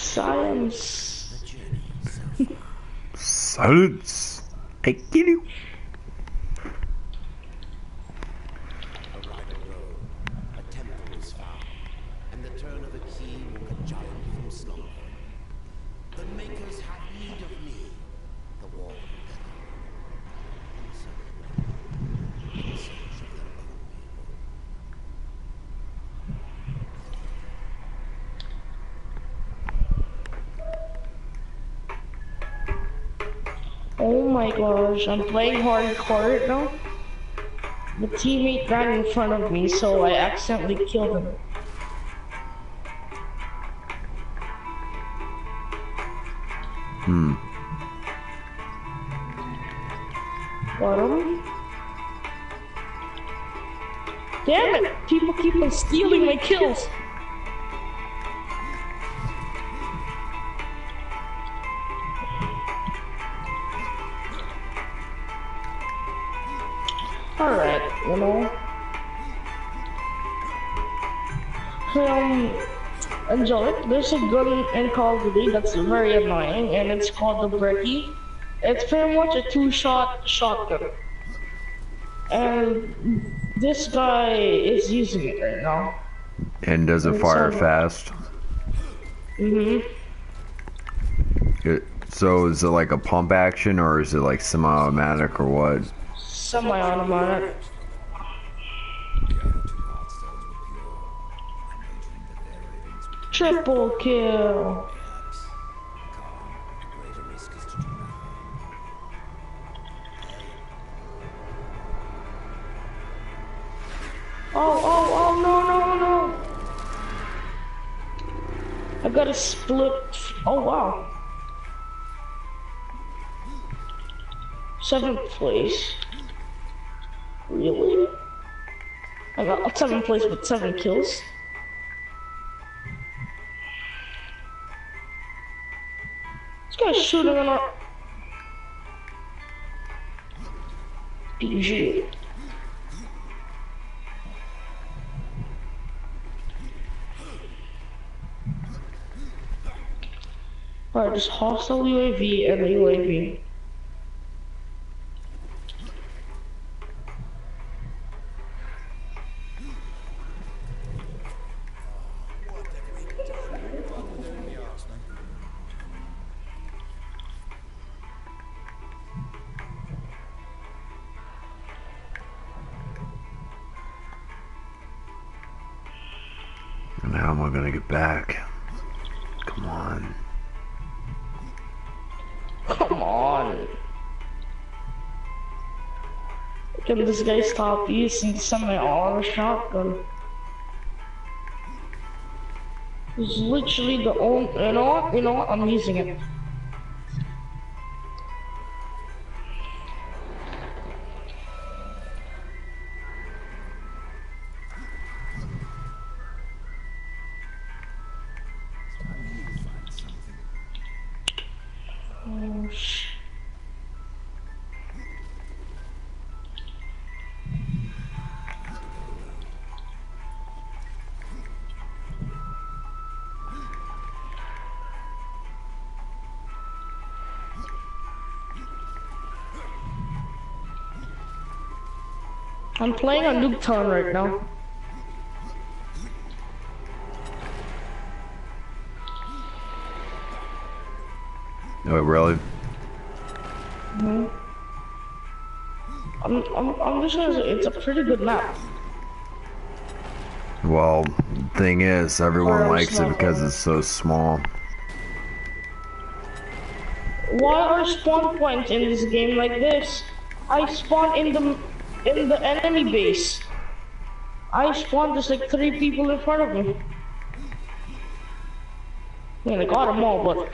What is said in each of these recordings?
Science. Silence. I kill you. A temple is found, and the turn of a key woke a giant from slumber. The makers have need of me, the war in search of their own people. Oh my gosh, I'm playing hardcore now. The teammate ran in front of me, so I accidentally killed him. Got him. Damn it! People keep on stealing my kills. Alright, you know. Angelic, there's a gun in Call of Duty that's very annoying, and it's called the Brecci. It's pretty much a two-shot shotgun. And this guy is using it right now. And does it fire fast? So is it like a pump action, or is it like semi-automatic, or what? Semi-automatic. Triple kill. Oh, no. I got a split. Oh, wow. 7th place. Really? I got 7th place with 7 kills. This guy's shooting on our PG. Alright, just hostile UAV and a UAV. And how am I gonna get back? Come on. Come on. Can this guy stop using semi-auto shotgun? It's literally the only, you know what, I'm using it. Oh, shit. I'm playing on Nuketown right now. Oh, really? I'm just gonna say it's a pretty good map. Well, thing is, everyone likes it because it's so small. Why are spawn points in this game like this? I spawn in the enemy base. I spawned just like 3 people in front of me. I mean, I got them all, but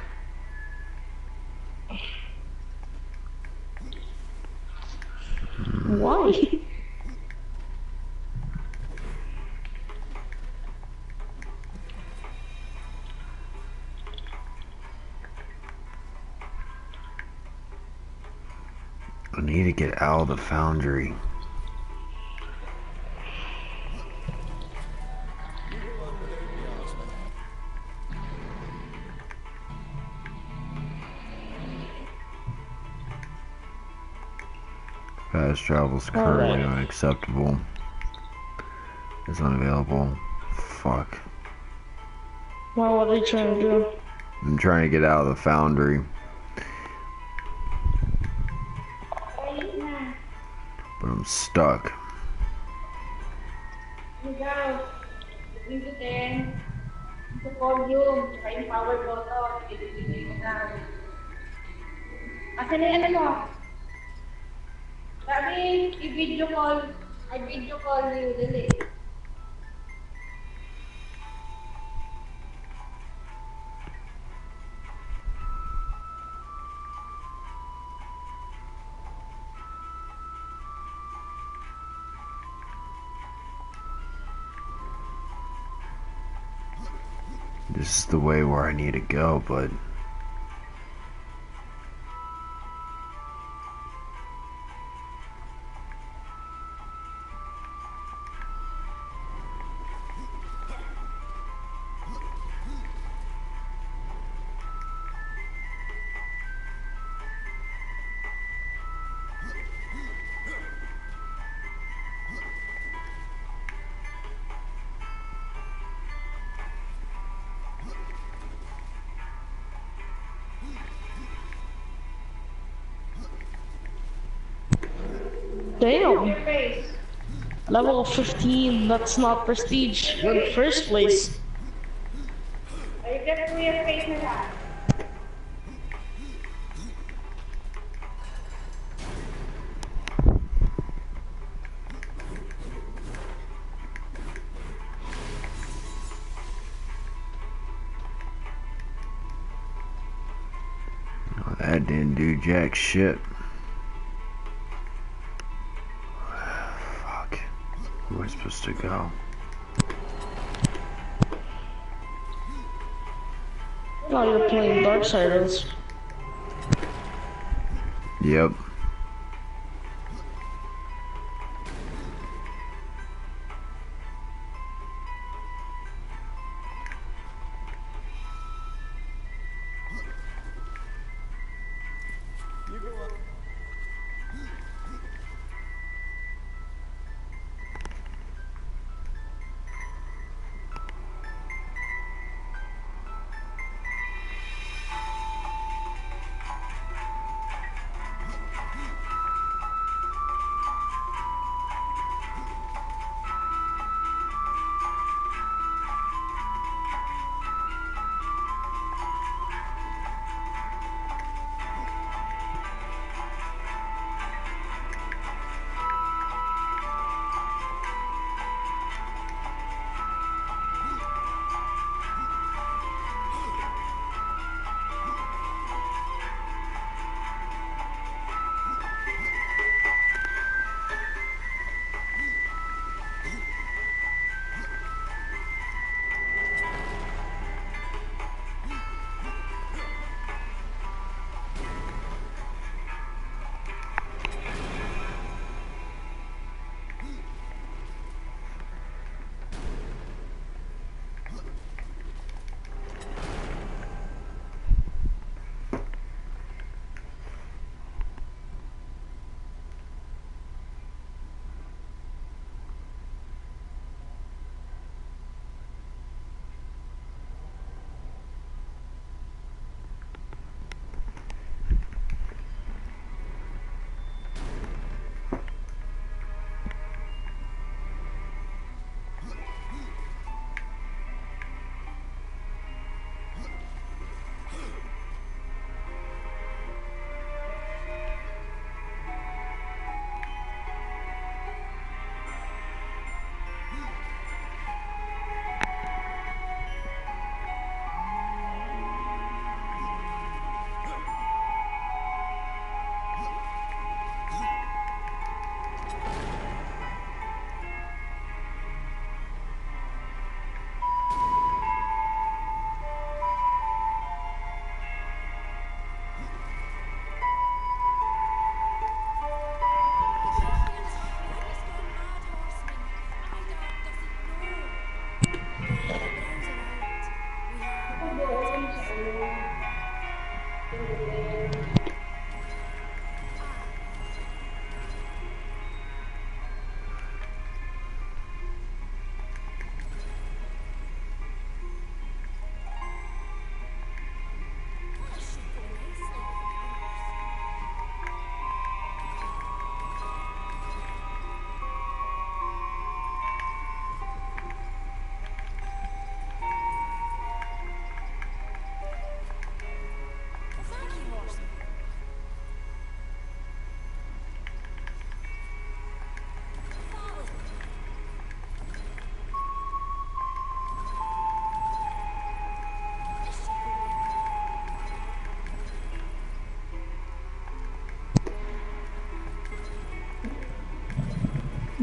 why? I need to get out of the foundry. Fast travel is currently unacceptable. It's unavailable. Fuck. Well, what are you trying to do? I'm trying to get out of the foundry. But I'm stuck. Asan na yung ano mo? Sabi, i-video call. I video call you, dali. This is the way where I need to go, but Damn. Level 15, that's not prestige in the first place. Are you gonna do your face na lang? oh, that didn't do jack shit. Fuck. Where am I supposed to go? Now you're playing Darksiders. Yep.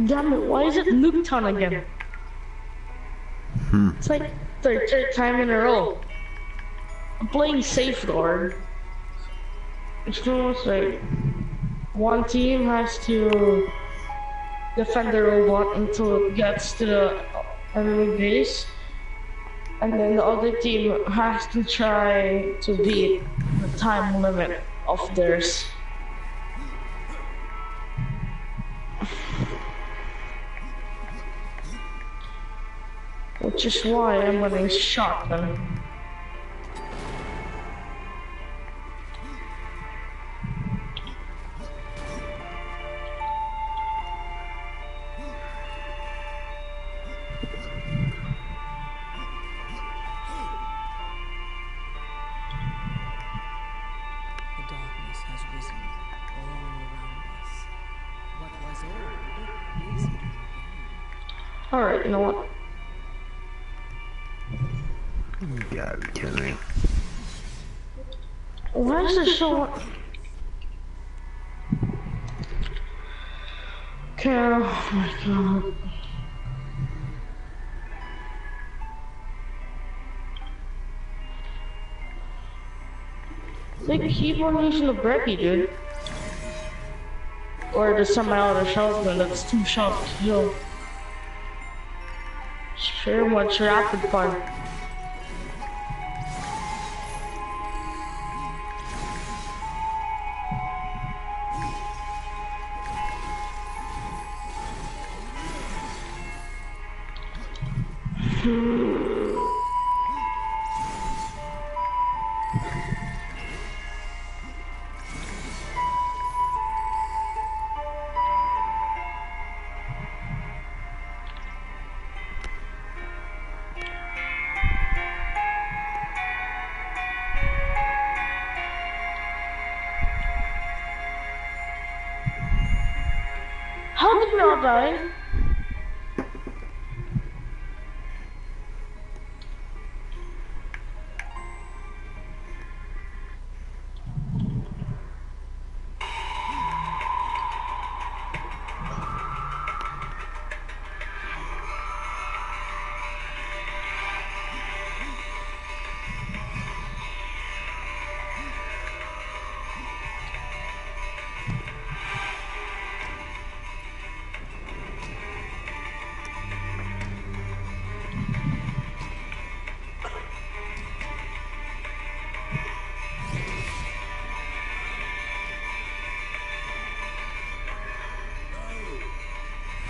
Damn it, why is it Nuketown again? It's like third time in a row. I'm playing safe, Lord. It's almost like one team has to defend the robot until it gets to the enemy base, and then the other team has to try to beat the time limit of theirs. Which is why I'm getting shot then. Alright, you know what? You gotta be kidding me. Why is this so... Okay, oh my god. They keep on using the brekkie, dude. Or the semi-auto shotgun, that's 2 shots to kill. It's very much rapid fire. How did we all die?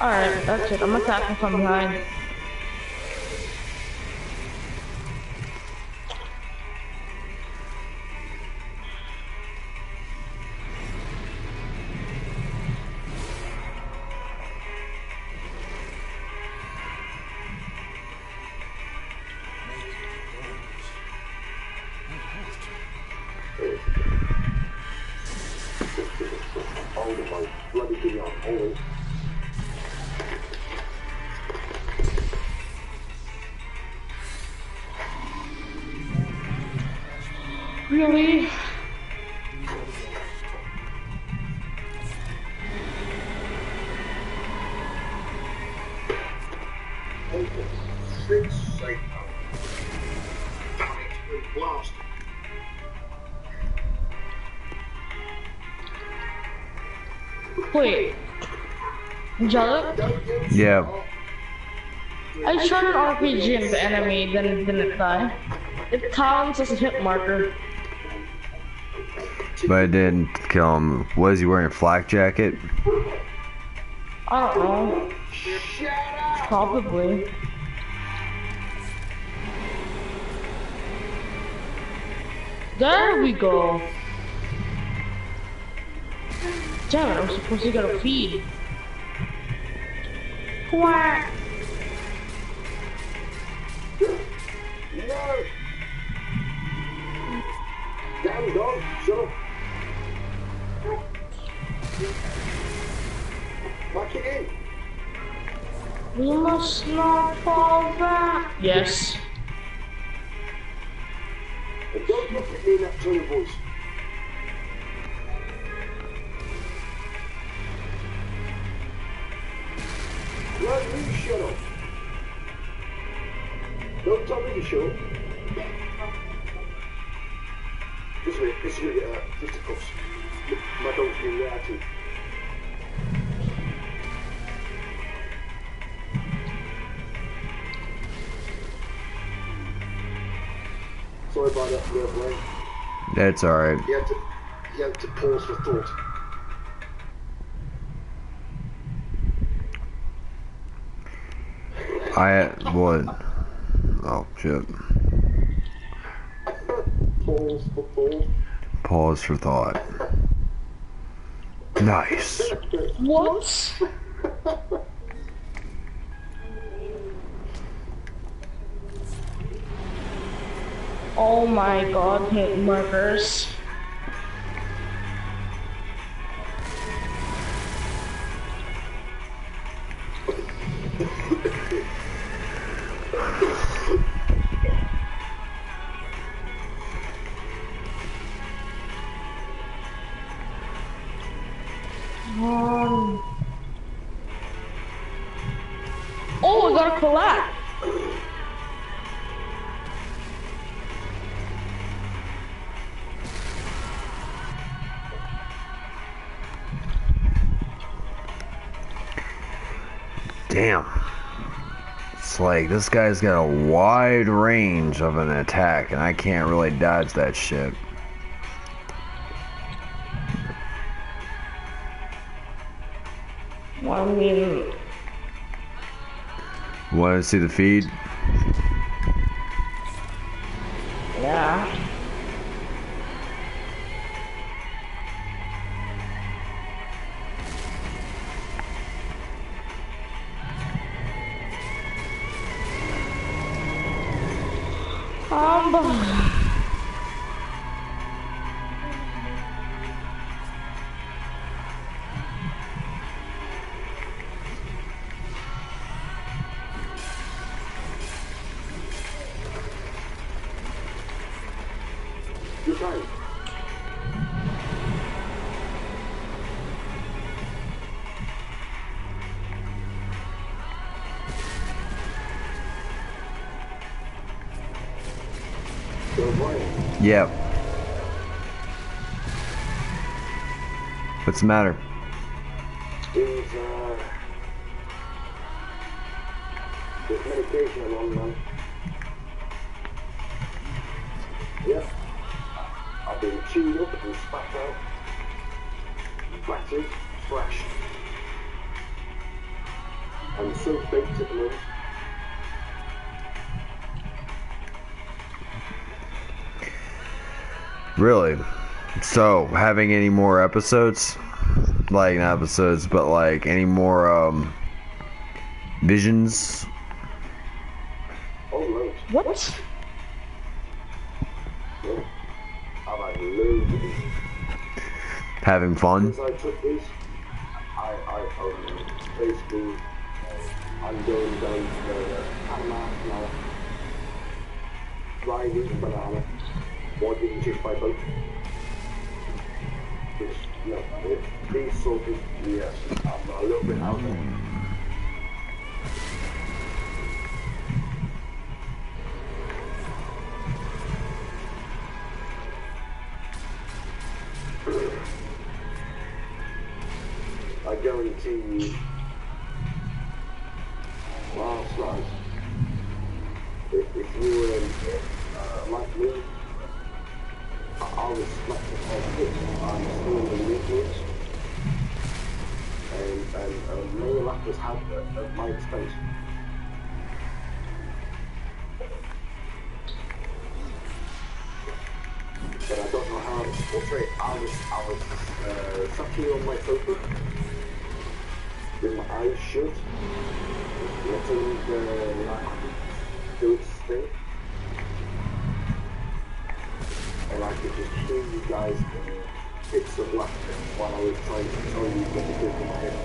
Alright, that's it. I'm attacking from behind. Really? Wait. Jellic? Yeah. I shot an RPG in the enemy, then it didn't die. It counts as a hit marker. But it didn't kill him. Was he wearing a flak jacket? I don't know. Probably. There we go. Damn it, I'm supposed to get a feed. Quack. No! Damn dog, shut up. Lock it in. We must not fall back. Yes. And don't look at me in that tone of voice. shut up. Don't tell me you sure. This way, fisticuffs. My dog's being there too. Sorry about that, little boy. That's alright. He had to pause for thought. What? Oh, shit. Pause for thought. Pause for thought. Nice. What? Oh my god, hit markers. Oh, I got a collect. Damn. It's like this guy's got a wide range of an attack, and I can't really dodge that shit. Well, I mean, Want to see the feed? yeah. You're fine. You're fine. Yep. What's the matter? There's medication along, man. Yeah. I've been chewed up and spat out, battered, thrashed. I'm so baked at the moment. Really? So, having any more episodes? Like, not episodes, but like any more visions? Oh, loads. What? Yeah. I've had loads of these. Having fun? Since I took these, basically, I'm going down to the Panama now, riding a banana, or getting chased by a boat. Which, you know, these sort of, yes, I'm a little bit out there. I guarantee you, last night, if you were like me, I was smacked off it. I'm still in the influence, and many lappers had at my expense. But I don't know how to portray it. I was sat here on my sofa with my eyes shut, letting the light do its thing. And I could just hear you guys in fits of laughter while I was trying to tell you what to do in my head.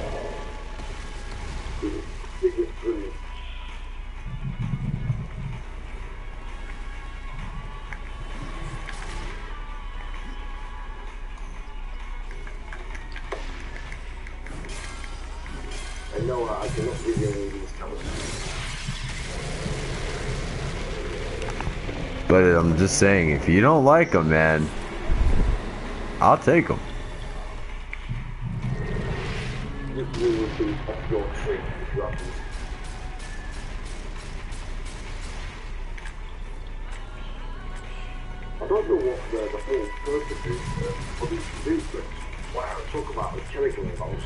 It was brilliant. I know I cannot give you any of these But I'm just saying, if you don't like them, man, I'll take them. You will be off your tree if you have these. I don't know what the whole purpose is for these food, but wow, talk about the chemical involved.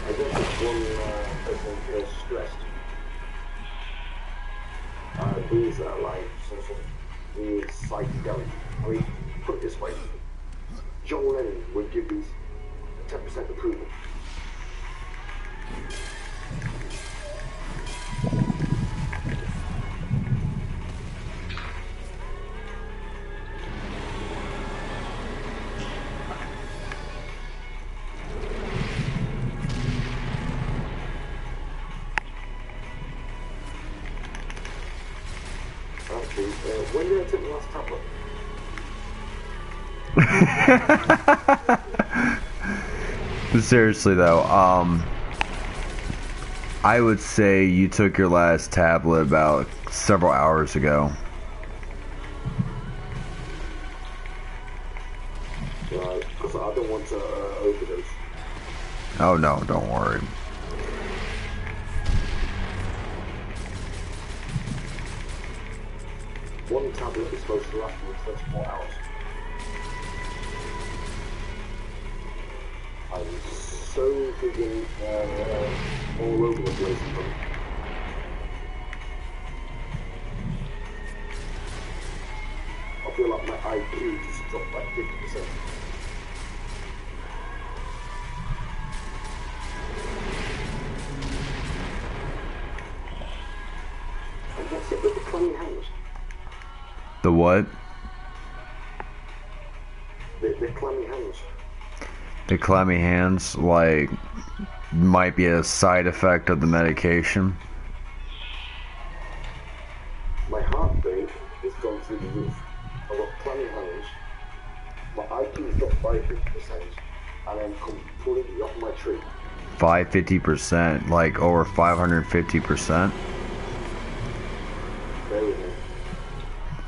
I guess if one person feels stressed, these are like some sort of weird psychedelic. I mean, put it this way, John Lennon would give these 10% approval. Actually, when did I take the last tablet? Seriously though, I would say you took your last tablet about several hours ago. Right, because I don't want to overdose. Oh no, don't worry. One tablet is supposed to last me 24 hours. I'm so freaking all over the place. I feel like my IQ just dropped by 50%. And what's it with the clammy hands? The what? The clammy hands. The clammy hands, like, might be a side effect of the medication. My heart rate has gone through the roof. I've got clammy hands. My IQ dropped by 50%, and I'm completely off my tree. 550%, like over 550%. Bear with me.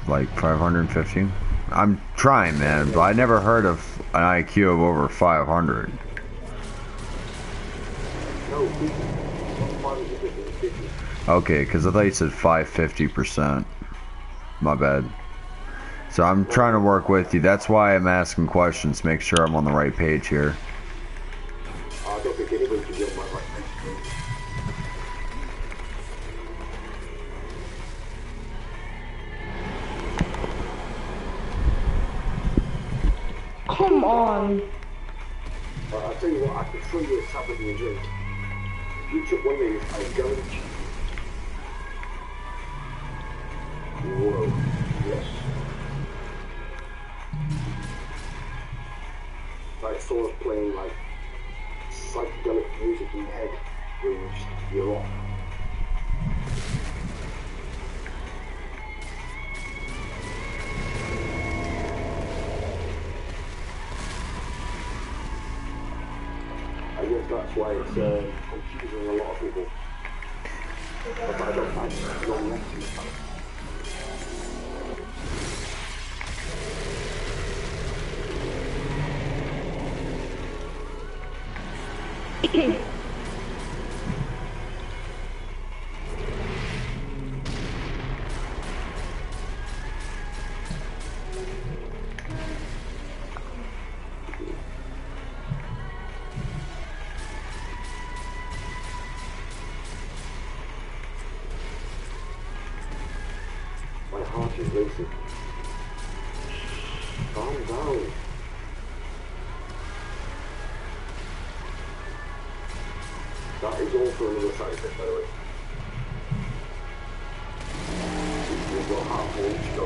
Like 550. I'm trying, man, but I never heard of an IQ of over 500. No, 50. Not 550, 50. Okay, because I thought you said 550%. My bad. So I'm trying to work with you. That's why I'm asking questions, make sure I'm on the right page here. I don't think anybody can get on my right page. Come on. I'll tell you what, I can throw you a tablet in your drink. If you took one of these, I guarantee. Whoa, yes. Like sort of playing like psychedelic music in your head, where you're off. I guess that's why it's confusing a lot of people. But I don't mind your next time. My heart is racing. Calm down. That is also another side effect, by the way. You've got half more each go.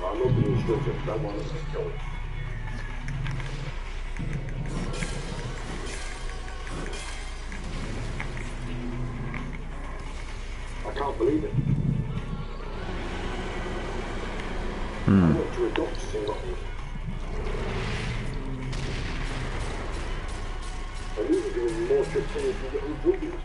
I'm opening instructions, that one is going. believe it. I went to a doctor's in Rotherham. And these are doing more trips than you can get on Google.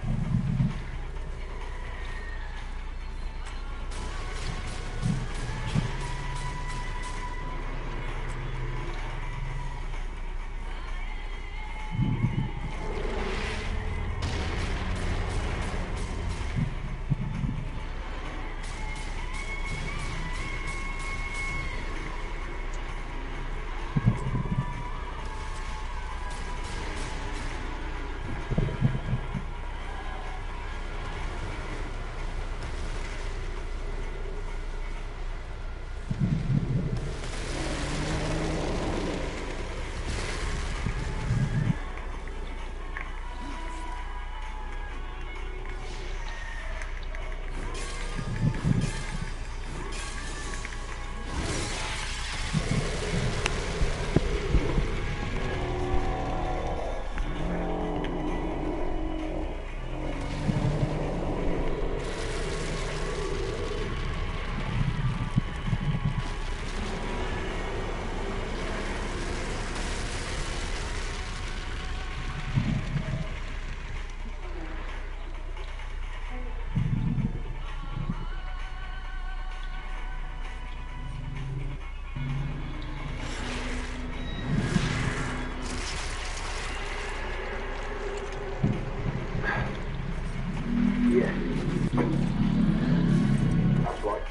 That's right.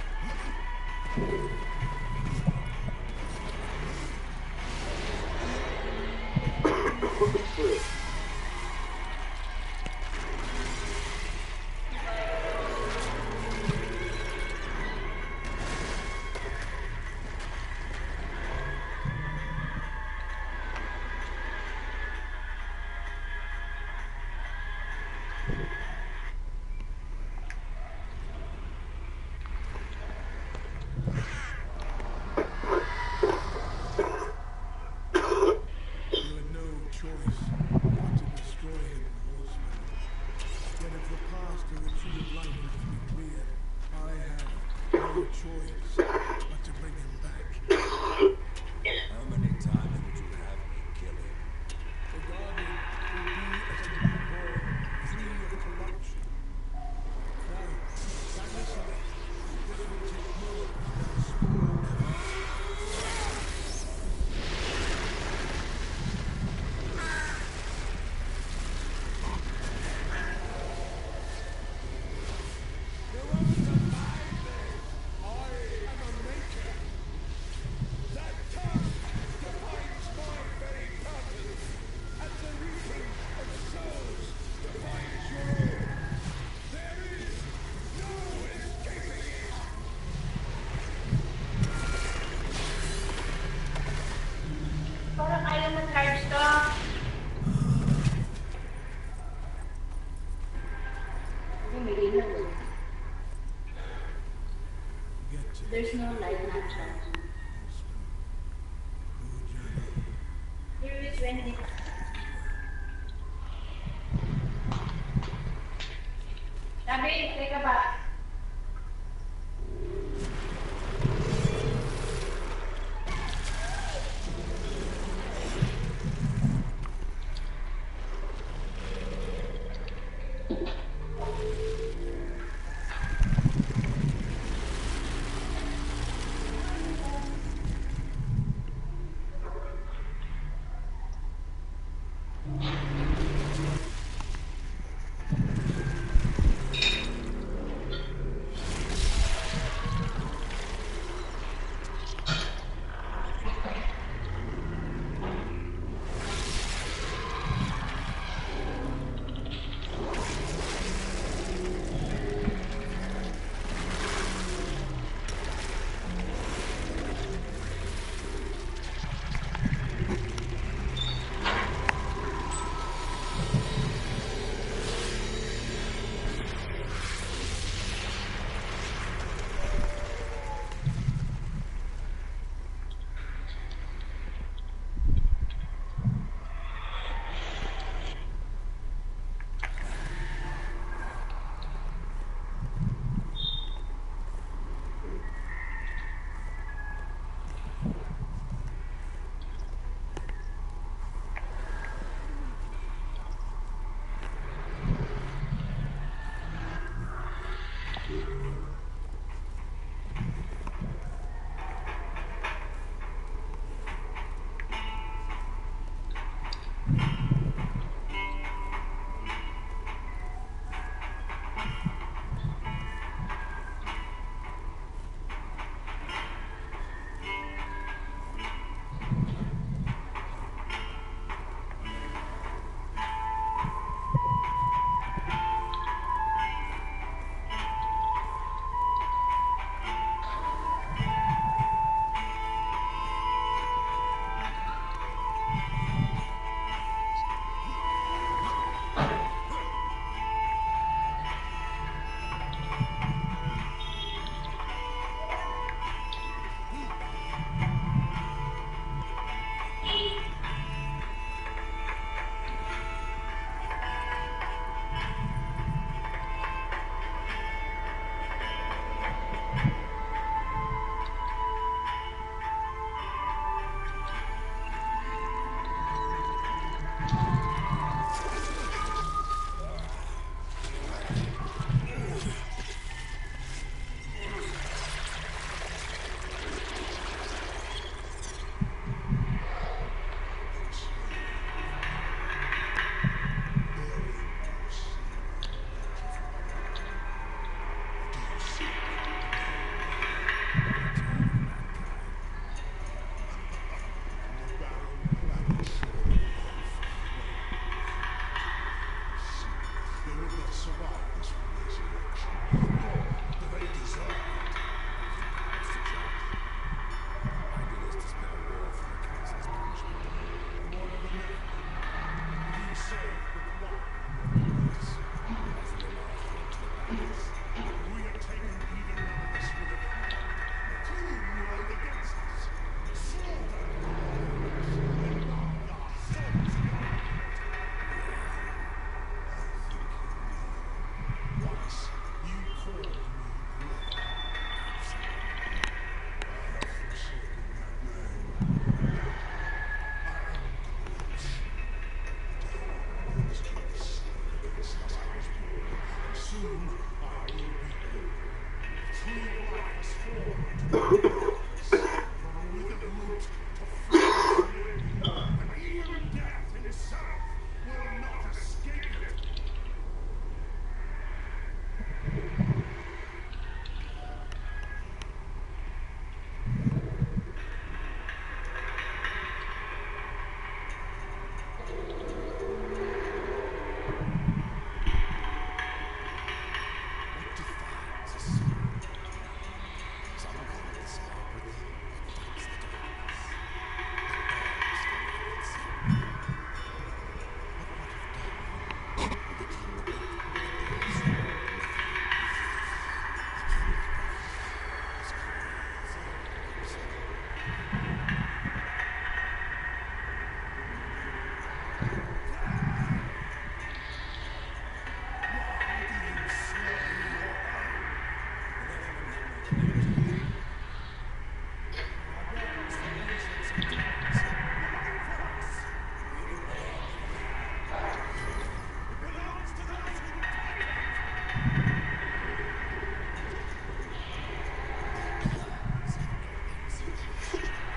Parang ayaw mag-charge ka. May ilaw. There's no light na charge. Here is when it... Sabi, take a bath.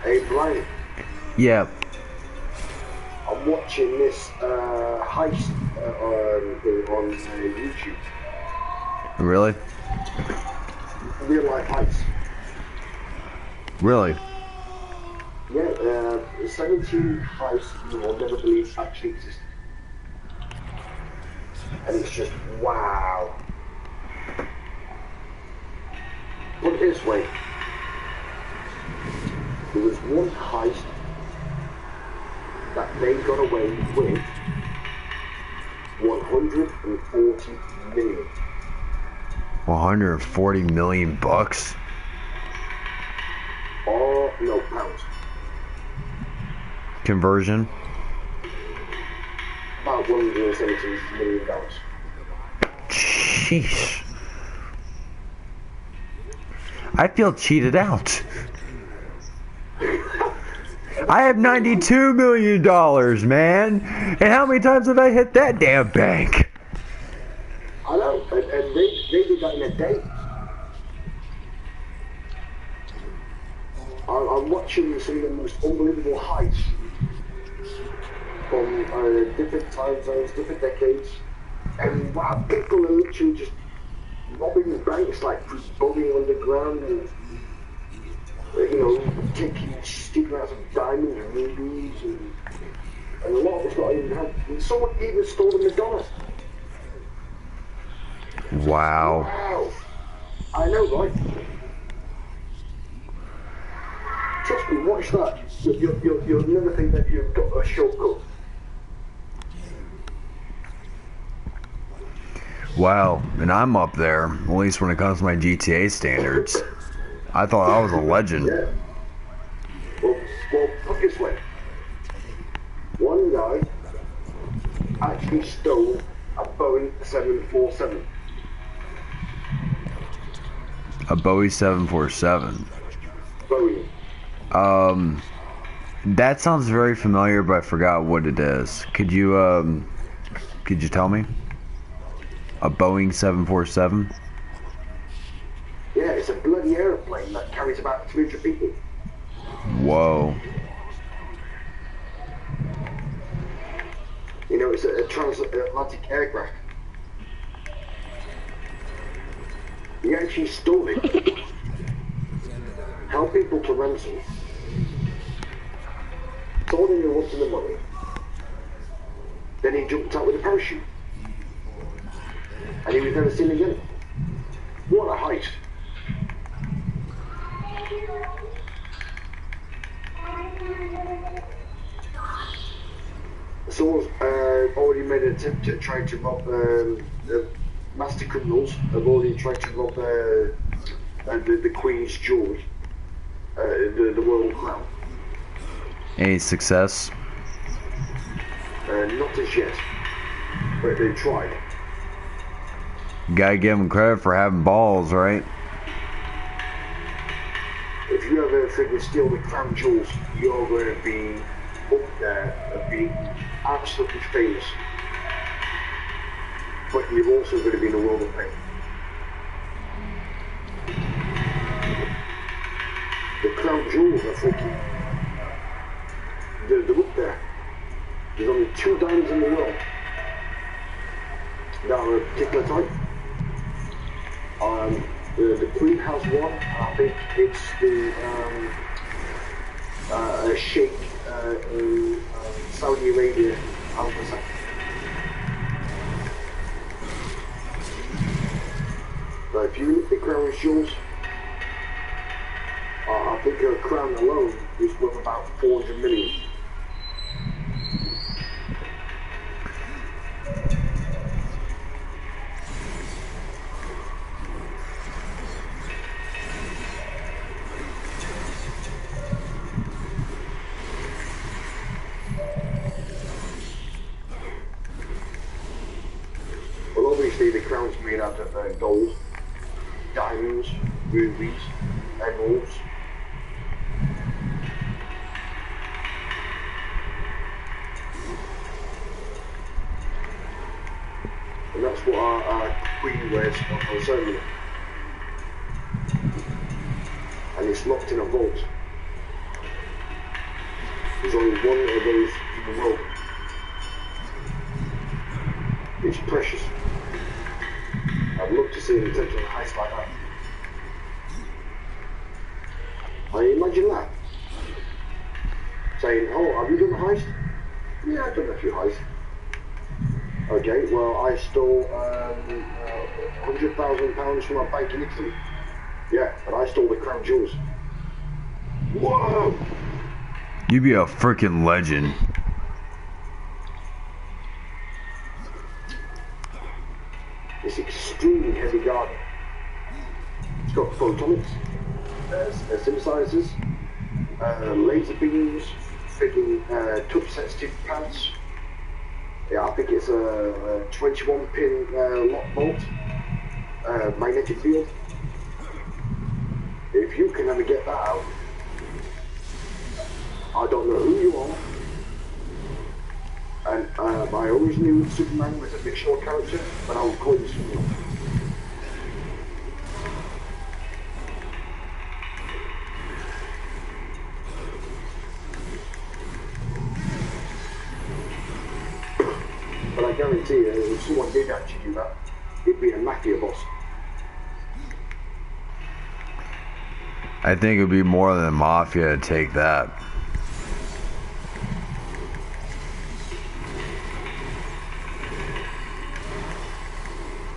Hey Brian, Yeah. I'm watching this heist thing on YouTube. Really? Real life heist. Really? Yeah, 17 heists you will never believe actually exist. And it's just wow. Put it this way. There was one heist that they got away with 140 million. 140 million bucks? Oh, no, pounds. Conversion? About $170 million. Sheesh. I feel cheated out. I have $92 million, man. And how many times have I hit that damn bank? I know, and they did that in a day. I'm watching some of the most unbelievable heists from different time zones, different decades, and wow, people are literally just robbing banks, like just bugging underground and taking stupid amounts of diamonds and rubies, and a lot of it's not even had. Someone even stole the Madonna. Wow. Wow. I know, right? Trust me, watch that. You'll never think that you've got a shortcut. Wow, and I'm up there, at least when it comes to my GTA standards. I thought I was a legend. Yeah. Well, put it this way. One guy actually stole a Boeing 747. A Boeing 747. Boeing. That sounds very familiar, but I forgot what it is. Could you tell me? A Boeing 747? Yeah, it's a bloody aeroplane that carries about 300 people. Whoa. You know, it's a transatlantic aircraft. He actually stole it, held people to ransom, told him he wanted the money, then he jumped out with a parachute. And he was never seen again. What a heist. Someone's already made an attempt at trying to rob master criminals have already tried to rob the Queen's jewelry, the royal crown. Any success? Not as yet, but they tried. Gotta give them credit for having balls, right? If you ever freaking steal the crown jewels, you're going to be up there and be absolutely famous. But you're also going to be in a world of pain. jewels are freaking... They're up there. There's only 2 diamonds in the world that are a particular type. The Queen has one, I think it's the Sheikh in Saudi Arabia, Al-Qasam. But if you look at the crown jewels, I think her crown alone is worth about 400 million. Well, obviously the crown's made out of gold, diamonds, rubies, emeralds. And that's what our queen wears on her ceremony. And it's locked in a vault. There's only one of those in the world. It's precious. I'd love to see an intentional heist like that. I imagine that. Saying, oh, have you done a heist? Yeah, I've done a few heists. Okay, well, I stole £100,000 from a bank in Italy. Yeah, but I stole the crown jewels. Whoa! You'd be a freaking legend. It's extremely heavy guard. It's got photonics, synthesizers, laser beams, freaking touch-sensitive pads. Yeah, I think it's a 21-pin lock bolt, magnetic field. If you can ever get that out, I don't know who you are. And I always knew Superman was a fictional character, but I would call you Superman. But I guarantee you, if someone did actually do that, it'd be a mafia boss. I think it would be more than mafia to take that.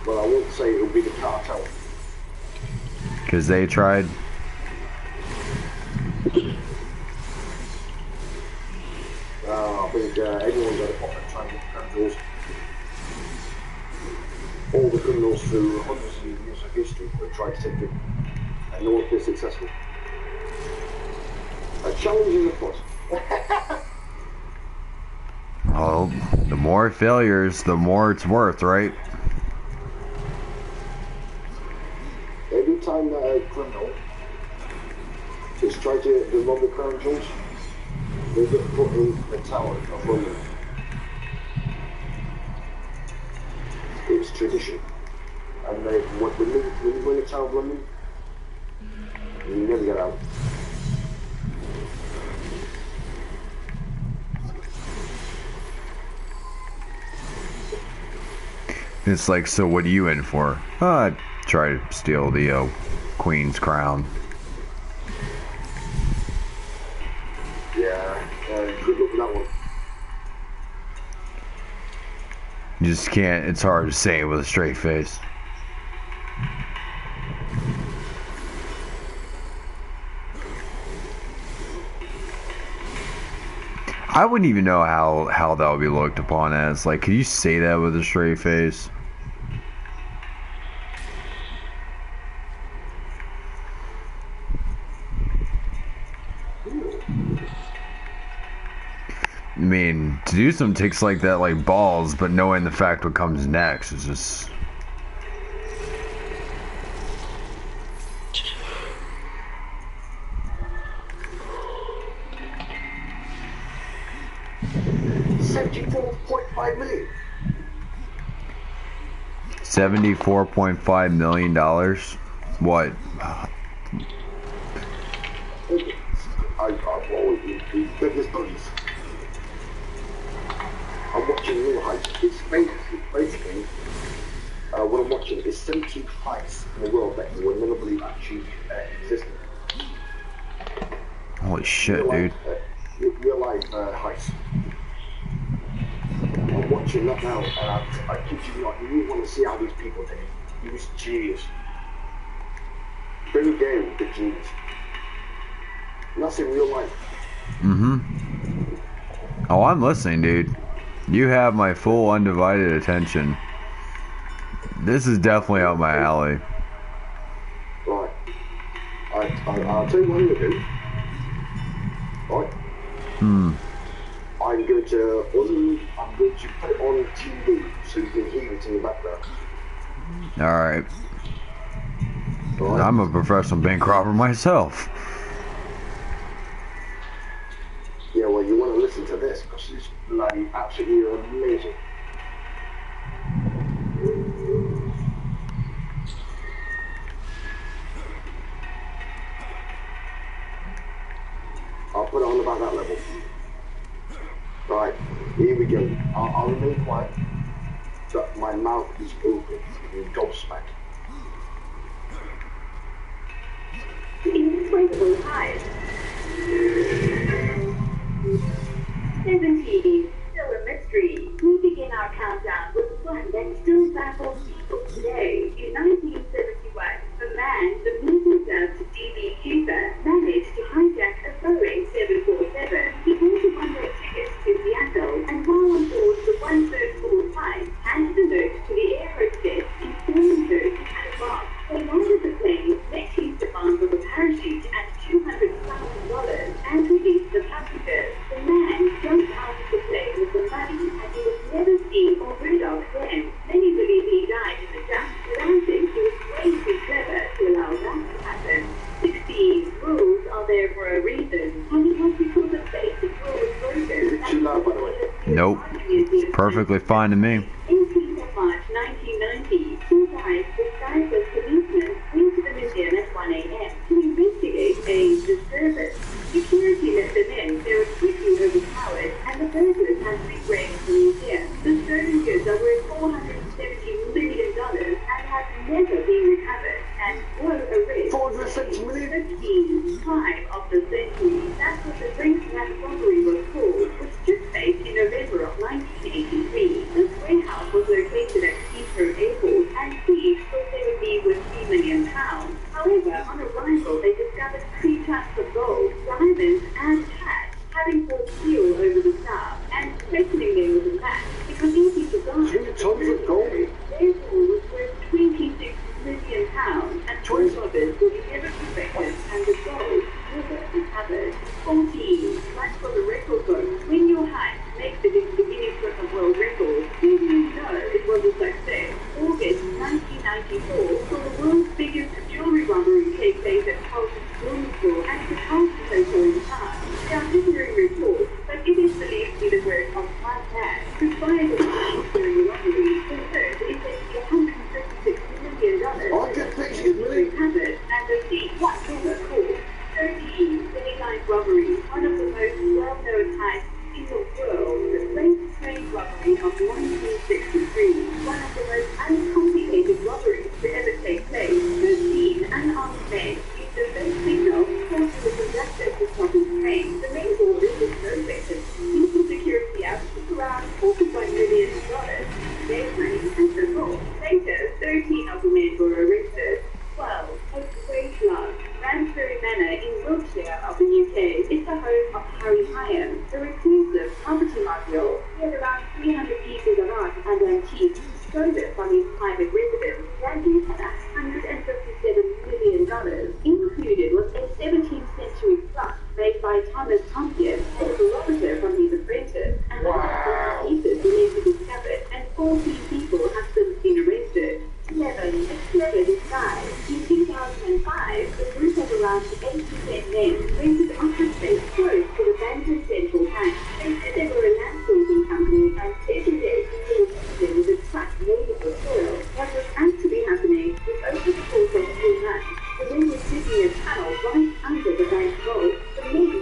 Well, I won't say it would be the cartel. Because they tried. I think everyone's got a pop at trying to get criminals. All the criminals through hundreds of years of history have tried to take it, and no one's been successful. A challenge is afoot. Well, the more failures, the more it's worth, right? Every time that a criminal is trying to rob the crown jewels, they get put in the Tower of London. It's tradition. And when you go in the Tower of London, you never get out. It's like, so what are you in for? Try to steal the Queen's crown. Yeah, good luck with that one. You just can't, it's hard to say it with a straight face. I wouldn't even know how that would be looked upon as. Like, could you say that with a straight face? I mean, to do some ticks like that, like balls, but knowing the fact what comes next is just... $74.5 million. $74.5 million? What? I've always been the biggest buddies. I'm watching Real Heights. It's basically what I'm watching is 17 heights in the world that you would never believe actually existed. Holy shit, dude. Real life heights. I'm watching that now, and I keep you like, you really want to see how these people think. He was genius. Very game, the genius. And that's in real life. Mm-hmm. Oh, I'm listening, dude. You have my full undivided attention. This is definitely up my alley. Right. I'll tell you what I'm going to do. Right. I'm going to put it on TV so you can hear it in the background. Alright. Right. I'm a professional bank robber myself. Yeah, well, you want to listen to this because it's bloody absolutely amazing. I'll put it on about that level. Right, here we go. I'll remain quiet, but my mouth is open and gobsmacked. Incredible height. 17, still a mystery. We begin our countdown with one that still baffles people today. In 1971, a man, the movie dubbed D.B. Cooper, managed to hijack a Boeing 747. He bought a one-way ticket to Seattle, and while on board the 1/3 full flight, handed a note to the air hostess informing her he had a bomb. They landed the plane, met his demand of a parachute and $200,000 and released the passengers. The man jumped out of the plane with the money and he was never seen or heard of again. Many believe he died in the jump, but I think he was way too clever to allow that to happen. 16. Rules are there for a reason, and it was because a basic rule was broken. Too loud, by the way. Nope. Perfectly fine to me. 18th of March 1990, two guys disguised as policemen went to the museum at 1 a.m. to investigate a disturbance. Security let them in, they were quickly overpowered, and the burglars had rearranged the museum. The stolen goods are worth $470 million and have never been recovered, and were arrested. 470 million? 15, crime of the century. That's what the Darksiders robbery was called, which took place in November of 1983. This warehouse was located at Heathrow Airport, and thieves thought they would be worth £3 million. However, on arrival, they discovered 3 tons of gold, diamonds, and cash, having poured fuel over the staff, and threatening them with a match, because easy to guard. 3 tons of gold? Therefore, was worth £26 million, and 20 others will be never perfected, and the gold never recovered. 14. Like for the record book, when your height makes it into the Guinness Book of World Records, you know it was a success. August 1994 saw the world's biggest jewelry robbery take place at Carlton's jewelry store and the Carlton Hotel in Park. There are differing reports, but it is believed to be the work of one man who fired the money during the robbery. The third is that $156 million recovered, and the thief was never caught. 13. The midnight robbery, one of the most well-known heists in the world, the great train robbery of 1963, one of the most uncomplicated robberies to ever take place. 13. Unarmed men used a fake signal forcing the conductor to stop his train. The main order was no weapons. Simple security out took around $41 million, their money and the law. Later, 13 of the men were arrested. 12. A great love. Ramsbury Manor in Wiltshire of the UK is the home of Harry Hyam, the reclusive property mogul. He had around 300 pieces of art and antiques stolen from his private residence, valued at $157 million. Included was a 17th century clock made by Thomas Tompion, a barometer from his apprentice, and other pieces later discovered, and 14 people have since been arrested. 11. A clever disguise. In 2005, a group of around 80 men rented office space close to the Bantam Central Bank. They said they were a landscaping company, and every day people would see them with a truck loaded with soil. What was actually happening was over the course of 2 months, the men were digging a tunnel right under the bank's vault. The men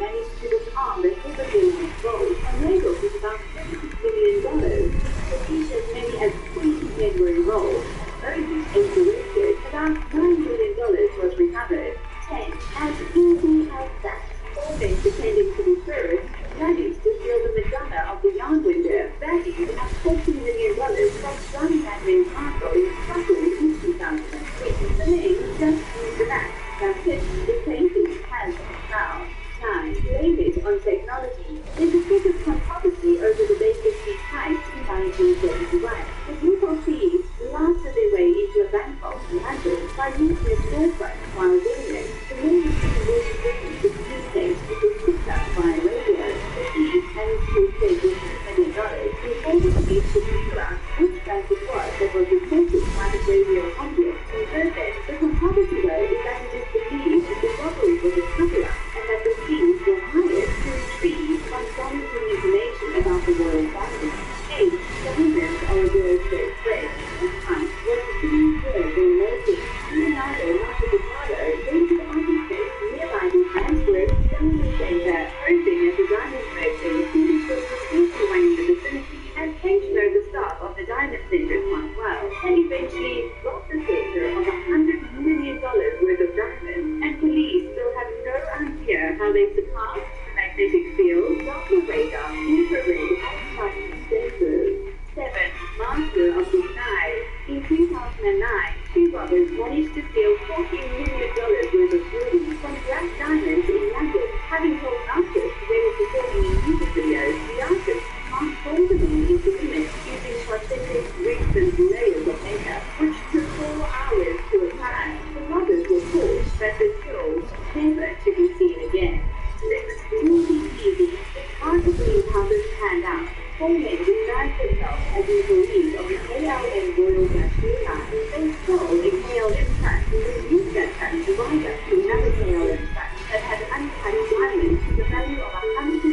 was recovered. 10. As easy as that. Orphans pretending to be tourists managed to steal the Madonna of the Yarn Window, valued at $14 million from John Madden's castle in Scotland in 2003. The name just means that. That's it. The painting has been found. 9. Blame it on technology. There's a bit of controversy over the Baker Street heist in 1971. The group of thieves blasted their way into a bank vault in London by using a storefront while doing it. The movie was written to communicate with the picked up by radio. The thieves managed to escape with $2 million before the police could figure out which bank it was that was reported by the radio object. In Thursday, the controversy was that it is believed that the robbery was a cover-up and that the thieves were hired to retrieve compromising information about the royal family. 8. Diamonds are a world trade threat. This time was a city word in American. Leonardo Montecarlo raided Army State nearby the Antwerp Diamond Center, hoping that the diamond trade included was still in the vicinity and came to know the staff of the diamond center quite well, and eventually robbed the center of $100 million worth of diamonds, and police still have no idea how they surpassed the magnetic field, Doppler radar, infrared, and sight sensors. 7. Master of the Sky. In 2009, two robbers managed to steal $14 million worth of jewelry from black diamonds in London. Having told artists they were performing in music videos, the artists transformed them into women using prosthetics, wigs, and layers of makeup, which took 4 hours to apply. The robbers were caught, but the jewels never to be seen again. 6. Movie TV. It's hard to believe how this panned out. Four men disguised themselves as employees of the KLM Royal Dutch Airline. They stole a KLM truck and used that truck to ride up to another KLM truck that had unpacked diamonds to the value of $150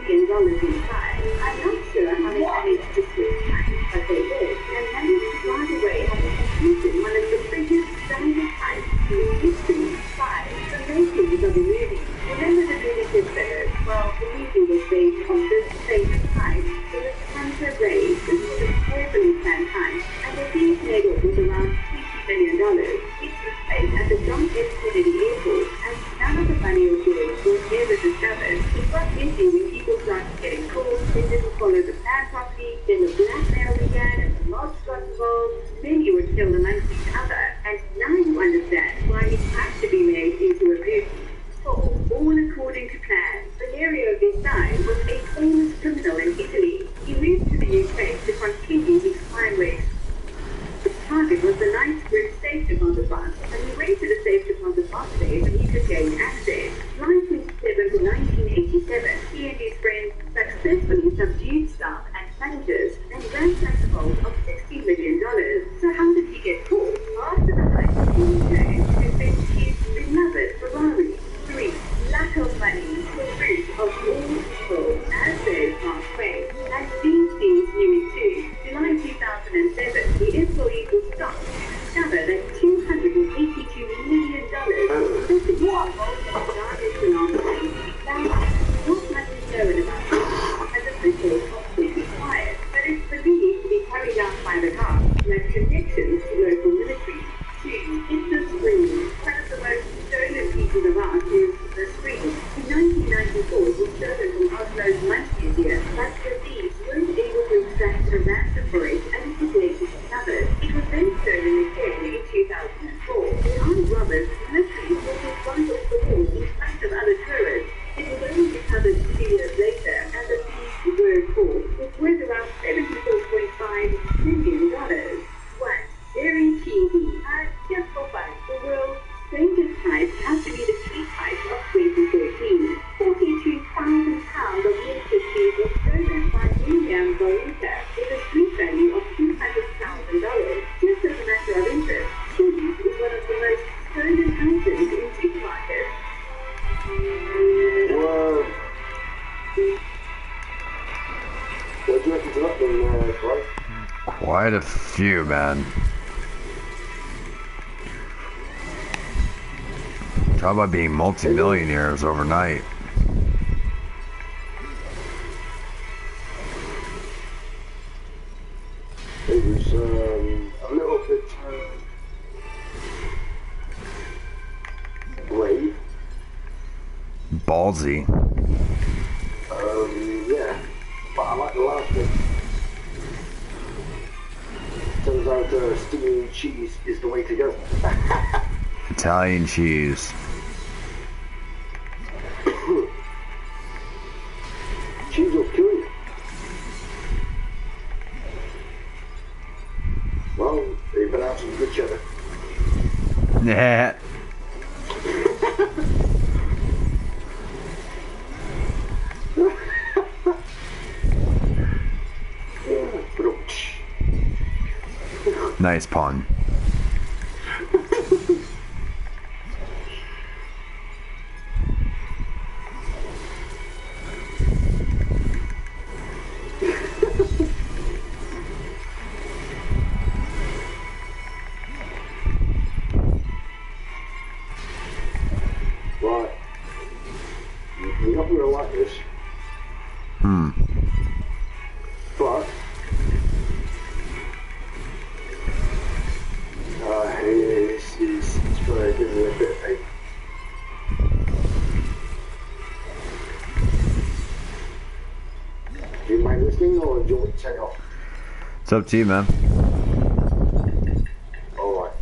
million inside. I'm not sure how they managed to switch times, but they did, and managed to drive away having completed one of the biggest diamond heists in history. 5. The makings of the movie. Remember the movie Darksiders? Well, the movie was based on this famous heist. It was Cancer Raid. This was a carefully planned heist, and the thieves made it with around $20 million. It took place at the John F. Kennedy Airport, and none of the money or goods was ever discovered. It got messy when people started getting caught, they didn't follow the plan properly, then the blackmail began, and the mobs got involved. Then you would kill amongst each other, and now you understand why it had to be made into a movie. 4. All according to plan. Valerio Visai was a famous criminal in Italy. He moved to the UK to continue his crime race. His target was the Knightsbridge safe deposit box, and he went to the safe deposit box there so he could gain access. July 27 1987, he and his friends successfully subdued staff and managers and ransacked a vault of $60 million. So how did he get caught? After the heist, he returned to fetch his beloved Ferrari. 3. Lack of money, the root of all evil, as said Mark Twain. And these things knew it too. July 2007, the employees were stopped to discover that $282 million was the most of garbage belonging to be found. Not much is known about this, as officials often required, but it's believed to be carried out by the cops, who had connections to local military. 2. It's the screen. One of the most stolen pieces of art is the screen. In 1994, it was stolen from Oslo's Munch Museum, but the thieves weren't able to extract a ransom for it, and it was later discovered. It was then stolen again in 2004. The armed robbers literally brought it right off the wall in front of other tourists. It was only recovered 2 years later, and the thieves were caught. It was worth around $74.5 million. 1. Very cheesy. Just for fun, the world's strangest heist has to be the cheap heist of 2013. £42,000 of limited fees was stolen by William Borita with a street value of $200,000. Just as a matter of interest, cheese is one of the most stolen items in supermarkets. Whoa. What do you reckon to that then, Bryce? Quite a few, man. Talk about being multi-millionaires overnight. It was a little bit ballsy. Yeah, but I like the last one. Turns out steaming cheese is the way to go. Italian cheese. Cheese will kill you. Well, they've been out some good cheddar. Yeah. Nice pun. Right. You're not going to like this. But it's going to give me a bit of pain. Do you mind listening or do you want me to take off? It's up to you, man. Alright.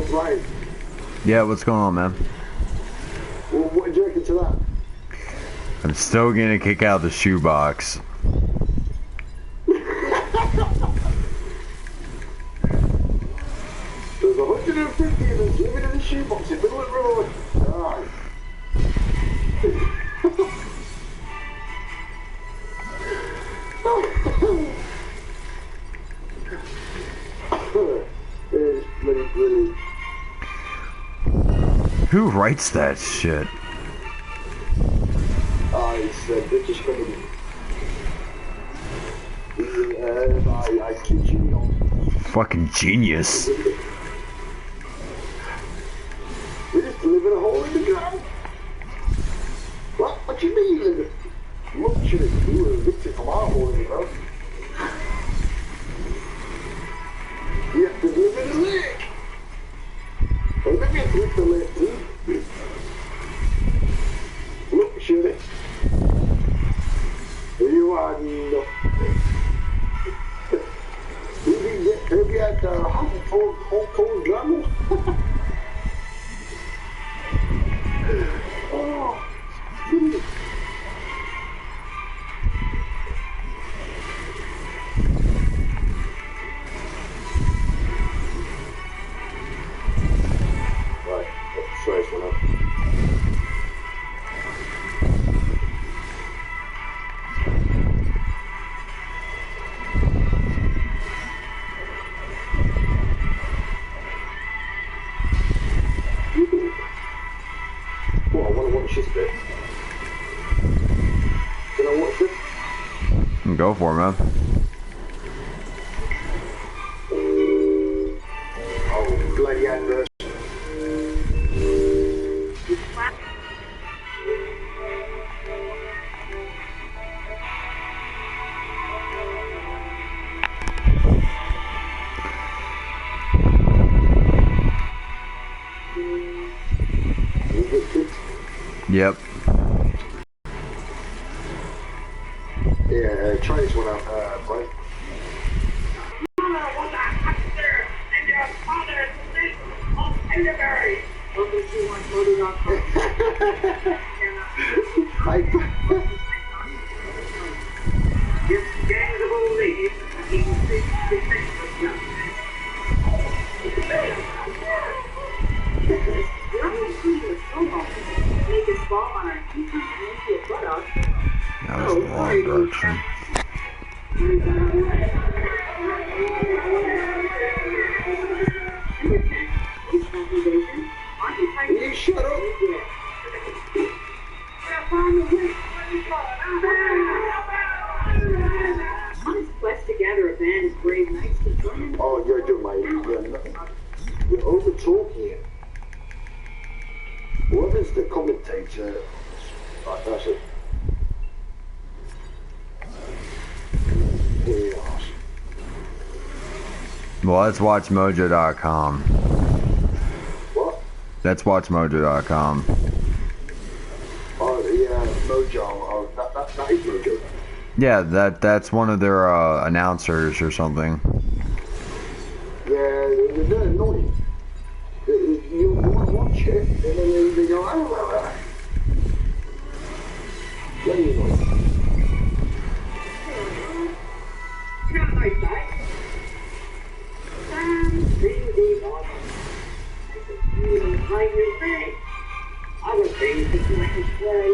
Ryan. Yeah, what's going on, man? Well, what did you reckon to that? I'm still gonna kick out the shoebox. There's 150 of us living in the shoebox in the middle of the road. Right. It's bloody brilliant. Who writes that shit? It's British comedy. I kid you not. Fucking genius. We just live in a hole in the ground. What do you mean, live? Look, should it be evicted from our hole in the ground? You have to live in a lake. Well, maybe you have to live in a lake too. Look, should it? You are nothing. Maybe at half a whole grammar. Oh, goodness. Right, let's try this one up. Oh, I want to watch this bit. Can I watch this? Go for it, man. Oh, bloody adverse. Yep. Yeah, try this one out, Brian. That was the wrong direction. You shut up. On his quest to gather a band of brave knights to join him. Oh, you're doing my... You're over-talking it. Whoever's the commentator... That's it. Chaos. Well, let's watch mojo.com. What? Let's watch mojo.com. Oh, yeah, Mojo. Oh, that is Mojo. Yeah, that's one of their announcers or something. Yeah, they're annoying. You want to watch it, and then they go, oh, very annoying. Can't like that. Really odd. Like you say, other things that you can play.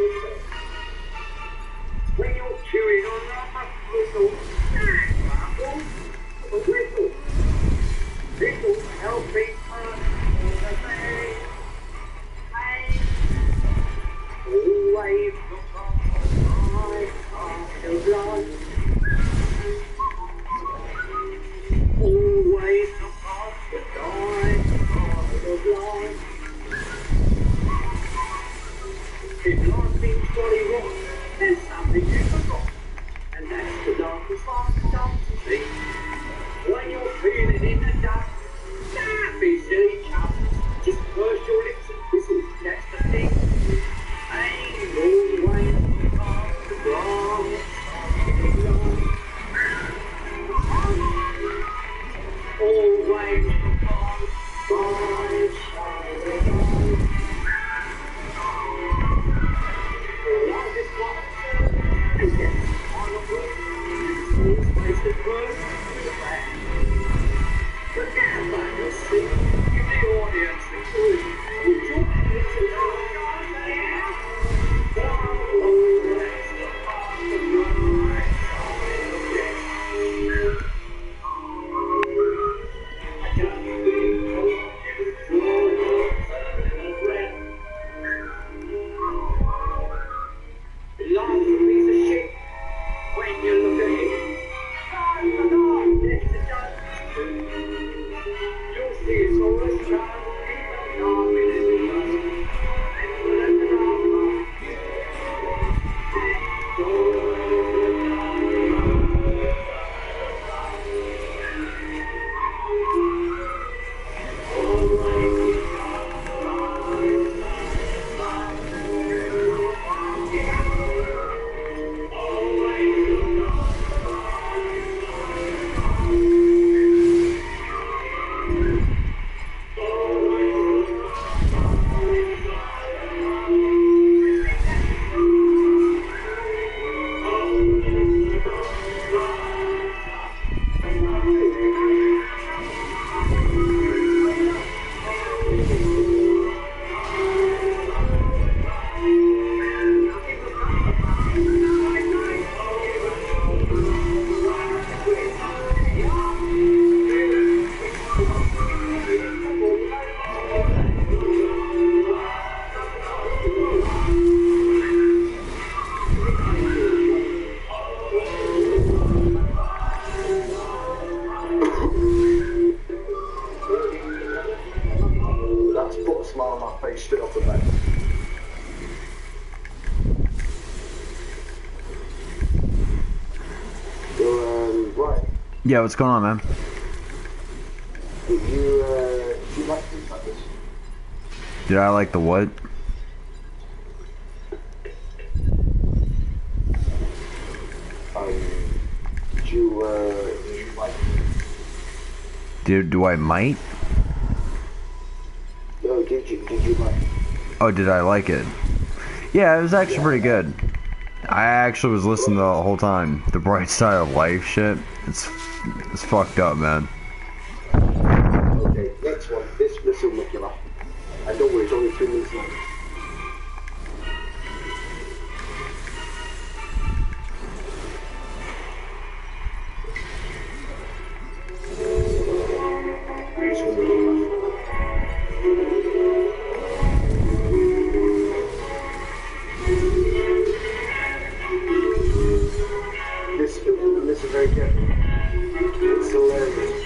When you're chewing on that little snack apple, a whistle. This'll help me pass all the day. Always look on my heart of blood. Always look on the side of the blood. If life seems jolly rotten, there's something you forgot. And that's the darkest part of the see. When you're feeling in the dust, don't be silly chap. Just purse your lips and whistle, that's the thing. Ain't always past the grass. Always past by Yeah, what's going on, man? Do you like things like this? Did I like the what? Do you like Do I might? No, did you like Oh, did I like it? Yeah, it was actually pretty good. I actually was listening the whole time. The bright side of life shit. It's fucked up, man. Okay, next one. This will make you laugh. And don't worry, it's only 2 minutes long. This will make you laugh. Listen very carefully. It's hilarious.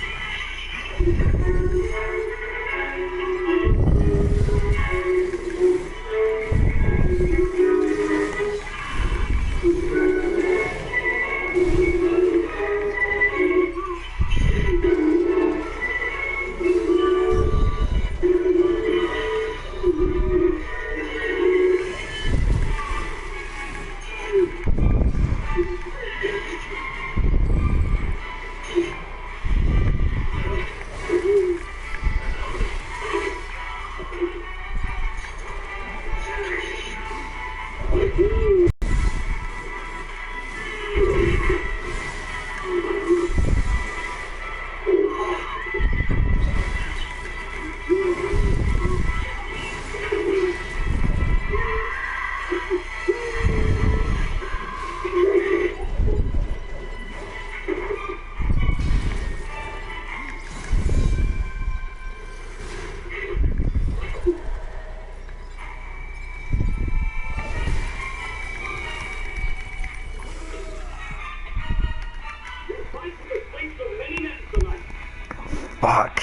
Fuck.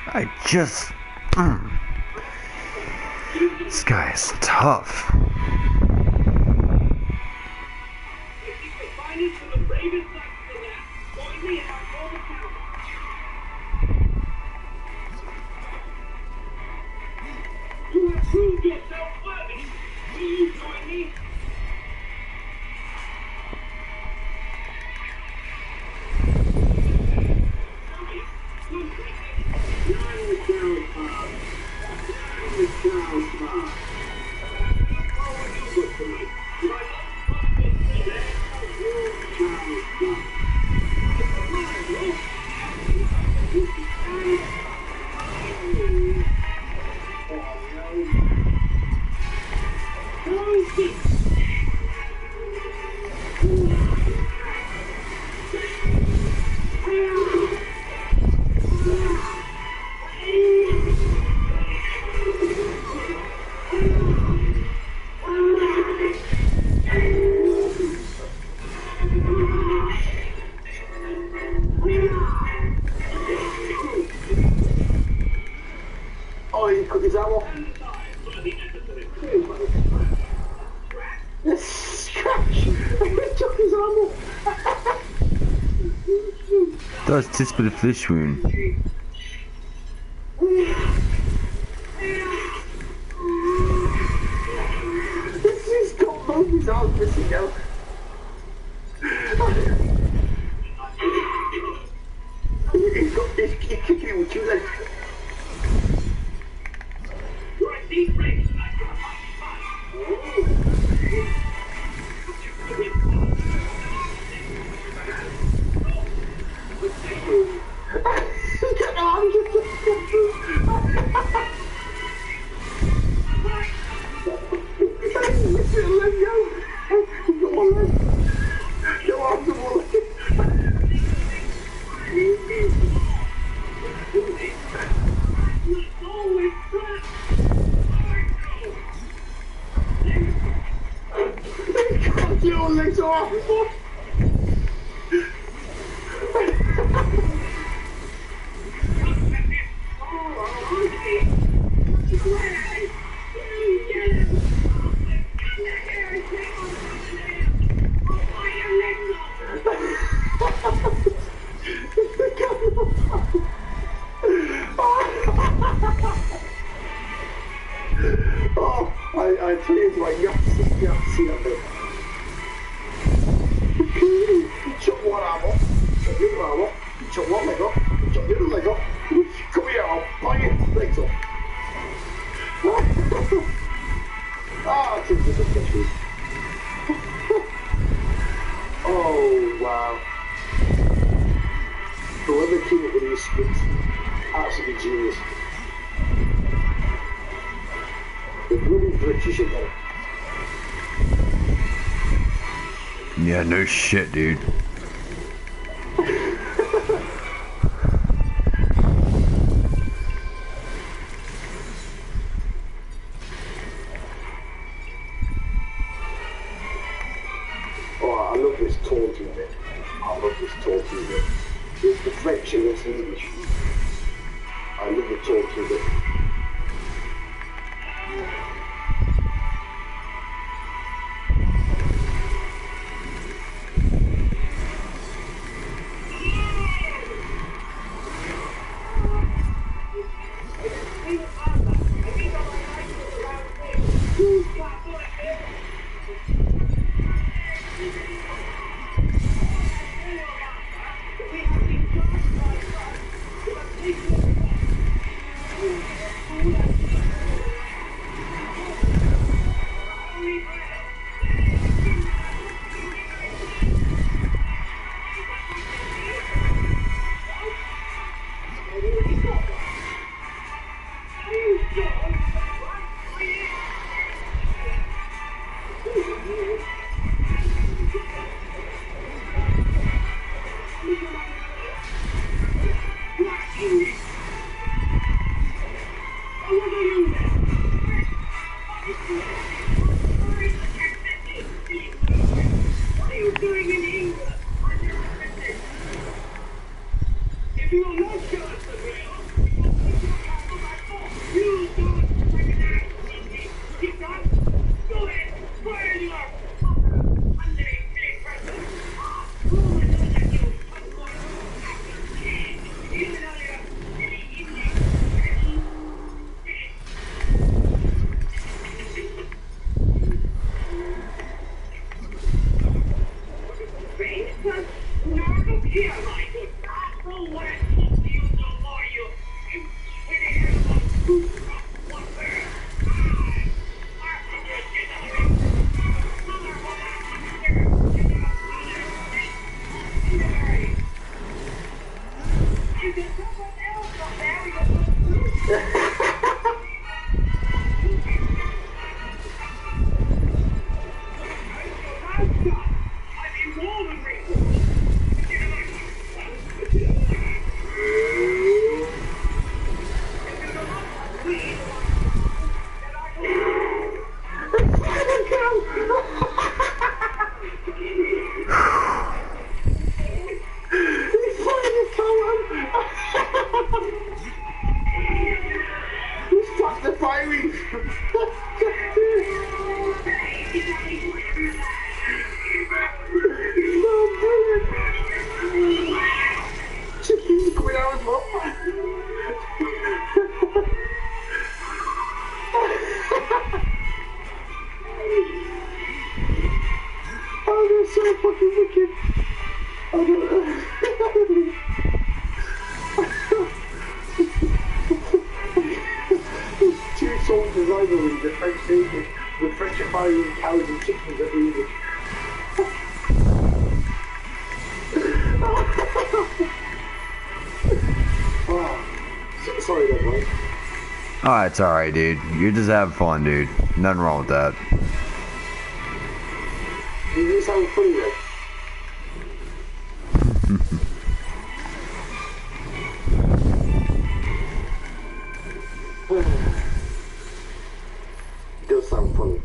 I just... This guy is tough. You have proved yourself worthy. Will you join me? cut his arm off. Scratch! He took his arm off. Das ist bei der Fish wound. He's got both his arms missing now. He's kicking it with two legs. I tell you what, you have to see that bit. Chop one arm off, chop the other arm off, chop one leg off, chop the other leg off, come here, I'll bang it, legs off. Ah, it's a good catch. Oh, wow. Whoever came up with these scripts, absolutely genius. The bloody British shit better. Yeah, no shit, dude. Oh, I love this taunting bit. I love this taunting bit. It's the French against the English. I love the taunting bit. Chicken's coming out as well. Oh, they're so fucking wicked. Oh, two soldiers rivalry, the French Navy, the French are firing cows and chickens at the English. Oh, sorry, that boy. Oh, it's alright, dude. You're just having fun, dude. Nothing wrong with that. You just having funny, though. It does sound funny.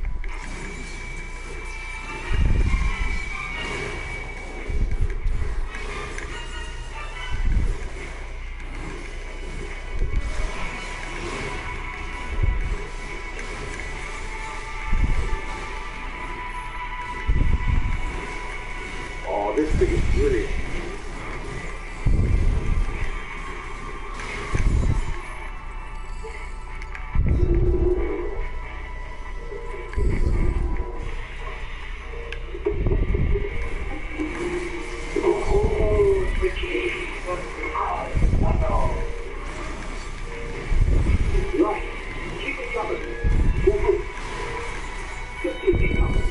Oh, this thing is brilliant. Right, keep it covered. Just keep it covered.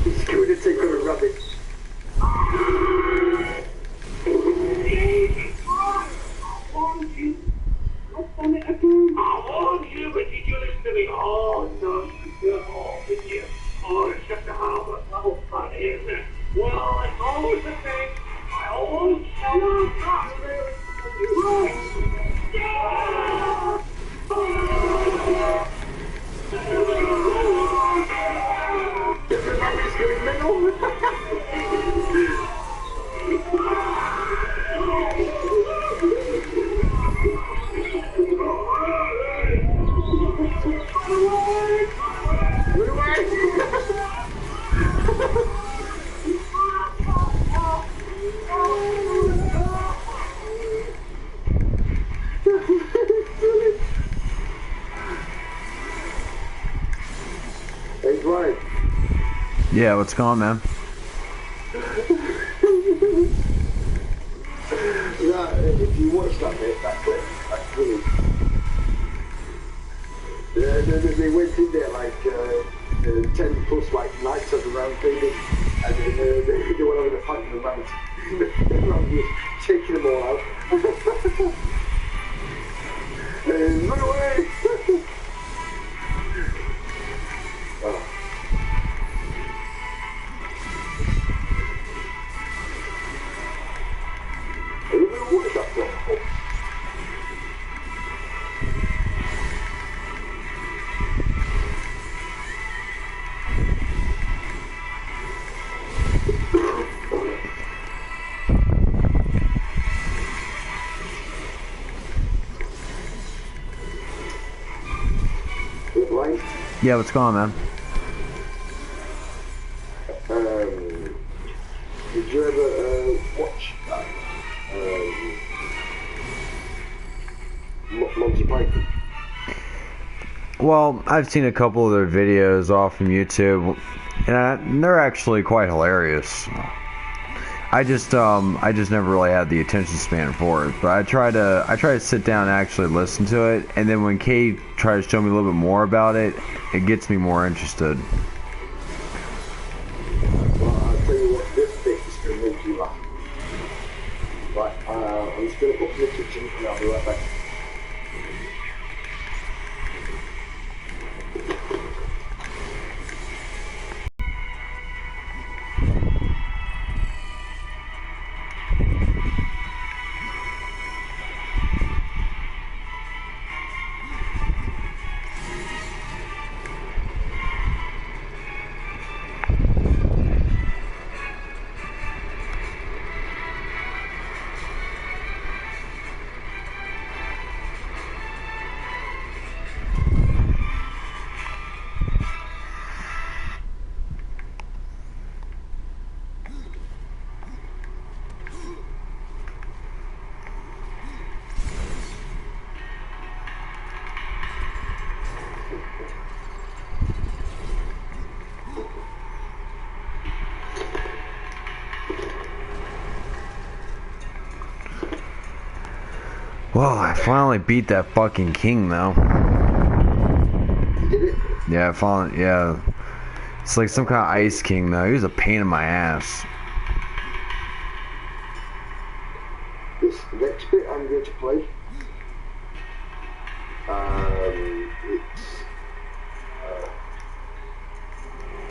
He's going to take on a rabbit. Everybody's going mental. Hey, Brian. Yeah, what's going on, man? If you watch that bit, that clip, that's brilliant. They went in there like 10 plus like knights of the round table, and they were having a fight with the rabbits. The rabbit was taking them all out. Run away! Oh. What is that from? Right? Yeah, what's going on, man? Did you ever watch that? Monty Python? Well, I've seen a couple of their videos off from YouTube. And they're actually quite hilarious. I just never really had the attention span for it. But I try to sit down and actually listen to it, and then when Kay tries to show me a little bit more about it, it gets me more interested. Well, I'll tell you what, this bit is going to make you laugh. Right, I'm just going to put in the kitchen and I'll be right back. Well, I finally beat that fucking king, though. You did it? Yeah, I finally, yeah. It's like some kind of ice king, though. He was a pain in my ass. This next bit I'm going to play,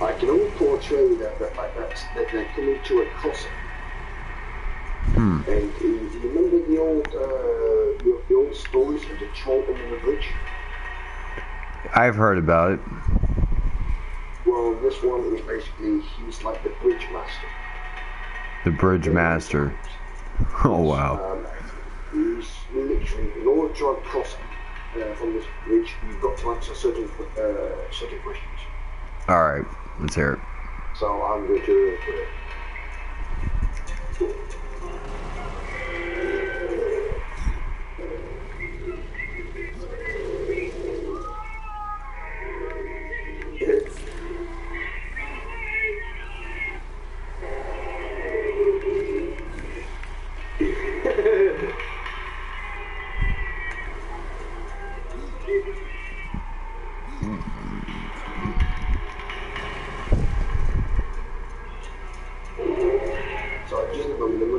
I can only portray the fact that they're coming to a crossing. And you remember the old stories of the troll under the bridge? I've heard about it. Well, this one is basically, he's like the bridge master. The bridge master. Oh, wow. He's literally, in order to try and cross from this bridge, you've got to answer certain questions. Alright, let's hear it. So I'm going to So I just remember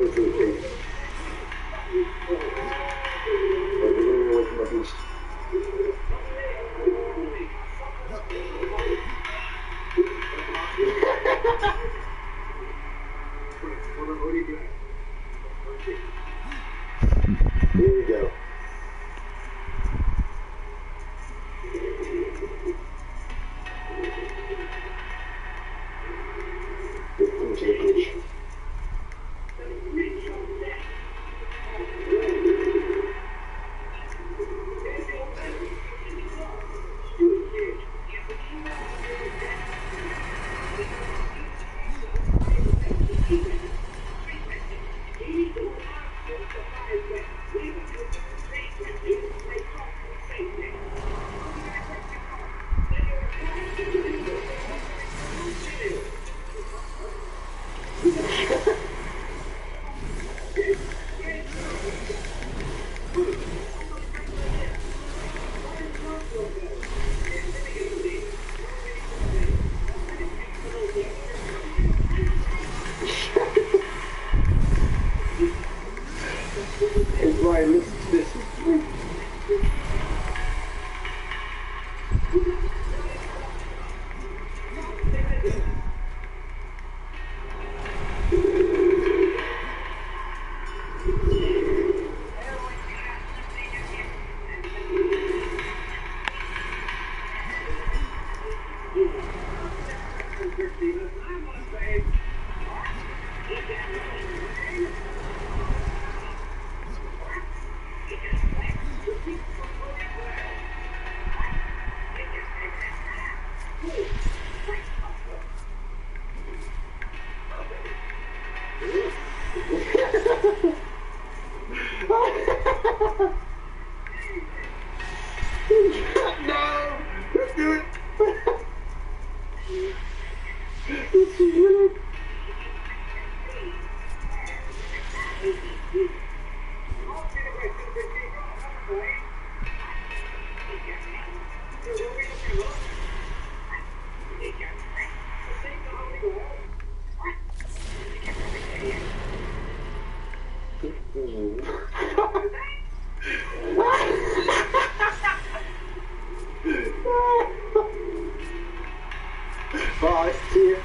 Bye, see you.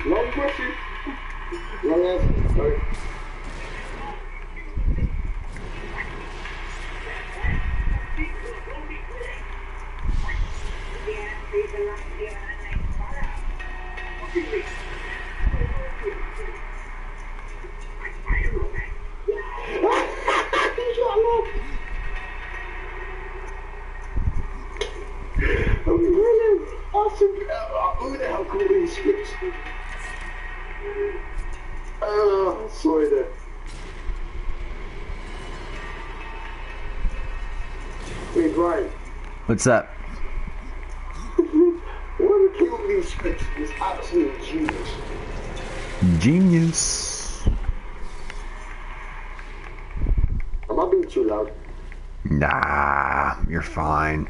Long question. Long answer. Sorry. Awesome. Who the hell called these scripts? Sorry there. Wait, Brian. What's up? Whoever killed these scripts is absolute genius. Genius. Am I being too loud? Nah, you're fine.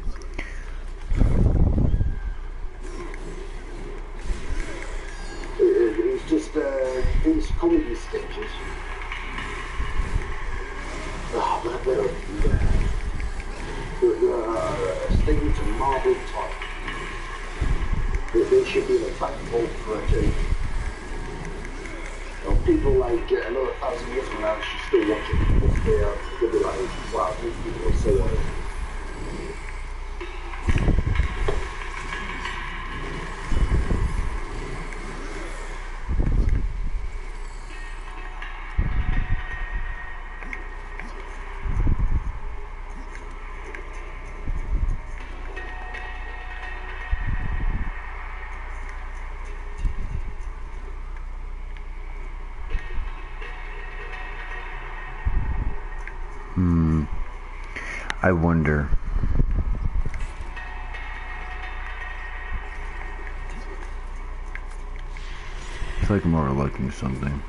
It's just these comedy sketches. They're sticking to marble top. They should be in a back vault for a change. People like another 1,000 years from now should still watch it because they'll be like, wow, these people are so honest. I wonder. I feel like I'm overlooking something.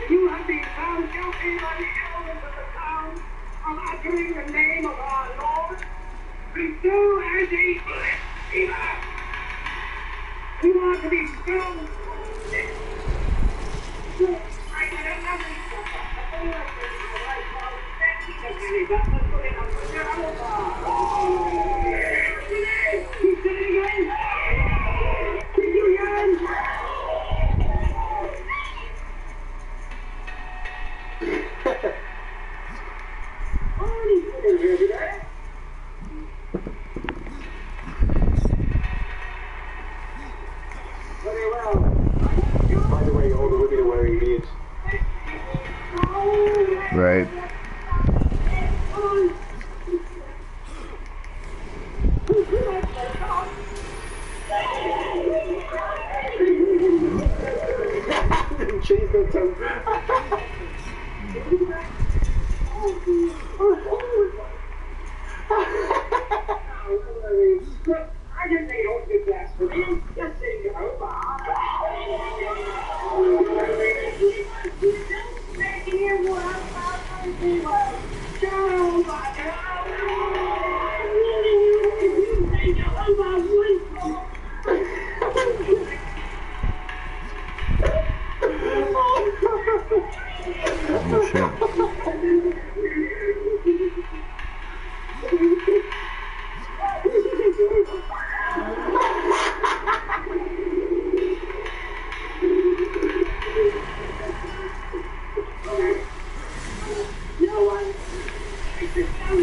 You have been found guilty by the elders of the town of uttering the name of our Lord, and so as a blasphemer, you are to be stoned to death. I did nothing for Keep sitting again. Keep you again. By the way, all the women are wearing beards. Right. Change their tongue. I didn't say don't do that for me. Just say go.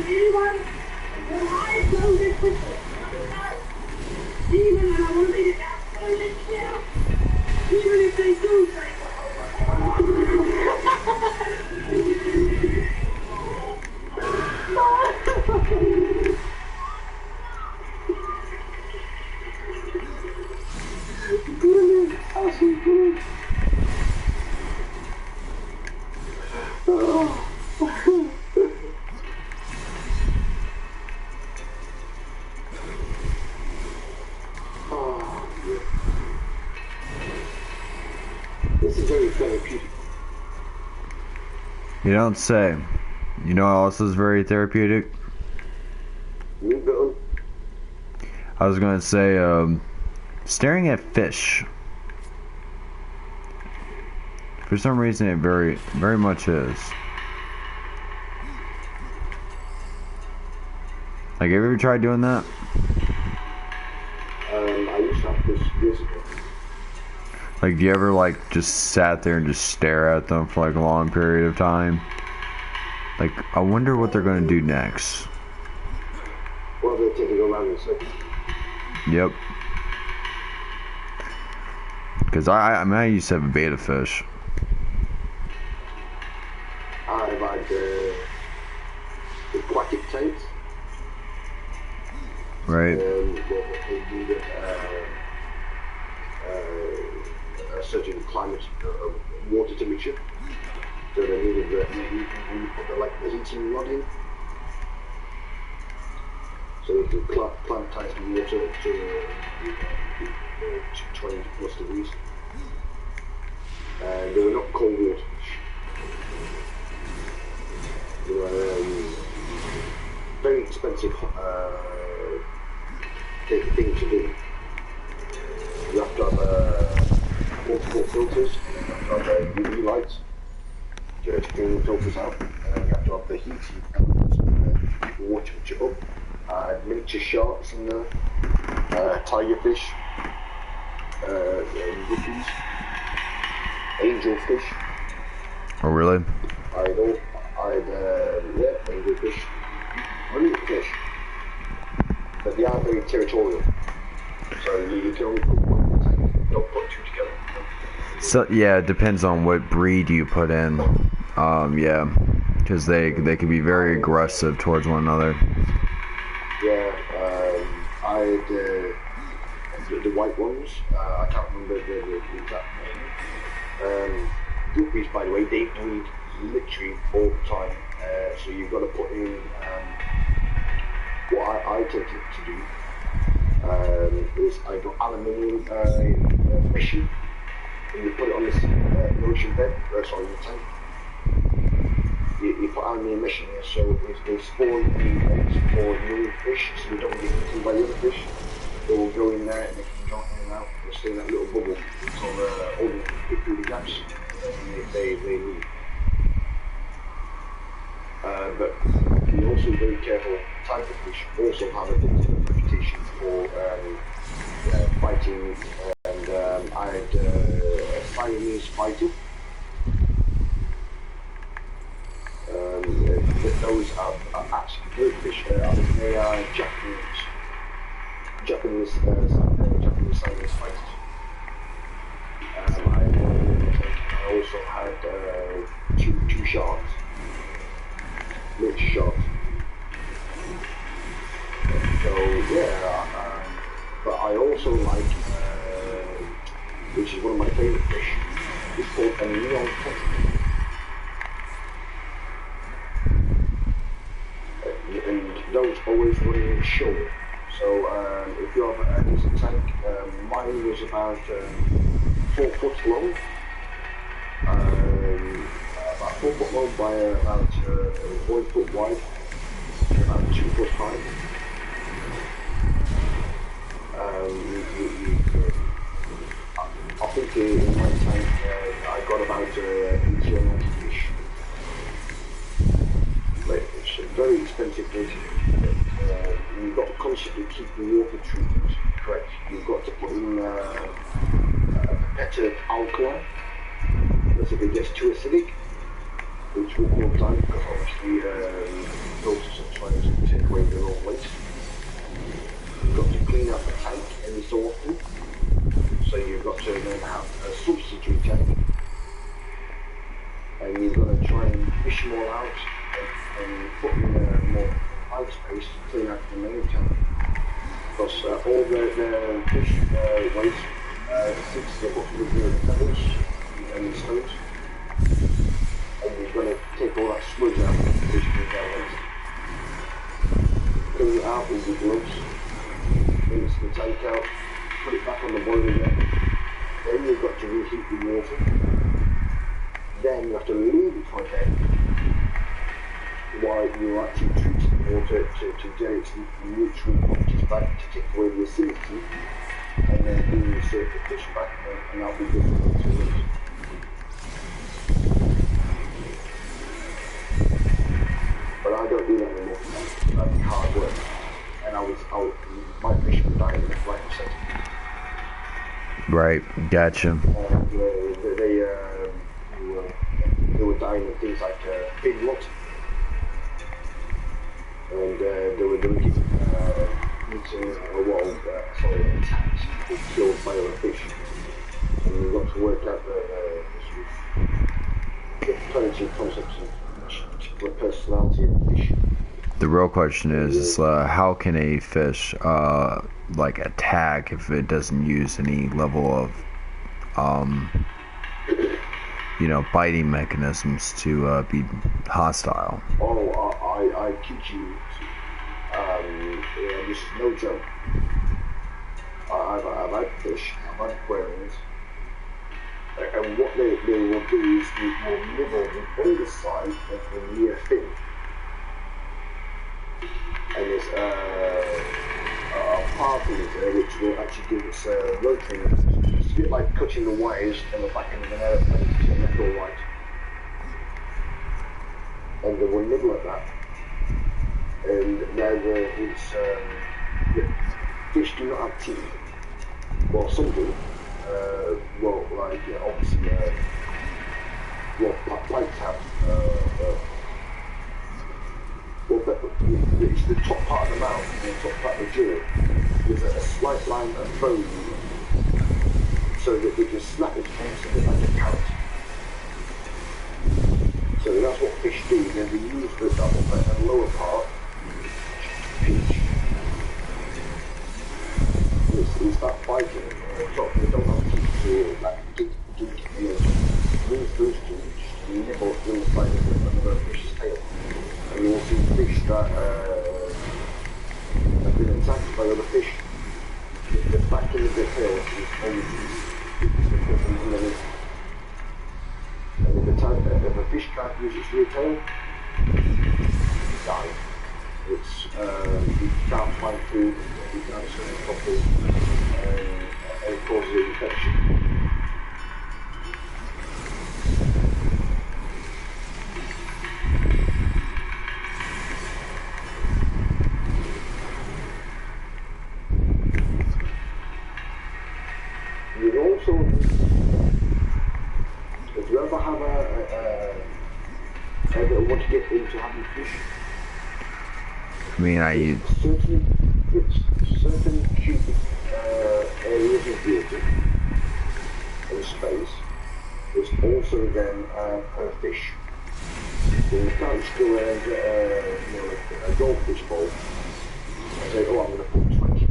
anyone the highest level this quickly. Even and I want to make it absolutely clear. Even if they do say brilliant, absolutely brilliant. This is very therapeutic. You don't say. You know what else is very therapeutic? Meat button. I was gonna say, staring at fish. For some reason, it very much is. Like, have you ever tried doing that? I used to have this years ago. Like, do you ever, like, just sat there and just stare at them for, like, a long period of time? Like, I wonder what they're gonna do next. Well, they're taking a around in a second. Yep. Because I mean, I used to have a betta fish. I've had aquatic tanks. Right. They needed a certain climate water temperature. So they needed when you put the heating rod in. So you can climatize the water to 20 plus degrees. They were not cold water fish. They were very expensive thing to do. You have to have multiple filters, you have to have UV lights to clean the filters out, and then you have to have the heating elements to keep the water temperature up. Miniature sharks in there, tigerfish, guppies, angelfish. Oh, really? Angelfish, marine fish, but they are very territorial. So you can only put one in the tank, don't put two together. So yeah, it depends on what breed you put in. Yeah, because they can be very aggressive towards one another. Yeah, I had the white ones. I can't remember the exact name. Guppies, by the way, they breed literally all the time. So you've got to put in what I tend to do is I got aluminium meshing, and you put it on this ocean bed, in the tank. You put aluminium meshing here, so they spawn the eggs for young fish, so they don't get eaten by the other fish. They will go in there and they can jump in and out. They'll stay in that little bubble until all the get through the gaps, and they leave. But be also very careful. Tigerfish also have a different reputation for fighting, and I had a Siamese fighter. Those are actually good fish. They are Japanese Siamese fighters. I also had two sharks. Mixed sharks. So yeah, but I also like, which is one of my favourite fish, it's called a neon tetra. And those always running short. So if you have a decent tank, mine was about 4 foot long. About 4 foot long by about 1 foot wide, about 2 foot high. I think in my tank I got about 80 or 90 fish. But it's a very expensive fish. You've got to constantly keep the water treatment correct. You've got to put in better alkaline. Because if it gets too acidic, which will cause time, because obviously filters sometimes try and fish them all out and put them in a more high space to clean out the main tank. Because all the fish waste sits at the bottom of the pebbles and the stones. And you're going to take all that sludge out of the fish with that waste. Clean it out with your gloves, rinse the tank out, put it back on the boiler again. Then you've got to reheat the water. Then you have to leave it for a day while you actually treat the water to get its nutrient properties back, to take away the acidity, and then reinsert the fish back, and that'll be good for 2 weeks. But I don't do that anymore. That's hard work. And my fish were dying, like I said. Right, gotcha. And they were dying of things like big rot. And they were eating attacks that killed by other fish. And we've got to work out the parenting concepts and particular personality of the fish. The real question is how can a fish like attack if it doesn't use any level of you know, biting mechanisms to be hostile? Oh, I kid you. This is no joke. I've had fish, I've had aquariums, and what they will do is they will nibble the underside of the near fin. And there's a part in it which will actually give us rotating. It's a bit like cutting the wires on the back end of an aeroplane to make it all right. And they will nibble at that. And now the fish do not have teeth. Well, some do. Obviously, pipes have. It's the top part of the mouth and the top part of the jaw. There's a slight line of bone, so that they can snap its face a bit like a carrot. So that's what fish do. Then they use the lower part to pinch. It's that biting on top. They don't have teeth to move those teeth and nibble through the side of another fish's tail. And you will see fish that have been attacked by other fish. The back end of their tail is always underneath. And if a fish can't use its rear tail, it dies. You can't find food, you can't swim properly, and it causes an infection. You also, if you ever have ever want to get into having fish, I mean, I use certain cubic areas of water and space is also then per fish. So you can't just go around a goldfish bowl and say, oh, I'm going to put 20.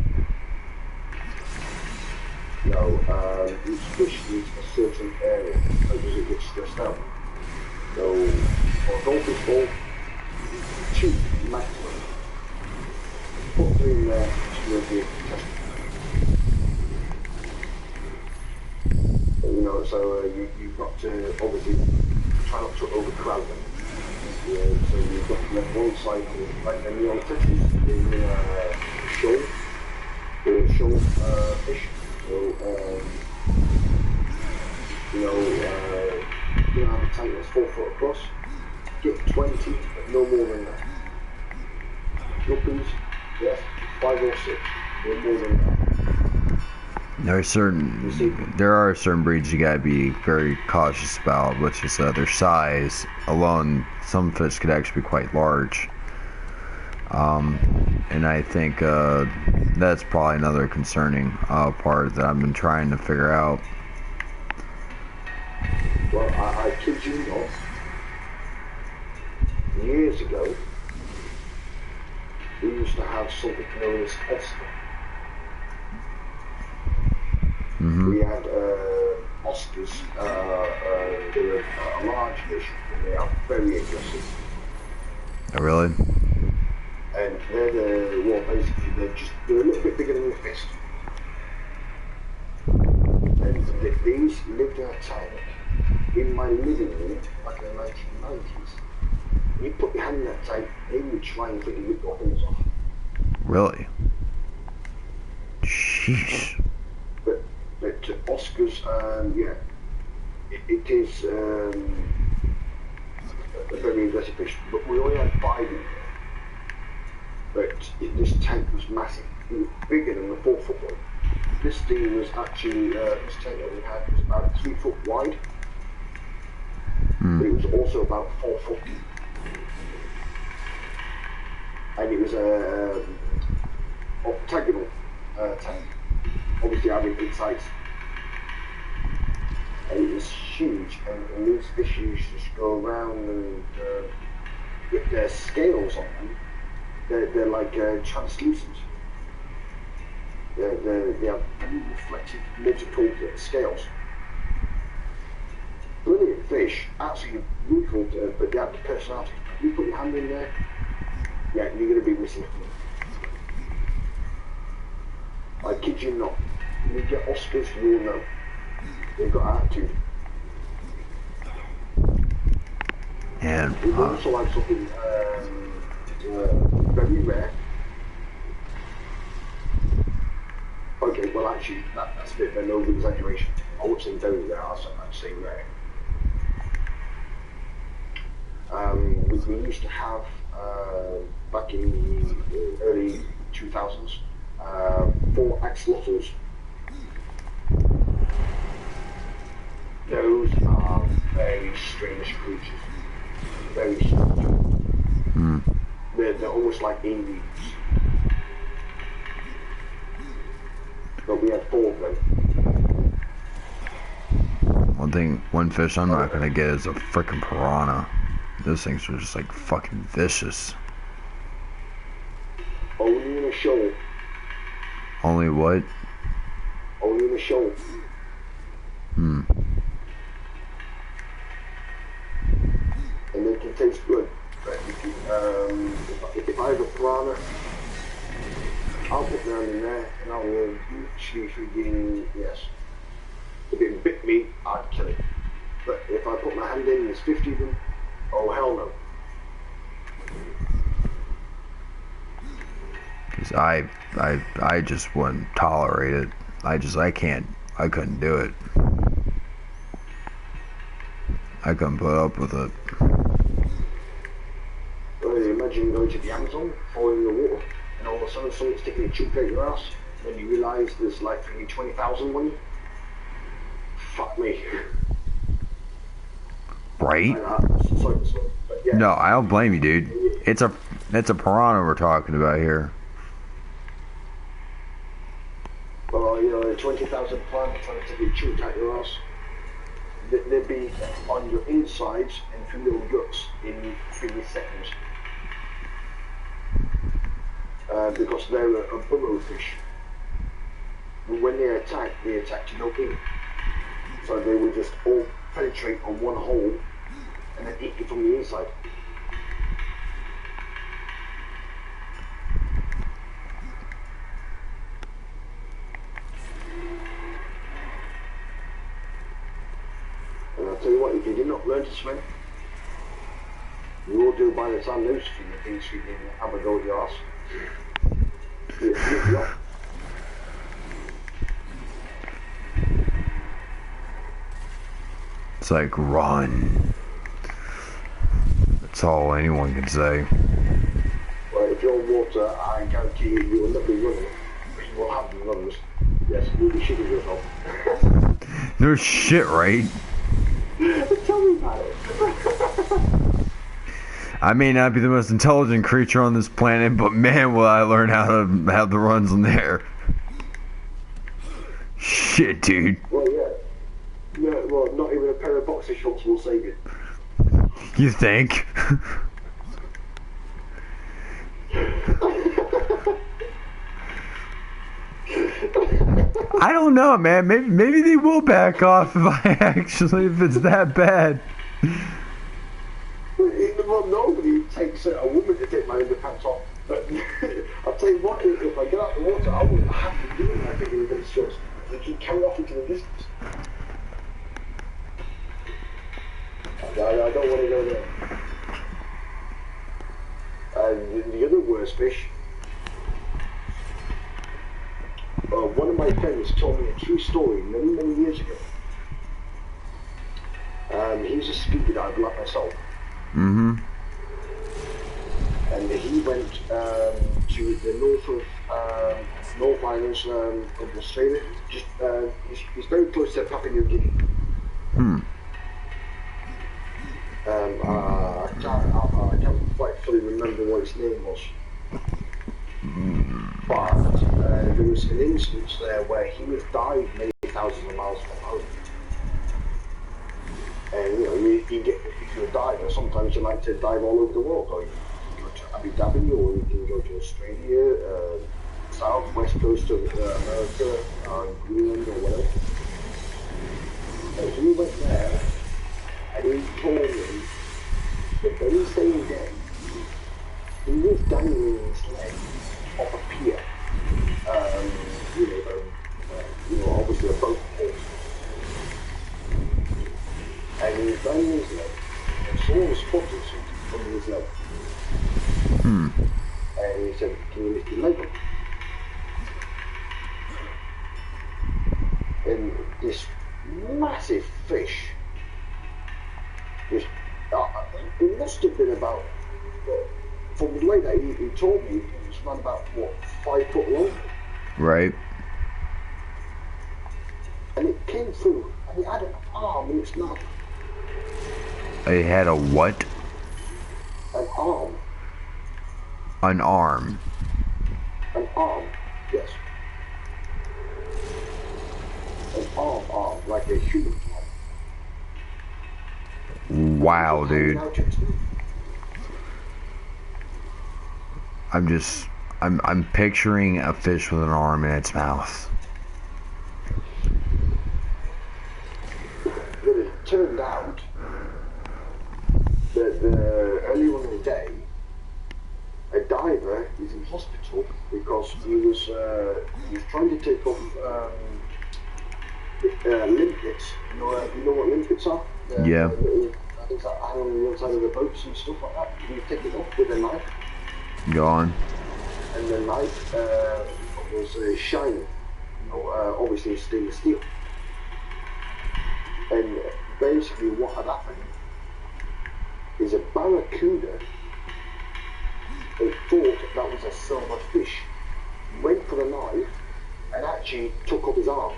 No, each fish needs a certain area, otherwise it gets stressed out. So, for a goldfish bowl, 2 maximum. Put them in there to be tested. So you've got to obviously try not to overcrowd them. So you've got to let one side, like in the old testes, in shoal fish. So, you don't have a tank that's 4 foot across. Get 20, but no more than that. Guppies, yes, 5 or 6, no more than that. there are certain breeds you gotta be very cautious about, which is their size alone. Some fish could actually be quite large. And I think that's probably another concerning part that I've been trying to figure out. Well, I kid you not, used to have something known as Oscar. We had Oscars. They were a large fish, and they are very aggressive. Oh, really? And they're basically they're a little bit bigger than your fist. And these lived in a tank in my living room back in the 1990s. You put your hand in that tank, they would try and take your hands off. Really? Sheesh. But Oscars, yeah, it is a very aggressive fish. But we only had 5 in there. But this tank was massive. It was bigger than the 4-foot one. This thing was actually, this tank that we had was about 3 foot wide. But it was also about 4 foot. And it was a octagonal tank. Obviously having big size. And it was huge, and these fish used to just go around and with their scales on them, they're like translucent. They have reflective multiple scales. Brilliant fish, absolutely beautiful, but they have the personality. You put your hand in there, yeah, you're going to be missing a thing. I kid you not. When you get Oscars, you'll know. They've got attitude. And we also have something very rare. Okay, well actually, that's a bit of an over-exaggeration. I wouldn't say very rare, I'd say rare. We used to have, back in the early 2000s, 4 axolotls. Those are very strange creatures. Very strange. They're almost like aliens. But we had 4 of them. One fish I'm not gonna get is a frickin' piranha. Those things are just like fucking vicious. Only in a shoal. Only what? Only in a shoal. And they can taste good. But if I have a piranha, I'll put them in there and I will literally freaking, yes. If it bit me, I'd kill it. But if I put my hand in and there's 50 of them, oh hell no. Cause I just wouldn't tolerate it. I couldn't do it. I couldn't put up with it. Well, imagine going to the Amazon, falling in the water, and all of a sudden someone's taking a chunk out your ass, then you realise there's like 20,000 on you. Fuck me. Right? But yeah. No, I don't blame you, dude. It's a piranha we're talking about here. Well, you know, 20,000 piranha trying to take a chunk out your ass. They'd be on your insides and through your guts in 3 seconds. Because they're a burrow fish. When they attack to go in. So they will just all penetrate on one hole and then eat you from the inside. And I'll tell you what, if you did not learn to swim, you will do by the time those things you can have a go at your ass. Yeah. It's like, run. That's all anyone can say. Well, if you're on water, I guarantee you will not be running, but you will have the runs. Yes, you'll be shitting yourself. No shit, right? Tell me about it. I may not be the most intelligent creature on this planet, but man, will I learn how to have the runs in there. Shit, dude. Well, yeah. No, well, not even a pair of boxer shorts will save it. You think? I don't know, man. Maybe they will back off if it's that bad. Well, nobody takes a woman to take my underpants off. But I'll tell you what, if I get out the water, I wouldn't have to do it. I think in these shots. They can carry off into the distance. I don't want to go there. And the other worst fish. One of my friends told me a true story many years ago. He's a scuba diver like myself. Mm-hmm. And he went to the North Islands of Australia. Just he's very close to Papua New Guinea. I can't quite fully remember what his name was. But there was an instance there where he was dived many thousands of miles from home. And you know, if you're a diver, sometimes you like to dive all over the world. Or you can go to Abu Dhabi, or you can go to Australia, south, west coast of America, Greenland, or whatever. And he went there, and he told me the very same day he was dangling his leg off a pier. Obviously a boat port. And he was dangling his leg, and someone spotted something under his leg. And he said, "Can you lift your leg up?" And this massive fish, it must have been about, from the way that he told me, it was around about, 5 foot long. Right. And it came through, and it had an arm in its mouth. It had a what? An arm. An arm. An arm, yes. An arm, like a human arm. Wow, dude. I'm picturing a fish with an arm in its mouth. But it turned out that earlier on in the day, a diver is in hospital because he was trying to take off limpets. You know what limpets are? Yeah. Things that hang on the outside of the boats and stuff like that. He was taking it off with a knife. Go on. And the knife was shiny. Obviously stainless steel. And basically what had happened is a barracuda, they thought that was a silver fish, went for the knife and actually took off his arm.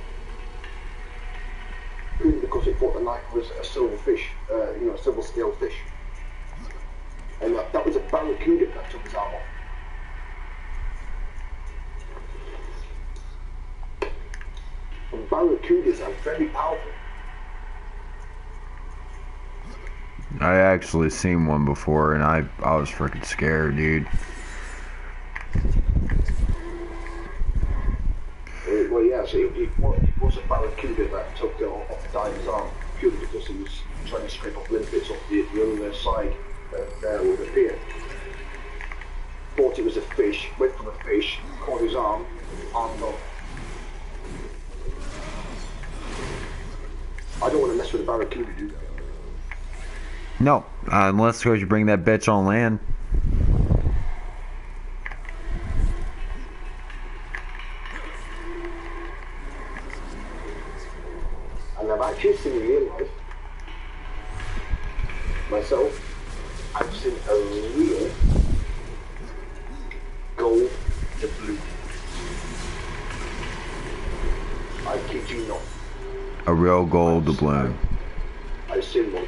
Purely because it thought the knife was a silver fish, a silver scale fish. And that was a barracuda that took his arm off. And barracudas are very powerful. I actually seen one before, and I was freaking scared, dude. Well, yeah, so it was a barracuda that took off the diver's arm, purely because he was trying to scrape off limpets off the other side with the pier. Thought it was a fish, went for the fish, caught his arm off. I don't want to mess with a barracuda, dude. No, unless you bring that bitch on land. And I've actually seen in real life, myself, I've seen a real gold to blue. I kid you not. A real gold doubloon. I've seen one.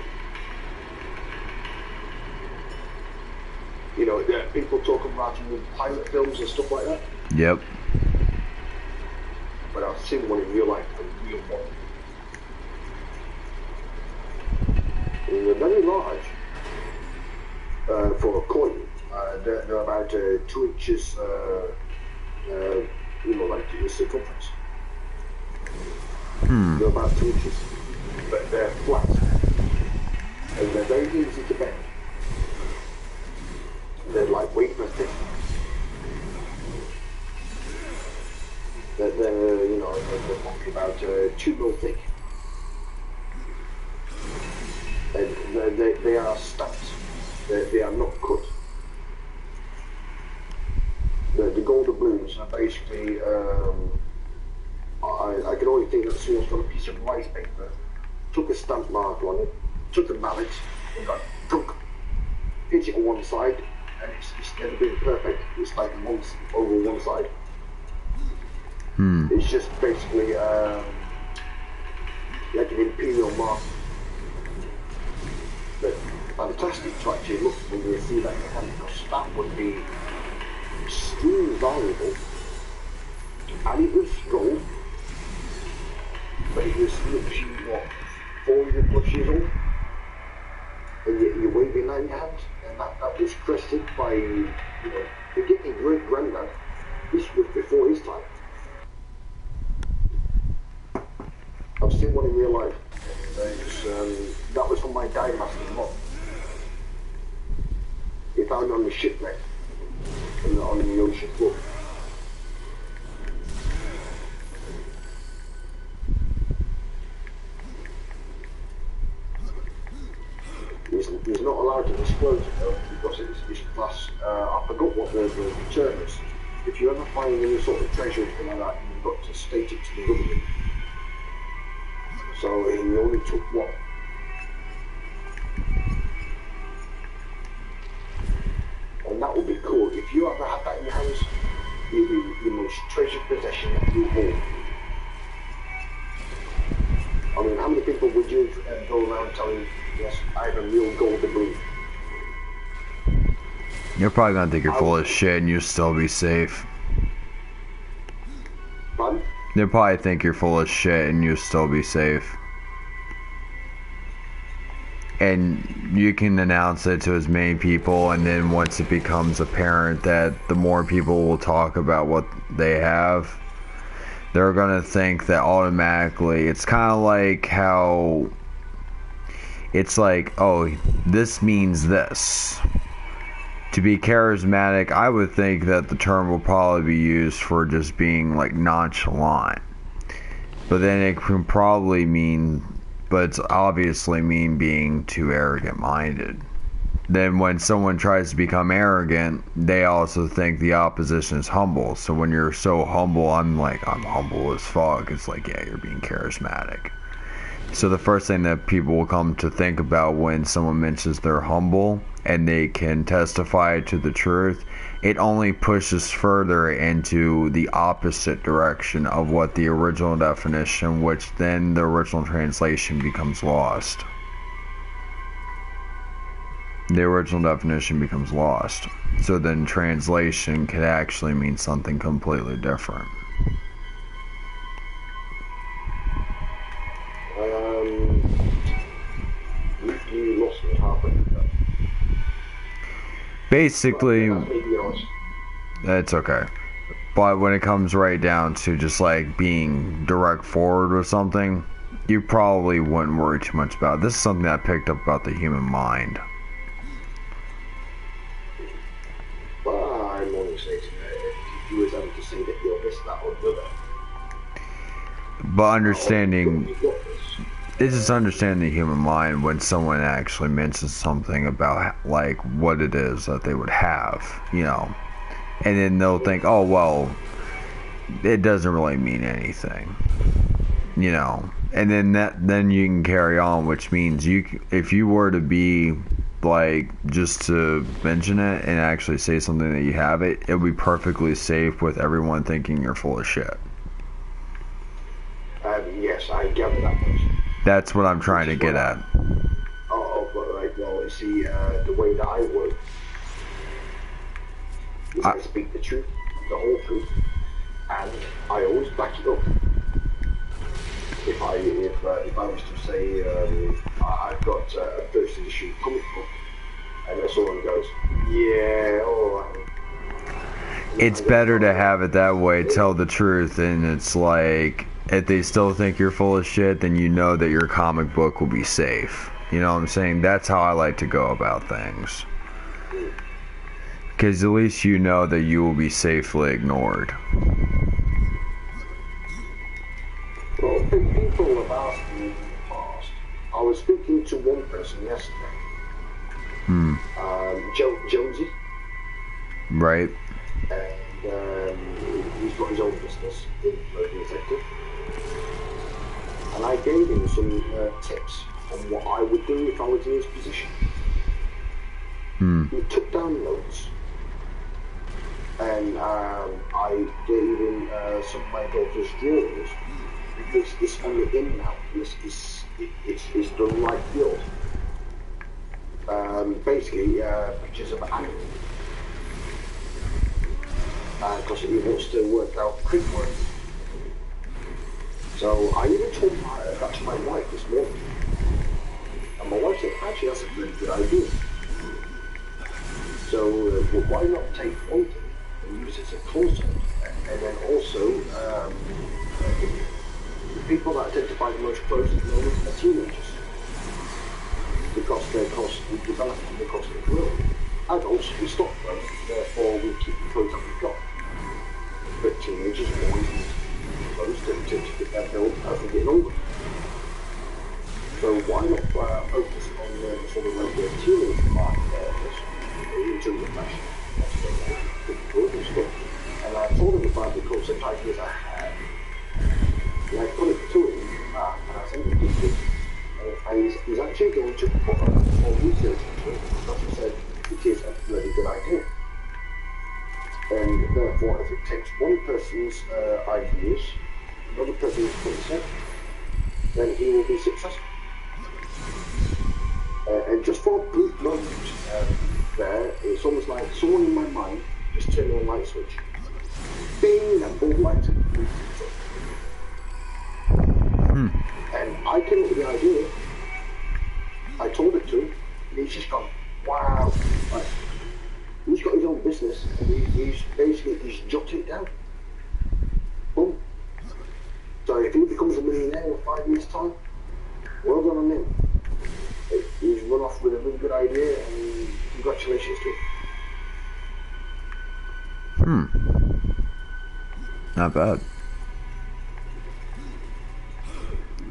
You know, there are people talking about them in pilot films and stuff like that. Yep. But I've seen one in real life, a real one. And they're very large for a coin. They're about 2 inches, like the circumference. They're about 2 inches, but they're flat, and they're very easy to bend. They're lightweight, but thick. They're you know, they're probably about 2 mil thick. And they are stamped. They are not cut. The gold doubloons are basically, I can only think that someone's got a piece of rice paper, took a stamp mark on it, took a mallet, and got drunk, hit it on one side, and it's never been perfect. It's like once over one side. It's just basically like an imperial mark. But fantastic to actually look when you see that in your hand, because that would be extremely valuable. And it was gold, but it was literally what, 400 plus years old, and yet you're waving that in your hand, and that was crested by, you know, forget your great granddad. This was before his time. I've seen one in real life. That was from my dive master's mom. He found it on the shipwreck on the ocean floor. He's not allowed to disclose it though, because it's class. I forgot what the term is. If you ever find any sort of treasure or anything like that, you've got to state it to the government. So he only took one. And that would be cool. If you ever had that in your hands, it'd be the most treasured possession that you hold. I mean, how many people would you go around telling, yes, I have a real gold doubloon? You're probably gonna think you're full of shit and you'll still be safe. Pardon? They'll probably think you're full of shit and you'll still be safe. And you can announce it to as many people, and then once it becomes apparent that the more people will talk about what they have, they're gonna think that automatically, it's kind of like how it's like, oh, this means this. To be charismatic, I would think that the term will probably be used for just being like nonchalant. But then it can probably mean, but it's obviously mean being too arrogant minded. Then when someone tries to become arrogant, they also think the opposition is humble. So when you're so humble, I'm humble as fuck. It's like, yeah, you're being charismatic. So the first thing that people will come to think about when someone mentions they're humble and they can testify to the truth, it only pushes further into the opposite direction of what the original definition, which then the original translation becomes lost. The original definition becomes lost. So then translation could actually mean something completely different. You lost me halfway through that. Basically, that's okay. But when it comes right down to just like being direct forward with something, you probably wouldn't worry too much about it. This is something that I picked up about the human mind. Well, I'm only saying if you was able to say that you're this, that, or the other. But understanding, it's just understanding the human mind when someone actually mentions something about like what it is that they would have, you know, and then they'll think, oh well, it doesn't really mean anything, you know, and then you can carry on, which means if you were to be like just to mention it and actually say something that you have it would be perfectly safe with everyone thinking you're full of shit. Yes, I gather that much. That's what I'm trying to get at. But like, well, you see, the way that I work is I speak the truth, the whole truth, and I always back it up. If I was to say I've got a first edition comic book, and then someone goes, yeah, alright. It's better to have it that way, tell the truth, and it's like, if they still think you're full of shit, then you know that your comic book will be safe. You know what I'm saying? That's how I like to go about things. Because at least you know that you will be safely ignored. Well, people have asked me in the past. I was speaking to one person yesterday. Jonesy. Right. And he's got his own business in local detective. And I gave him some tips on what I would do if I was in his position. He took down notes. And I gave him some of my daughter's drawings because it's on the in now. It's the right field. Basically, pictures of animals. Because he wants to work out quick work. So I even told that to my wife this morning. And my wife said, actually, that's a really good idea. So why not take one thing and use it as a concept? And then also, the people that identify the most close at the moment are teenagers. Because they're constantly developing, they're constantly growing. Adults, we stop growing, therefore we keep the clothes that we've got. But teenagers always need clothes to get their build as they get older. So why not focus on sort of like the teenage market areas in terms of fashion? That's good and stuff. And I told him about the concept ideas I had. And I put it to him, and I sent it to him. And he's actually going to put more research into it, because he said it is a really good idea. And therefore, if it takes one person's ideas, another person's concept, then he will be successful. And just for a brief moment there, it's almost like someone in my mind just turned on a light switch. Bing, and both lights. And I came up with the idea. I told it to him, and he's just gone, wow. Like, he's got his own business, and he's jotted it down. Boom. So if he becomes a millionaire in 5 years' time, well done on him. He's run off with a really good idea, and congratulations to him. Not bad.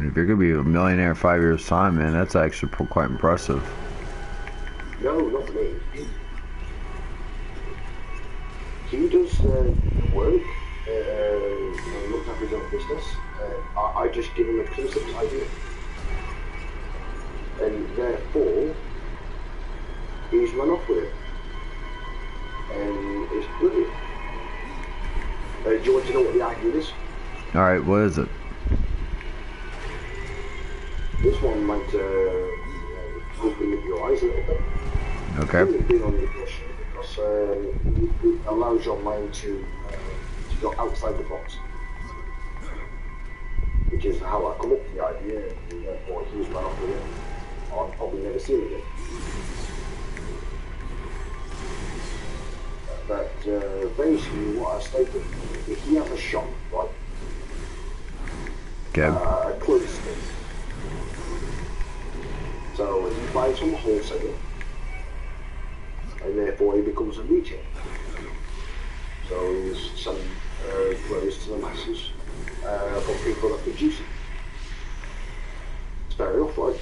If you're gonna be a millionaire in 5 years' time, man, that's actually quite impressive. No, not me. He does work, looks after his own business. I just give him a concept idea. And therefore, he's run off with it. And it's brilliant. Do you want to know what the idea is? Alright, what is it? This one might open up your eyes a little bit. Okay. It's been on your question because it allows your mind to go outside the box. Which is how I come up with the idea, and therefore he's run off with it. I'll probably never see it again. But basically what I stated, if you have a shop, right? Okay. A clothes store. So he buys from a wholesaler, and therefore he becomes a retailer. So he's selling clothes to the masses for people that produce it. It's fair enough, right?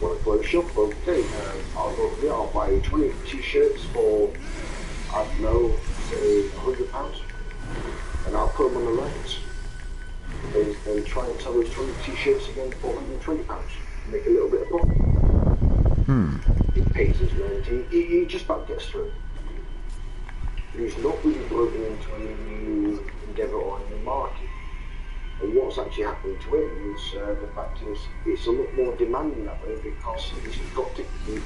Want a clothes shop? Okay, I'll go there, I'll buy 20 t-shirts for, I don't know, say £100, and I'll put them on the racks. And try and sell those 20 t-shirts again for £120. Make a little bit of profit. He pays his rent, he just about gets through. He's not really broken into any new endeavour or a new market. And what's actually happening to him is the fact is it's a lot more demanding that way because he's got to keep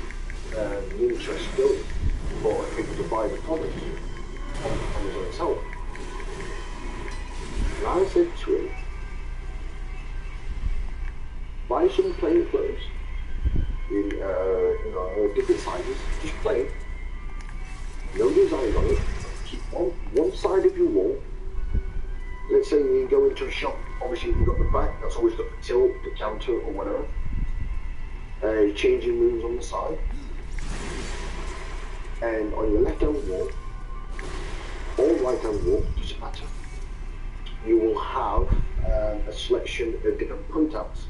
the interest going for people to buy the product on his own self. And I said to him, buy some plain clothes in different sizes, just plain, no design on it, keep one side of your wall, let's say you go into a shop, obviously you've got the back, that's always got the till, the counter or whatever. Changing rooms on the side. And on your left hand wall, or right hand wall, doesn't matter, you will have a selection of different printouts.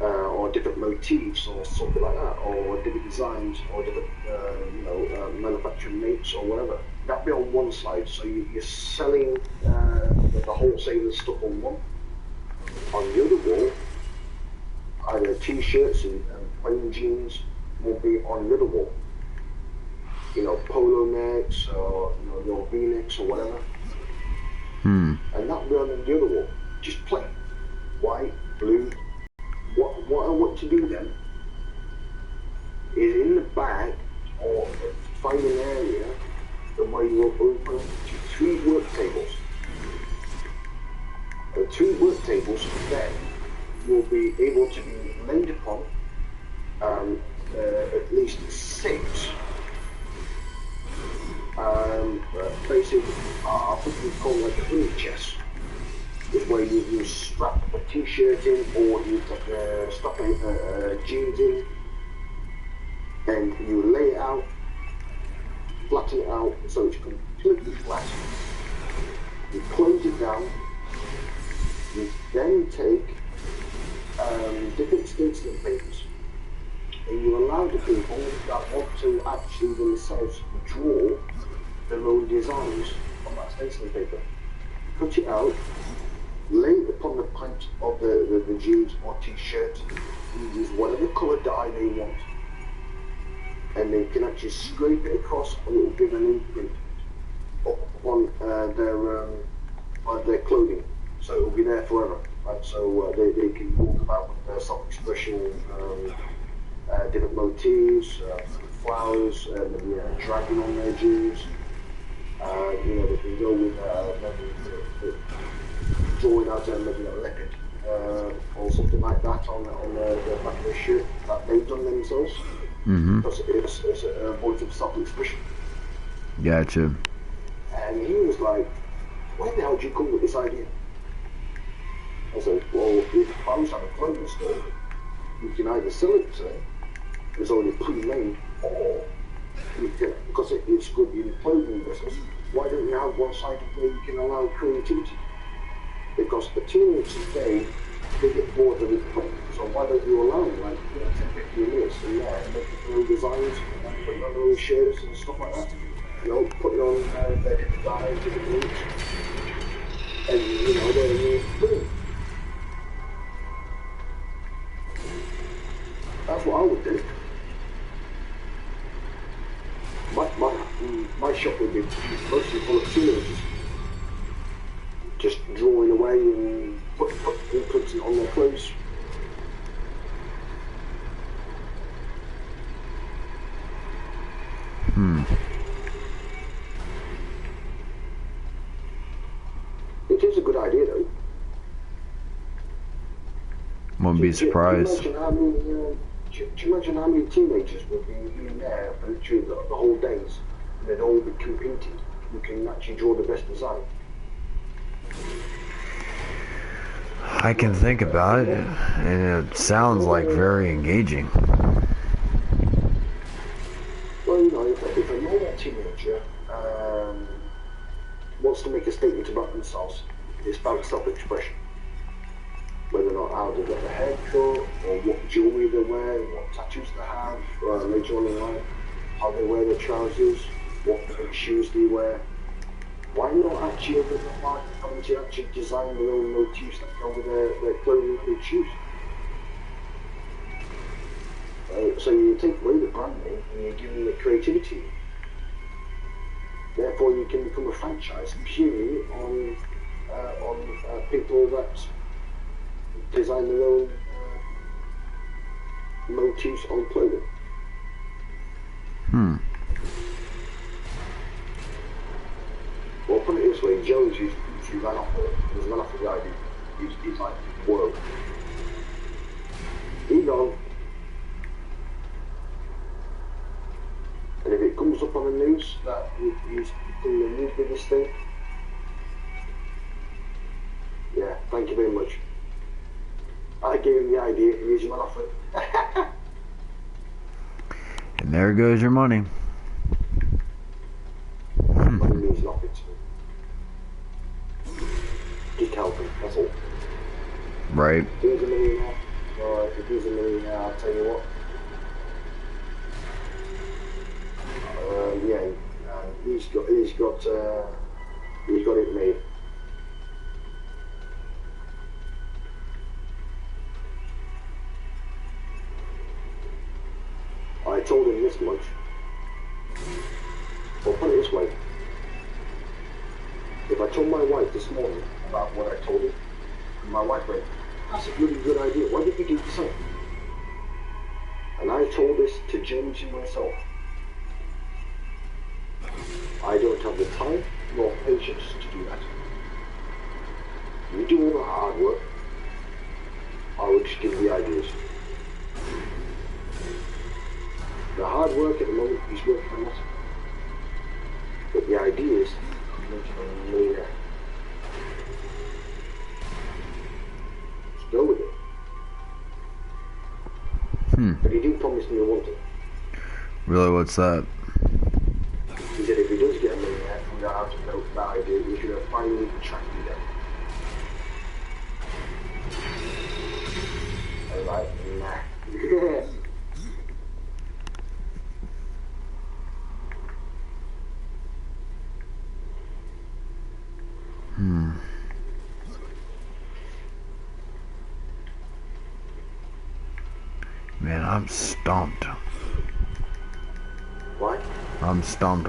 Or different motifs or something like that, or different designs, or different manufacturing makes or whatever. That'll be on one side, so you're selling the wholesale stuff on one. On the other wall, either t-shirts and plain jeans will be on the other wall. You know, polo necks or your V-necks or whatever. And that'll be on the other wall, just plain, white, blue. What I want to do then is in the back, or find an area where you will open 3 work tables. And 2 work tables then will be able to be laid upon at least 6. Basically, I think we call it like a honey chest. Is where you strap a t-shirt in, or you strap a jeans in, and you lay it out, flatten it out so it's completely flat. You close it down. You then take different stencil papers, and you allow the people that want to actually themselves draw their own designs on that stencil paper. Cut it out. Lay it upon the print of the jeans or t-shirt. You use whatever colour dye they want, and they can actually scrape it across, and it will give an imprint upon their clothing, so it will be there forever. Right? So they can walk about with their self-expression, different motifs, flowers, maybe a dragon on their jeans. They can go with drawing out maybe a leopard or something like that on the back of their shirt that they've done themselves. Because it's a voice of self-expression. Gotcha. And he was like, where the hell did you come with this idea? I said, well, if I was at a clothing store, you can either sell it to it's already pre-made, or you can, because it's good in the clothing business, why don't you have one side where you can allow creativity? Because the teenagers today, they get bored of it. So why don't you allow them, like, 10-15 minutes in there and make their own designs, put on their own shirts and stuff like that. Put it on their different dyes, different links. And, they're brilliant. That's what I would do. My shop would be mostly full of teenagers. Just drawing away and putting on their clothes. It is a good idea, though. Won't be surprised. Do you imagine how many teenagers would be in there for literally the whole days, and they'd all be competing who can actually draw the best design? I can think about it, and it sounds like very engaging. Well, if a normal teenager wants to make a statement about themselves, it's about self-expression. Whether or not how they get their hair cut, or what jewellery they wear, what tattoos they have, later on in life, how they wear their trousers, what shoes they wear. Why not actually open the market having to actually design their own motifs that go with their clothing and their shoes? So you take away the branding and you give them the creativity. Therefore, you can become a franchise purely on people that design their own motifs on clothing. Well, put it this way, Jones, he ran off the idea. He's like, whoa. He's gone. And if it comes up on the news that he's becoming the new biggest thing, Thank you very much. I gave him the idea, and he's went off it. And there goes your money. Money means nothing to me. Just helping, that's all. Right. If he's a millionaire, if he's a millionaire, I'll tell you what. Yeah, he's got it made. I told him this much. Well, put it this way. If I told my wife this morning about what I told him, and my wife went, "That's a really good idea. Why didn't you do the same?" And I told this to James and myself. I don't have the time nor patience to do that. You do all the hard work. I will just give you the ideas. The hard work at the moment is working for nothing. But the ideas are making a millionaire. Just go with it. But he did promise me one thing. Really, what's that? He said if he does get a millionaire from that out of that idea, he should have finally tracked me down. I was like, nah. Man, I'm stumped. Why? I'm stumped.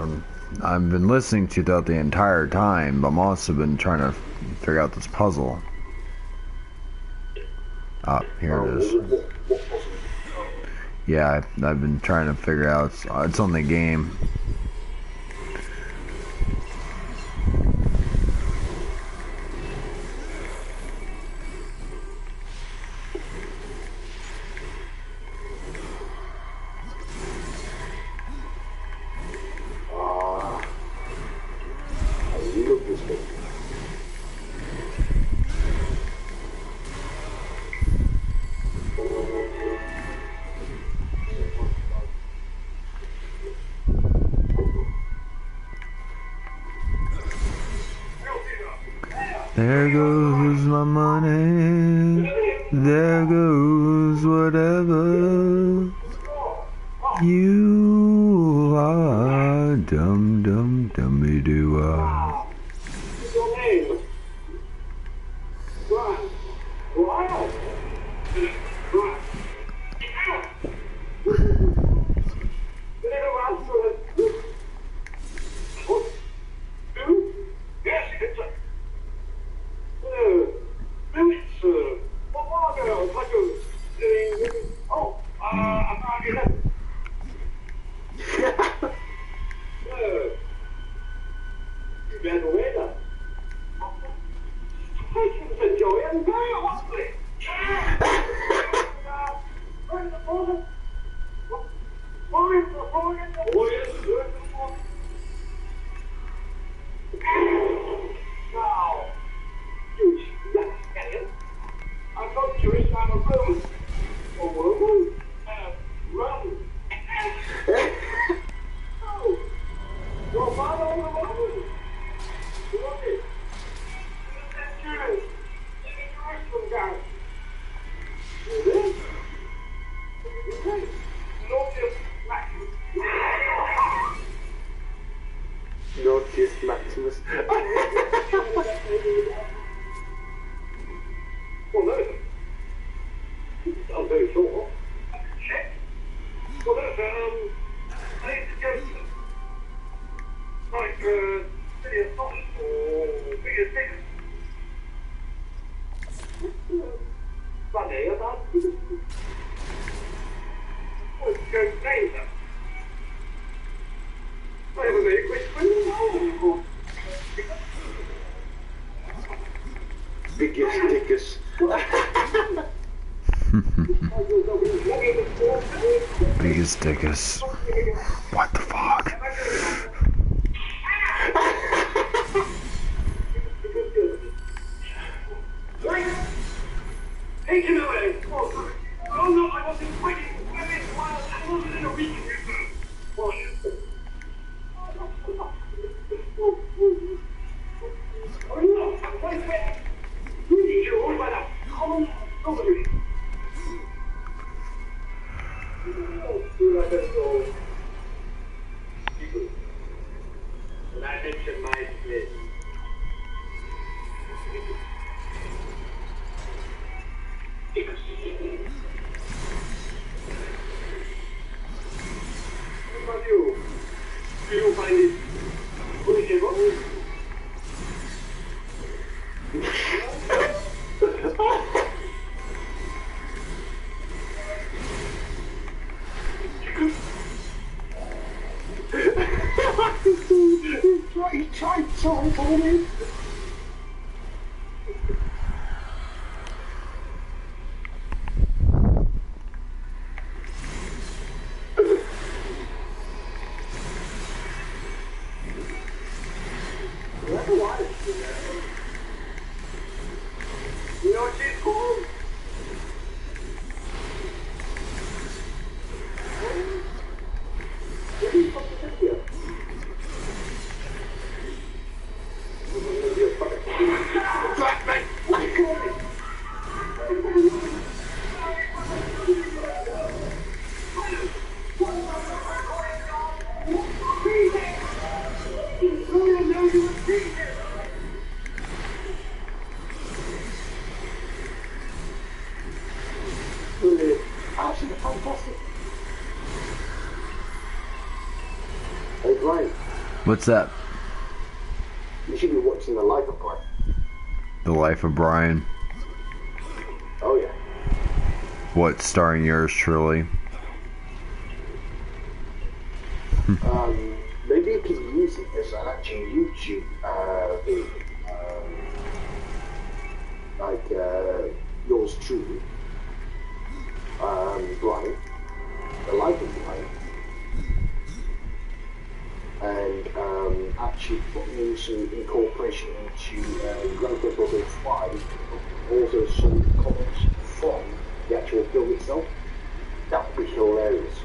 I've been listening to you throughout the entire time, but I'm also been trying to figure out this puzzle. Ah, here it is. What puzzle? Yeah, I've been trying to figure out. It's on the game. There goes my money, there goes whatever. You are dum dum dummy doo. What's your name? Right. Wow. Right. Yes, it's a... I'm not here. You better wait up. I should have said Joey, I'm very hungry. Where's the phone? Where's the phone? Where's the phone? Now, you snap-scanning. I thought you were trying to run. Oh, run. Oh, your father on the road. Look it. Look at that church. Look at the restaurant guy. You there? Okay. Notice Maximus. Notice Maximus. Well, no. I'm very sure. Check. Well, there's, I need to go to, like, City of Scotland or Biggest Diggers. Sunday, about. Let's go to Danger. Wait a minute, which one Biggest Diggers. Biggest dickers. What the fuck? Wait blinded. What did you go? He tried so hard for me. You know what she's called? Absolutely fantastic. Hey Brian. What's that? You should be watching The Life of Brian. The Life of Brian. Oh yeah. What, starring yours truly? Maybe you could use it as an actual YouTube video. Like yours truly. Brian. The Life of Brian. And actually putting in some incorporation into Grand Theft Auto 5, also some comments from the actual film itself. That would be hilarious.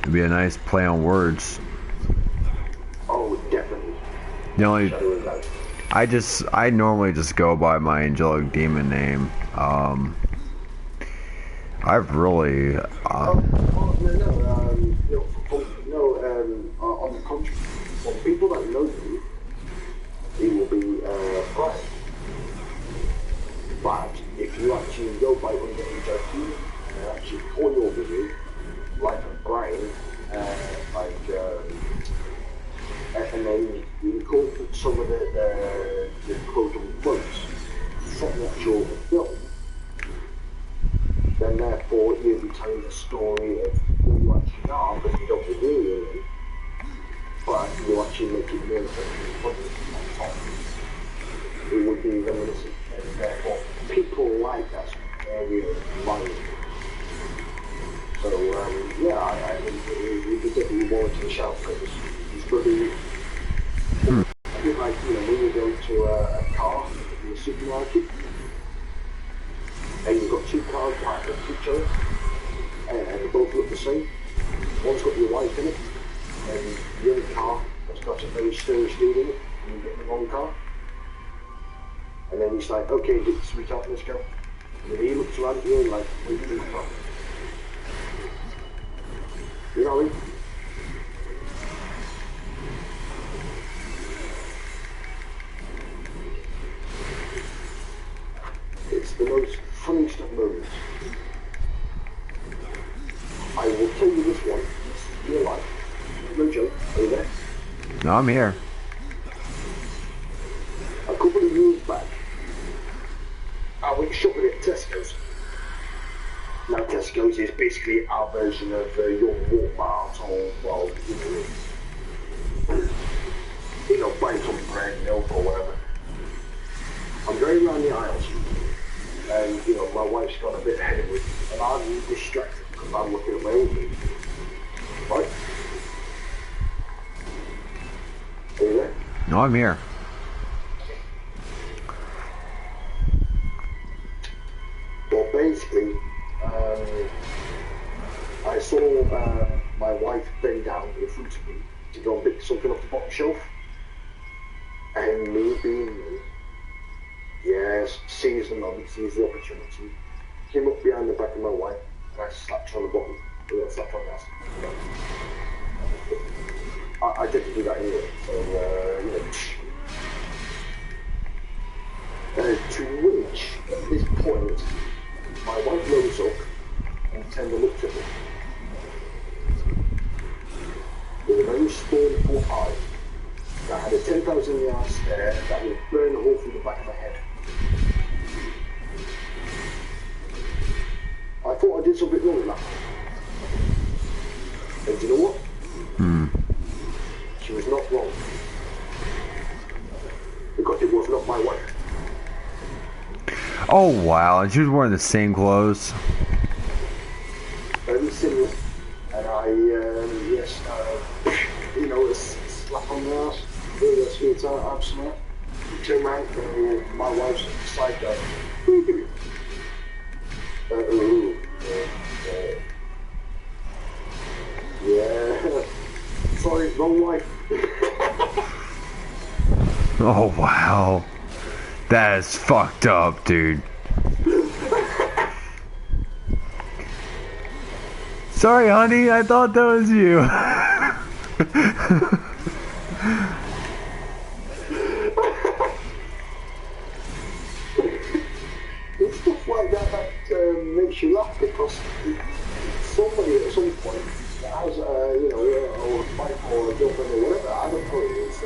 It'd be a nice play on words. Oh, definitely. The only, I normally just go by my angelic demon name. I've really. On the contrary, for people that know you, it will be Brian. But if you actually go by under HIT and actually call your video Life of Brian, and then you incorporate some of the quotable quotes from the actual film, then therefore you'll be telling the story of who you actually are, because you don't believe in it, but you actually make it more funny on top. It would be reminiscent, and therefore people like that area of mind. So yeah, I think we could definitely warrant a shout for this. It's probably a bit like, you know, when you go to a car in a supermarket, and you've got two cars parked next to each other, and they both look the same. One's got your wife in it, and the other car has got a very strange dude in it, and you get in the wrong car. And then he's like, okay, sweetheart, let's go. And then he looks around at you and like, what are you doing for? You know what I mean? It's the most funniest of moments. I will tell you this one, it's real life. No joke, are you there? No, I'm here. A couple of years back, I went shopping at Tesco's. Now Tesco's is basically our version of your Walmart, or, well, you know, buying some bread, milk or whatever. I'm going around the aisles, and you know, my wife's got a bit ahead of me, and I'm distracted because I'm looking at my own food. Right? Are you there? No, I'm here. Well, basically, I saw my wife bend down in front of me to go and pick something off the bottom shelf, and me being me, yes, seized the moment, seized the opportunity, came up behind the back of my wife, and I slapped her on the bottom, slapped her on the ass. I tend to do that anyway, so, you know. To which, at this point, my wife rose up and turned and looked at me with a very was spawned for high. I had a 10,000 yard stare that would burn a hole through the back of my head. I thought I did something wrong with that. And do you know what? She was not wrong. Because it was not my wife. Oh wow, and she was wearing the same clothes. Very similar. And I, yes, you know, a slap on the ass. Really a sweetheart, I'm smart. Turn around, my wife's side guy. Yeah. Sorry, wrong wife. Oh wow. That is fucked up, dude. Sorry, honey, I thought that was you. It's stuff like that makes you laugh because somebody at some point that has, you know, or a wife or a girlfriend or whatever, I don't know, it's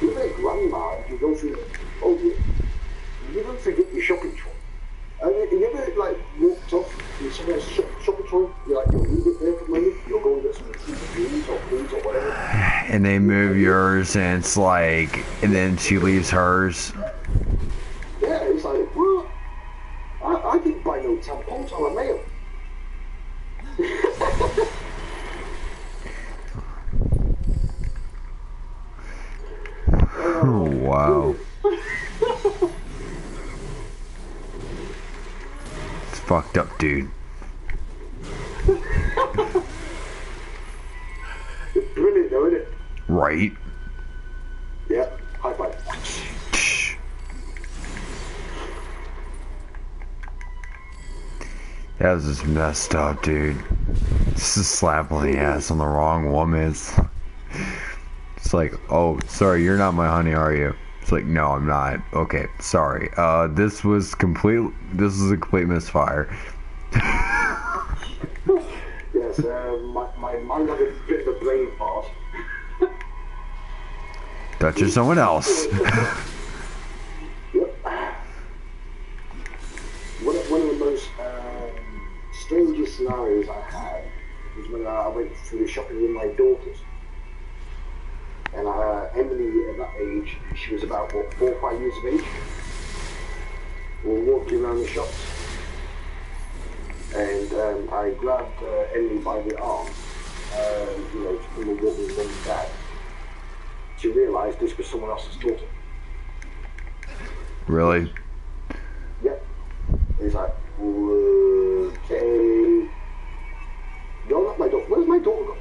even a grandma, if you go through, oh, you don't forget your shopping trolley. You ever, like, walked off in someone else's shopping trolley? You're like, you'll leave it there for a moment, you'll go and get some beans or foods or whatever. And they move yours, and it's like, and then she leaves hers. Yeah, it's like, well, I didn't buy no tampons on a mail. Oh, wow. It's fucked up, dude. It's brilliant though, isn't it? Right? Yeah, high five. That was just messed up, dude. This is slapping the ass on the wrong woman. It's like, oh, sorry, you're not my honey, are you? It's like, no, I'm not. Okay, sorry. This is a complete misfire. Yes, my mind had a bit of a brain fart. That's just someone else. Yep. One of the most strangest scenarios I had was when I went through the shopping with my daughters. And Emily, at that age, she was about, what, 4 or 5 years of age. We were walking around the shops. And I grabbed Emily by the arm, you know, to come and walk with mum and dad, to realise this was someone else's daughter. Really? Yep. He's like, okay. You're not my daughter. Where's my daughter gone?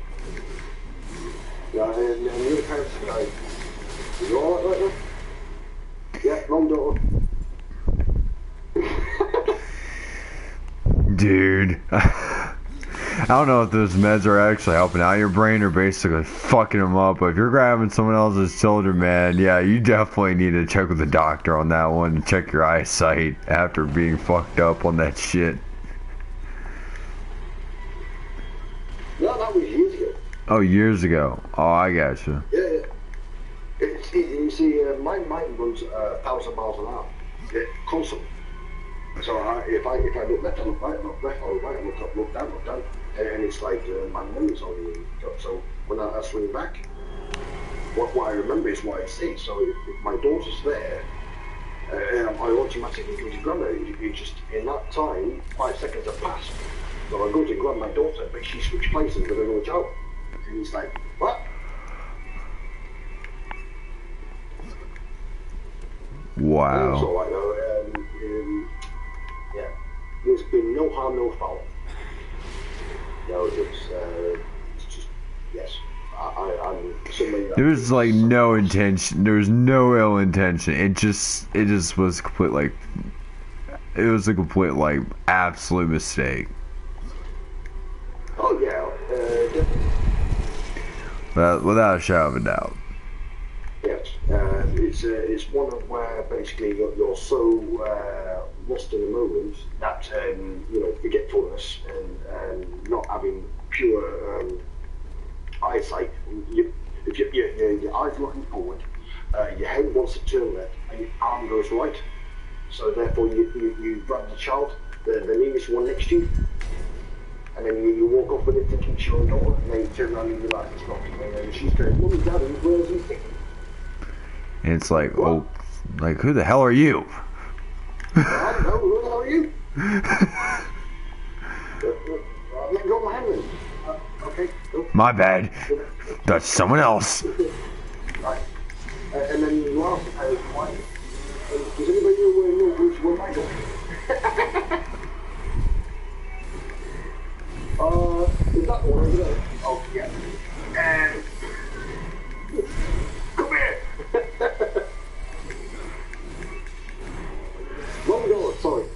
Yeah, and the other parents are like, you alright right now? Yeah, wrong daughter. Dude. I don't know if those meds are actually helping out your brain or basically fucking them up, but if you're grabbing someone else's children, man, yeah, you definitely need to check with the doctor on that one and check your eyesight after being fucked up on that shit. No, that was years ago. Oh, years ago. Oh, I gotcha. Yeah. You see, my mind runs 1,000 miles an hour, constantly. So if I look left, I look right, I look left, I look right, I look up, look down, and it's like my memory's on me. So when I swing back, what I remember is what I see. So if my daughter's there, I automatically go to grab her. It just, in that time, 5 seconds have passed. So I go to grab my daughter, but she switched places with another child. And he's like, what? Wow. So I know, yeah, there's been no harm, no foul. No, it's just, yes, I'm somebody that... There was like no intention. There was no ill intention. It just was complete, like, it was a complete, like, absolute mistake. Oh yeah, definitely. But without a shadow of a doubt. Yes, it's one of where basically you're so lost in the moment that you know, forgetfulness and not having pure eyesight. If your eyes looking forward, your head wants to turn left, and your arm goes right. So therefore, you grab the child, the nearest one next to you, and then you walk off with it thinking it's your daughter, and then you turn around and you realise it's not. And she's going, Mummy, Daddy, where's he thinking? And it's like, oh, like, who the hell are you? I don't know, who the hell are you? Let go of my hand then. Okay, go. My bad. That's someone else. Right. And then you ask why, does anybody know where my daughter is that the one over there? Oh, yeah. And come here. One door, sorry.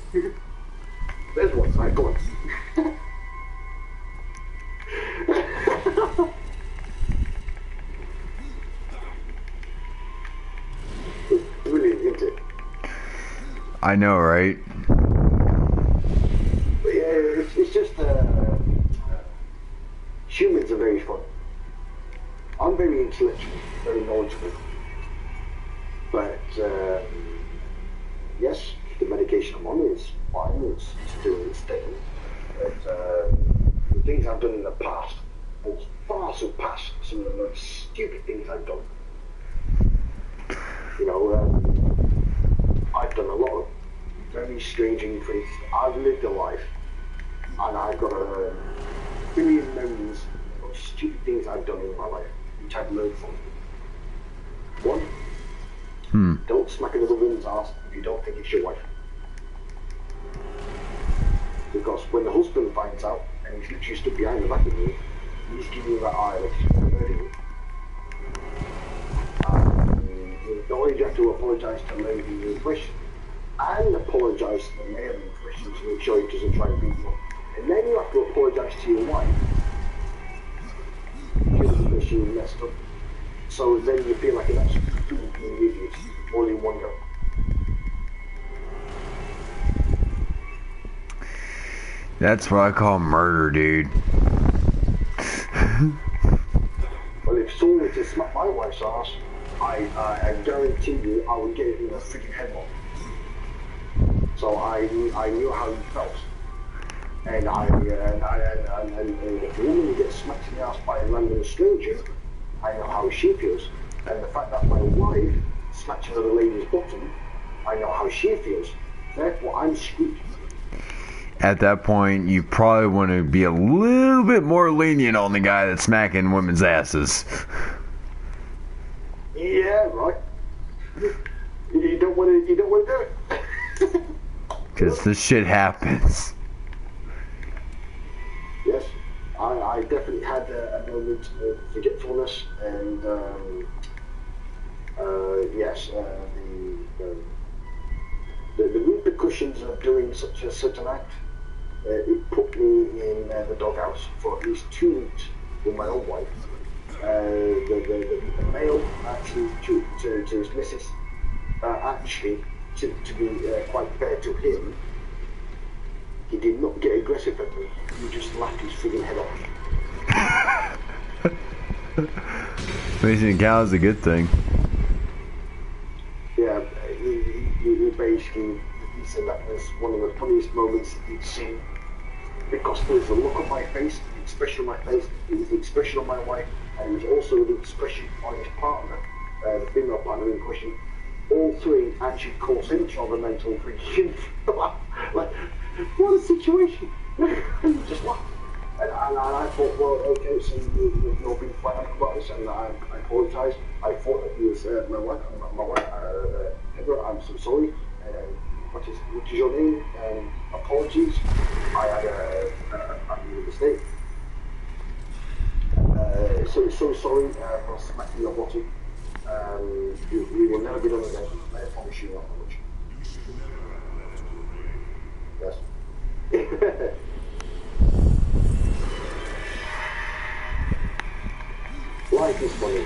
There's one side, go on. Brilliant, isn't it? I know, right? But yeah, it's just humans are very fun. I'm very intellectual, very knowledgeable. But yes, the medication I'm on is fine, it's doing its thing. But the things I've done in the past will far surpass some of the most stupid things I've done. You know, I've done a lot of very strange things. I've lived a life, and I've got a billion memories of stupid things I've done in my life, which I've learned from. One, don't smack another woman's ass if you don't think it's your wife. Because when the husband finds out, and he's literally stood behind the back of you, he's giving you that eye like he's going to murder you. Not only do you have to apologise to the lady in question, and apologise to the male in question to make sure he doesn't try and beat you up. And then you have to apologise to your wife because she messed up. So then you feel like an absolute idiot, all in one go. That's what I call murder, dude. Well, if someone were to smack my wife's ass, I guarantee you I would get it in a freaking headlock. So I knew how he felt. And if a woman gets smacked in the ass by a random stranger, I know how she feels. And the fact that my wife smacked another lady's bottom, I know how she feels. Therefore, I'm screwed. At that point, you probably want to be a little bit more lenient on the guy that's smacking women's asses. Yeah, right. You don't want to do it. Because this shit happens. Yes, I definitely had a moment of forgetfulness, and yes, the repercussions of doing such a certain act, it put me in the doghouse for at least 2 weeks with my own wife. The male actually to his missus, actually to be quite fair to him, he did not get aggressive at me. He just laughed his friggin' head off. Raising a cow is a good thing. Yeah, he basically, he said that was one of the funniest moments he'd seen, because there was the look on my face, the expression on my face, it was the expression on my wife, and it was also the expression on his partner, the female partner in question. All three actually caused him to have a mental freaking like, what a situation! Just laughed. And I thought, well, okay, so you've not been quite honest about this, and I apologised. I thought that he was my wife, Heather, I'm so sorry. What is your name? Apologies. I made a mistake. So sorry for smacking your bottom. We will never be done again. I promise you that much. Yes. Life is funny.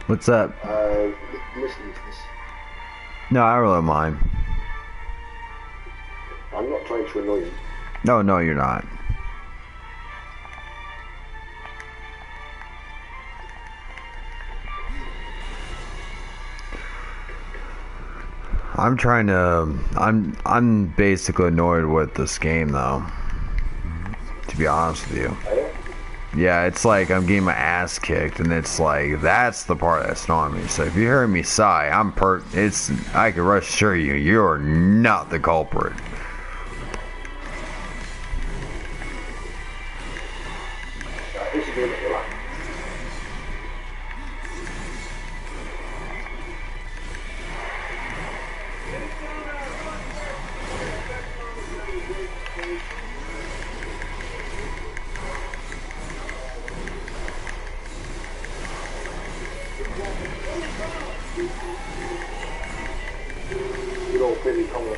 What's up? Listening to this. No, I really don't mind. I'm not trying to annoy you. No, you're not. I'm trying to. I'm basically annoyed with this game, though. To be honest with you. Yeah, it's like I'm getting my ass kicked, and it's like that's the part that's annoying me. So if you hear me sigh, I can assure you, you're not the culprit. semi-common.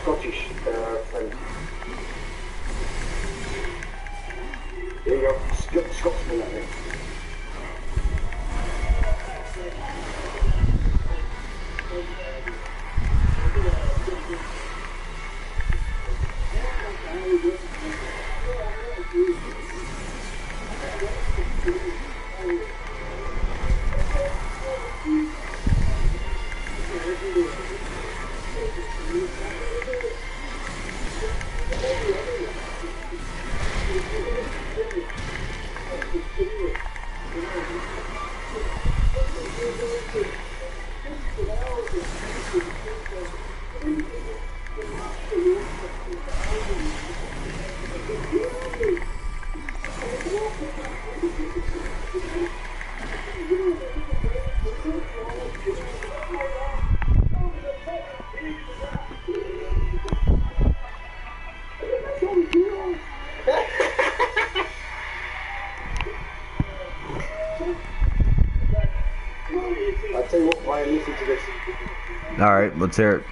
Scottish friend. There you go, Scotsman, I think. I'll tell you what, Ryan, listen to this. Alright, let's hear it.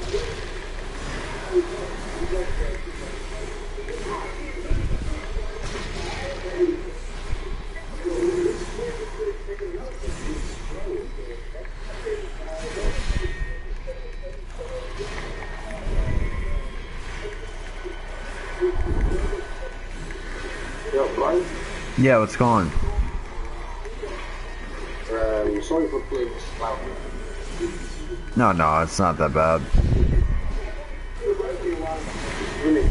Yeah, Brian. Yeah, what's going on? Sorry for playing loud. No, it's not that bad. Really?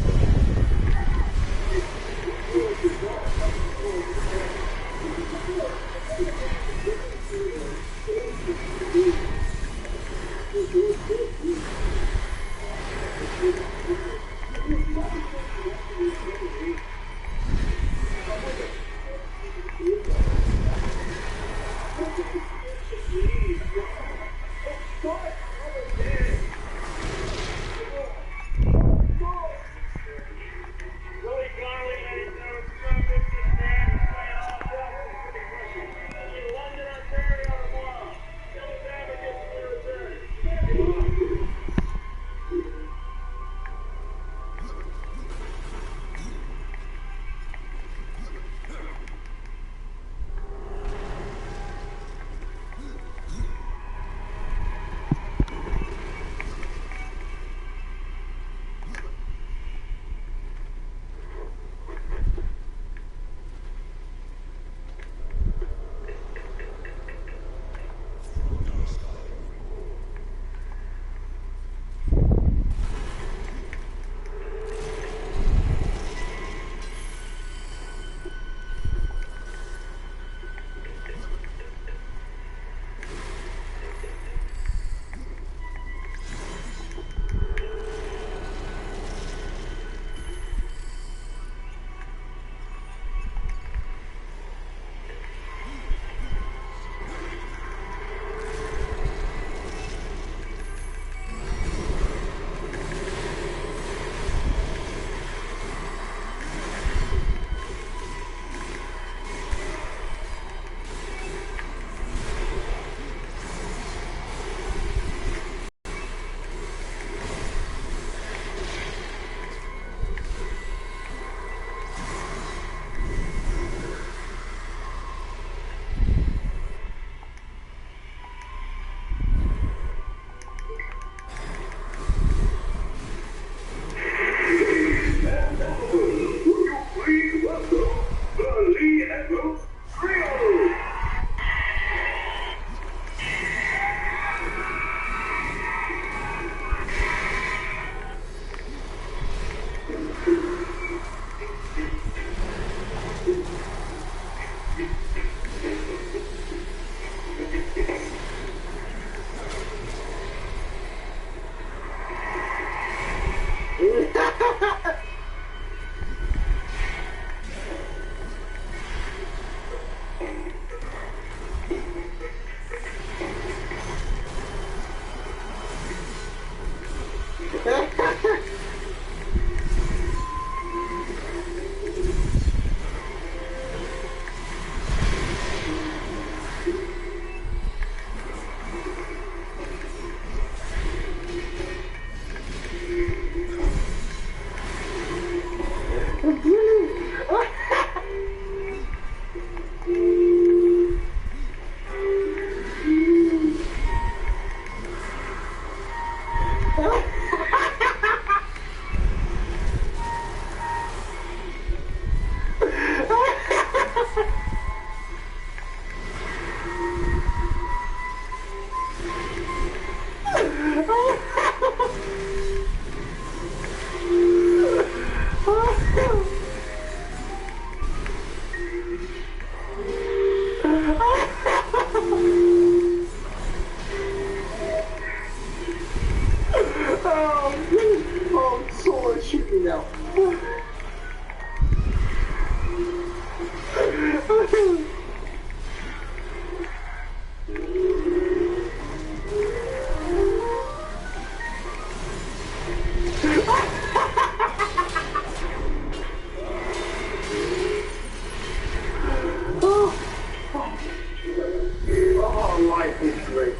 Oh, life is great.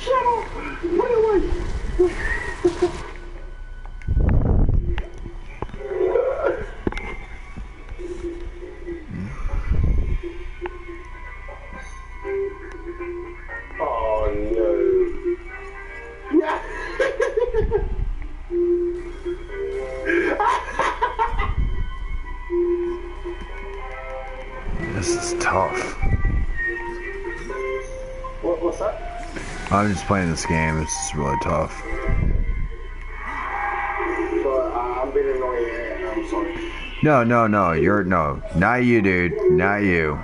Shut up! This is tough. What's that? I'm just playing this game. It's just really tough. So I'm being annoying. I'm sorry. No, not you, dude, not you.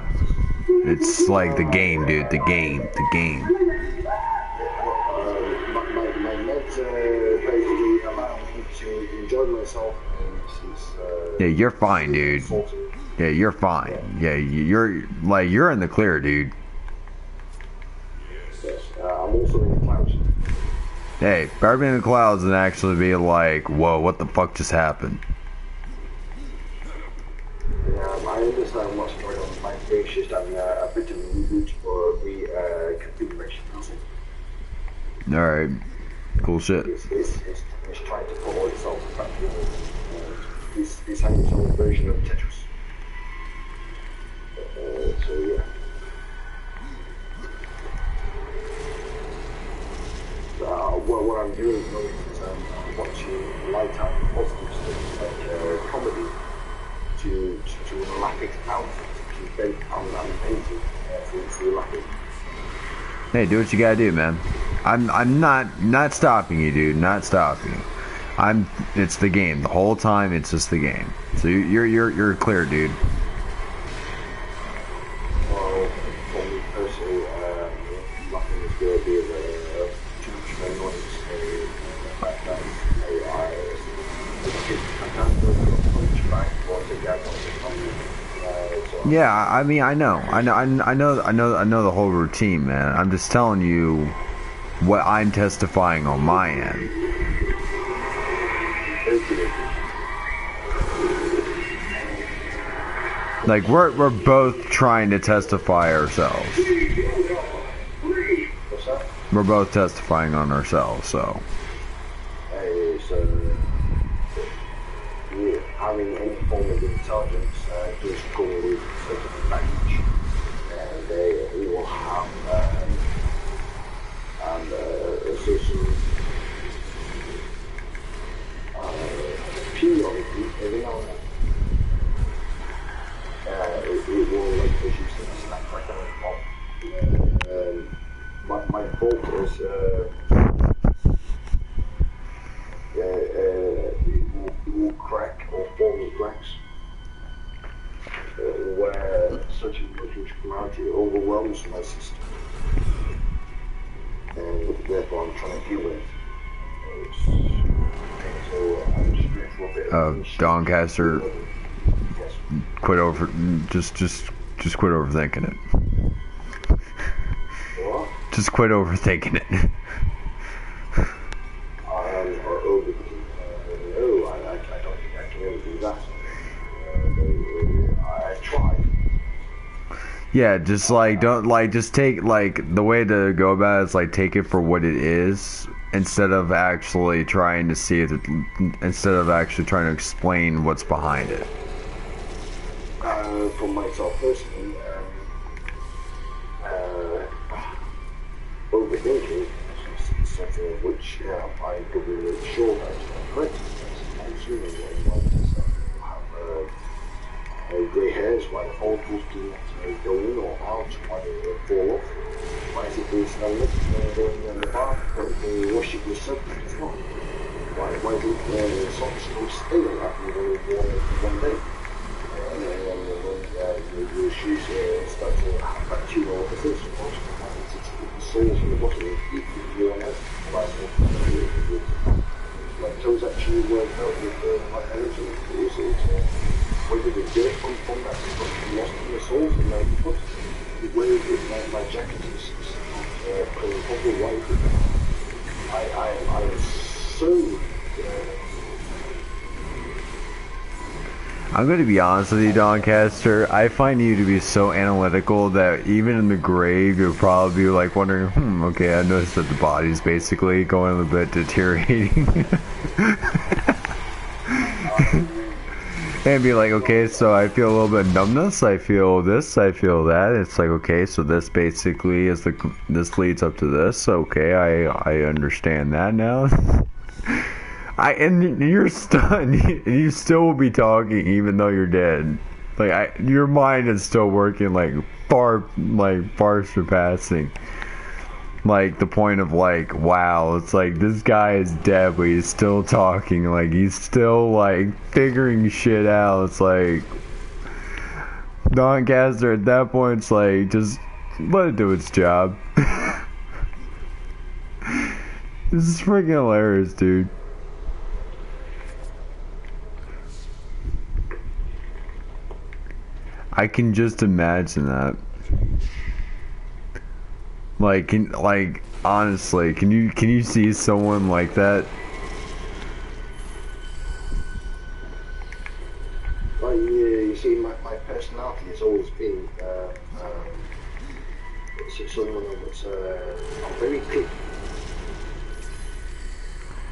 It's like the game, dude, the game. My meds basically allow me to enjoy myself. Yeah, you're fine, dude. Yeah, you're fine. Yeah, you're in the clear, dude. Yes, I'm also in the clouds. Hey, better be in the clouds than actually be like, whoa, what the fuck just happened? I understand what's going on. My face is having a bit of a reboot or reconfiguration. Alright, cool shit. It's trying to follow itself back. It's having its own version of Tetris. So yeah. What I'm doing is I'm watching light-out positive stuff like comedy to laugh it out, to bake I'm painting to laugh it. Hey, do what you gotta do, man. I'm not stopping you, dude. Not stopping you. It's the game. The whole time, it's just the game. So you're clear, dude. Well, for me personally, nothing is going to be too much of an annoyance. I can't go to a punch back or to get on the Yeah, I mean, I know the whole routine, man. I'm just telling you what I'm testifying on my end. Like we're both trying to testify ourselves. We're both testifying on ourselves, so. So having any form of intelligence just go with certain language, and we will have a certain periodically every now and then. It will like produce a snack like a bomb. My fault is it will crack or form in cracks where such huge clarity overwhelms my system, and therefore I'm trying to deal with it. So I'm just grateful for it. Doncaster, quit over. Just quit overthinking it. What? Just quit overthinking it. No, I don't think I can ever do that. I tried. Yeah, just like don't like just take like the way to go about it is like take it for what it is instead of actually trying to see it, instead of actually trying to explain what's behind it. For myself personally, overthinking is something of which I could be really sure that I'm correct. I'm assuming that one have grey hairs, why the follicles do not go in or out, why they fall off, why is it being smelly, going in the bath, when you wash it yourself, it's not. Why do socks don't stay like that when you wear it for one day? And then when your shoes start to have bacteria or disease, the soles on the bottom of your feet, you want to like toes actually work out with like energy. It's where did the dirt come from that got lost in the soles and now you put where is it my jacket is proper white. I am so I'm going to be honest with you, Doncaster. I find you to be so analytical that even in the grave, you'll probably be like wondering, okay, I noticed that the body's basically going a bit deteriorating. And be like, okay, so I feel a little bit of numbness, I feel this, I feel that. It's like, okay, so this basically is this leads up to this. Okay, I understand that now. and you're stunned. You still will be talking even though you're dead. Like your mind is still working far surpassing. Like the point of like, wow, it's like this guy is dead, but he's still talking. Like he's still like figuring shit out. It's like Doncaster at that point. It's like just let it do its job. This is freaking hilarious, dude. I can just imagine that. Like, honestly, can you see someone like that? Well, you see, my personality has always been someone that's I'm very picky.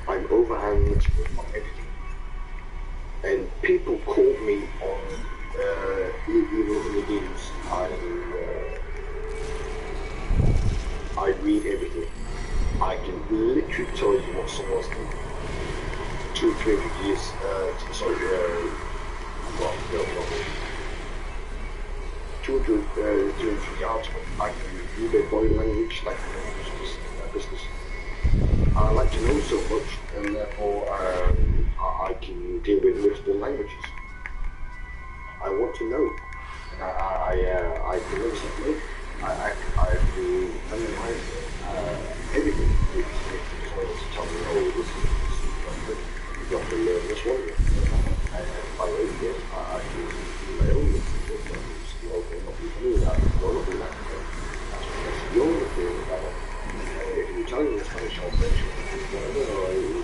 I'm overhanded with my editing, and people call me on even in the games. I read everything. I can literally tell you what someone's doing. 200-300 years, well, no, 200 yards, I can read their body language like business. I like to know so much, and therefore I can deal with multiple languages. I want to know, and I can never say no. I can analyze everything. It's always tell me, oh, this is you have to learn this one. And by the way, yeah, I can do my own not be that. That's your thing about it. If you're telling me Spanish or French, whatever, you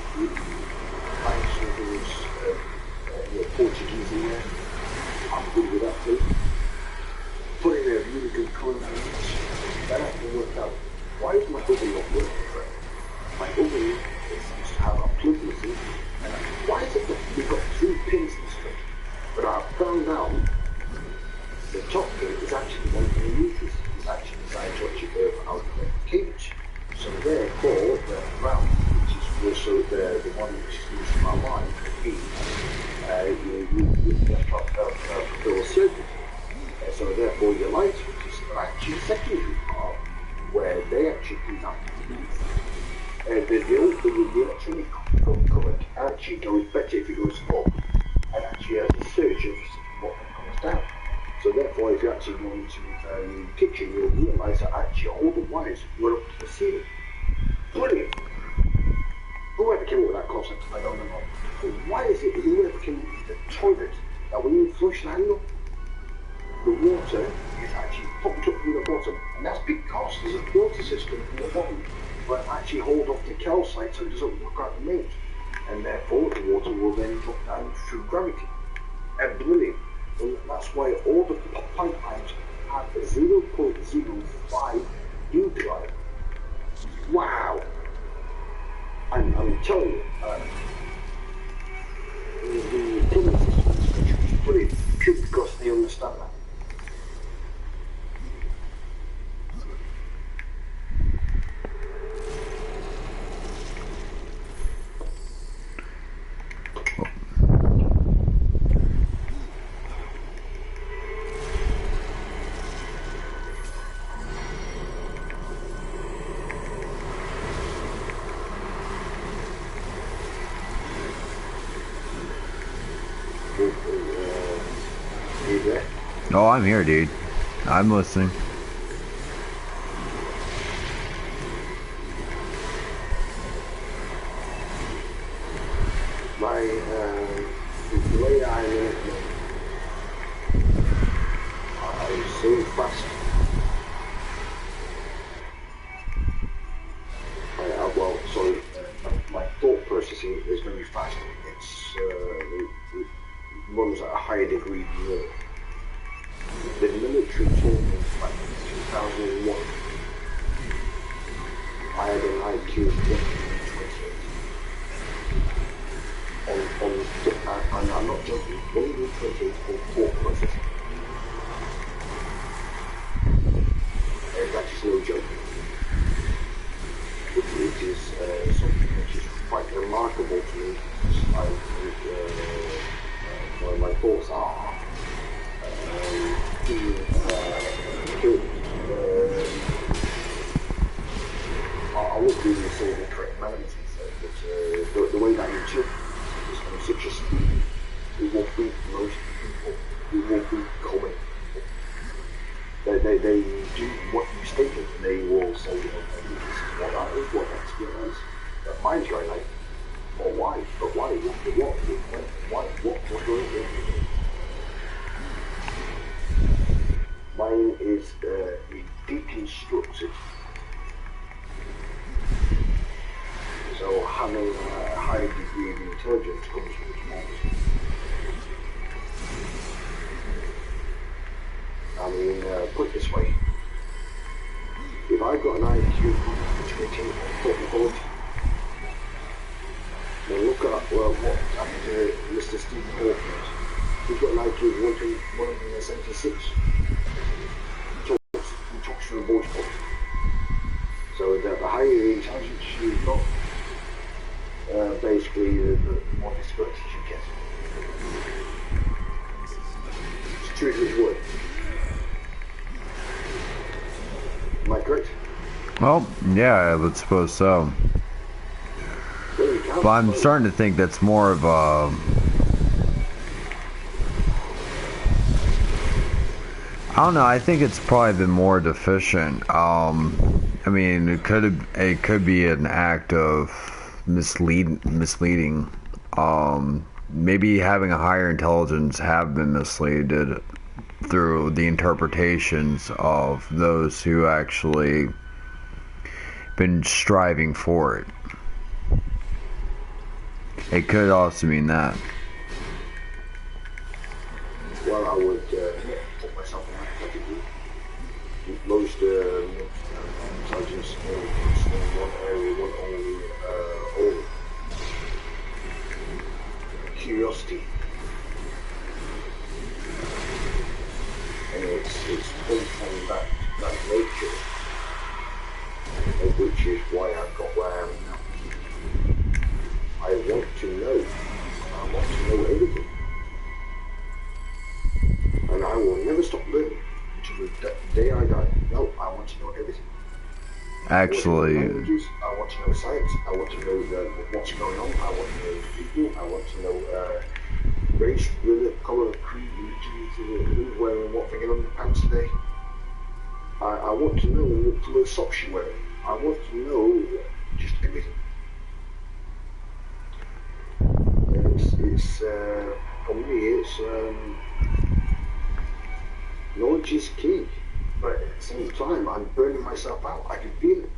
find something Portuguese in there, I'm good with that too. Put in a really good colour image, that actually worked out. Why is my oven not working correctly? My oven seems to have a plug missing, and why is it that we've got 2 pins in this thing? But I found out the top pin is actually one of the uses. It's actually designed to actually go out of the cage. So therefore, the round, which is also the one which is used in my line, you just got to fill a circuit. So therefore your light switches are actually a secondary part where they actually do that. And the electronic current actually goes better if it goes up and actually has a surge of what comes down. So therefore if you actually go into the kitchen, you'll realise that actually all the wires were up to the ceiling. Brilliant! Whoever came up with that concept, I don't know. But why is it whoever came up with the toilet that when you flush the handle, the water is actually pumped up from the bottom, and that's because there's a filter system in the bottom that actually hold off the calcite so it doesn't work out the mains, and therefore the water will then drop down through gravity. And brilliant, and that's why all the pipelines have a 0.05 dew drive. Wow! I'm telling you, the plumbing system is brilliant, purely because they understand that. Oh, I'm here, dude. I'm listening. The way I live, I'm so fast. My thought processing is very fast. It runs at a higher degree than yours. The military told me back in 2001 I had an IQ of 128. And I'm not joking, 128 for thought processing. And that is no joke. It is something which is quite remarkable to me. But why? But why? What's going on? Mine is deconstructed. So having a high degree of intelligence comes with responsibility. I mean, put it this way. If I got an IQ between 10 and 40, then look at what happened to Mr. Stephen Hawkins. He's got an IQ of 176. He talks through a voice box. So the higher the intelligence you've got, basically the more disabilities you get. It's true to his word. Am I correct? Well, yeah, I would suppose so. But I'm starting to think that's more of a... I don't know, I think it's probably been more deficient. I mean, it could be an act of misleading. Maybe having a higher intelligence have been misleaded through the interpretations of those who actually been striving for it. It could also mean that. Well, I would put myself in that category. Most intelligence in one area, one only curiosity. And it's based on that nature, which is why I've got where I am now. I want to know. I want to know everything. And I will never stop learning until the day I die. No, I want to know everything. Actually, I want to know languages, I want to know science, I want to know what's going on, I want to know people, I want to know race, colour, creed, religion, who's wearing what thing on the pants today. I want to know what colour socks you're wearing. I want to know just everything. It's for me, it's knowledge is key, but at the same time, I'm burning myself out. I can feel it.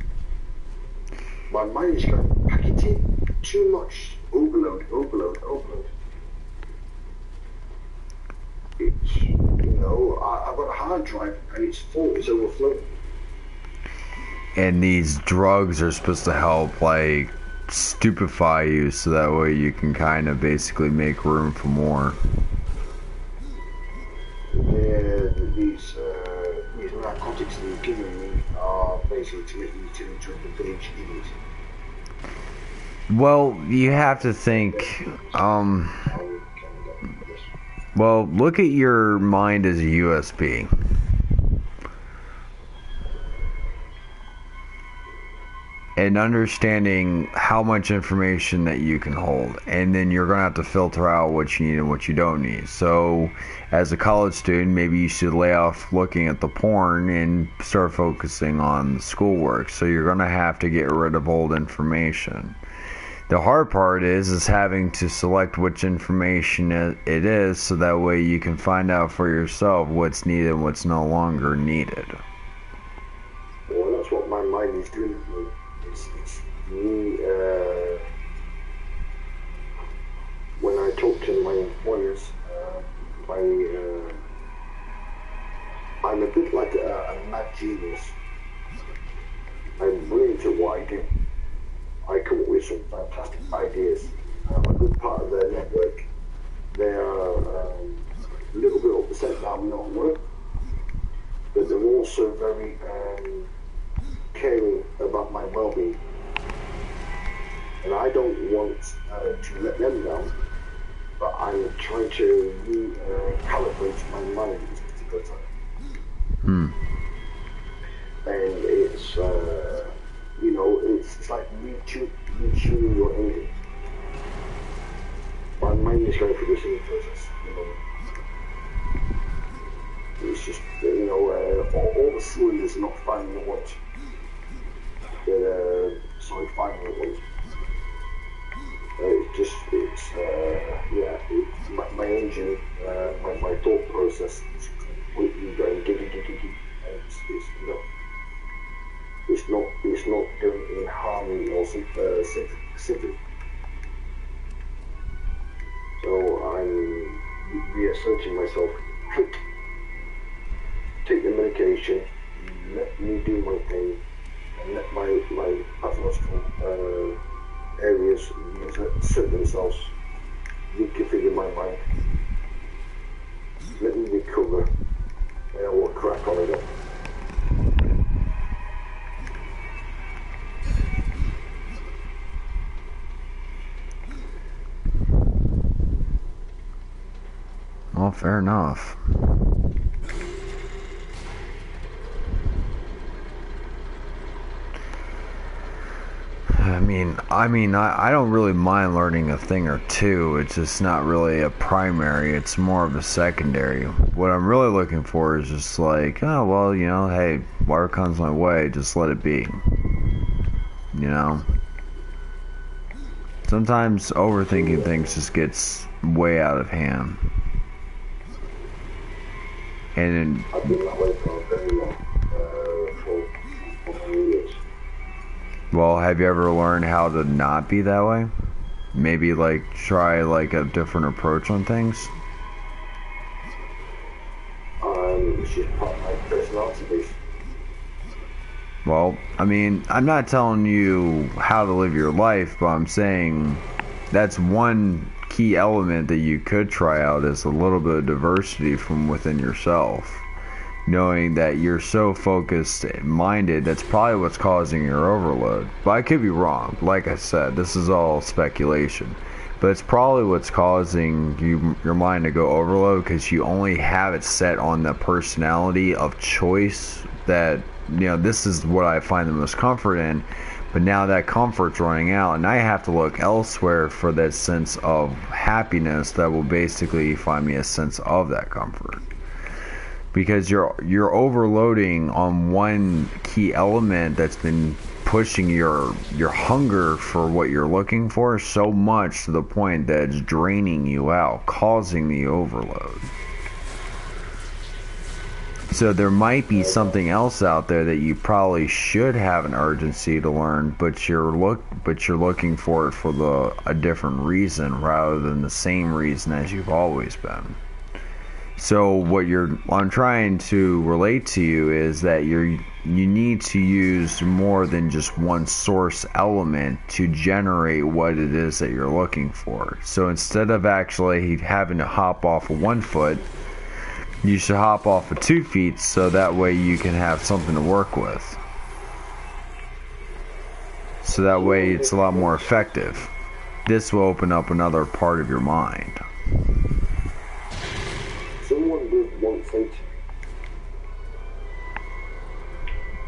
My mind is going, pack it in. Too much overload. It's, I've got a hard drive and it's full, it's overflowing. And these drugs are supposed to help, like, stupefy you so that way you can kind of basically make room for more. These narcotics that you're giving me are basically to make you turn into a village idiot. Well, you have to think, well, look at your mind as a USB. And understanding how much information that you can hold, and then you're going to have to filter out what you need and what you don't need. So as a college student, maybe you should lay off looking at the porn and start focusing on the schoolwork. So you're going to have to get rid of old information. The hard part is having to select which information it is, so that way you can find out for yourself what's needed and what's no longer needed. Well, that's what my mind is doing to me. It's me, when I talk to my employers, I'm a bit like a mad genius. I'm brilliant at what I do. I come up with some fantastic ideas. I'm a good part of their network. They are a little bit upset that I'm not at work, but they're also very caring about my well-being. And I don't want to let them down, but I'm trying to calibrate my mind at this particular time. And it's it's like retuning your engine. My mind is going through the same process. It's just all the cylinders are not firing at once. Firing at once. asserting myself, take the medication, let me do my thing, and let my pathological areas assert themselves, reconfigure my mind, let me recover, and I will crack on again. Well, fair enough. I don't really mind learning a thing or two. It's just not really a primary. It's more of a secondary. What I'm really looking for is just like, oh, well, you know, hey, whatever comes my way, just let it be. You know? Sometimes overthinking things just gets way out of hand. And I've been that way for very long, for many years. well, have you ever learned how to not be that way? Maybe like try like a different approach on things? It's just part of my personality base. Well, I mean, I'm not telling you how to live your life, but I'm saying that's one key element that you could try out, is a little bit of diversity from within yourself. Knowing that you're so focused minded, that's probably what's causing your overload. But I could be wrong. Like I said, this is all speculation. But it's probably what's causing your mind to go overload, because you only have it set on the personality of choice that, you know, this is what I find the most comfort in. But now that comfort's running out, and I have to look elsewhere for that sense of happiness that will basically find me a sense of that comfort. Because you're overloading on one key element that's been pushing your hunger for what you're looking for so much to the point that it's draining you out, causing the overload. So there might be something else out there that you probably should have an urgency to learn, but you're looking for it for a different reason rather than the same reason as you've always been. So what I'm trying to relate to you is that you need to use more than just one source element to generate what it is that you're looking for. So instead of actually having to hop off of 1 foot, you should hop off of 2 feet, so that way you can have something to work with. So that way it's a lot more effective. This will open up another part of your mind. Someone did once say to me,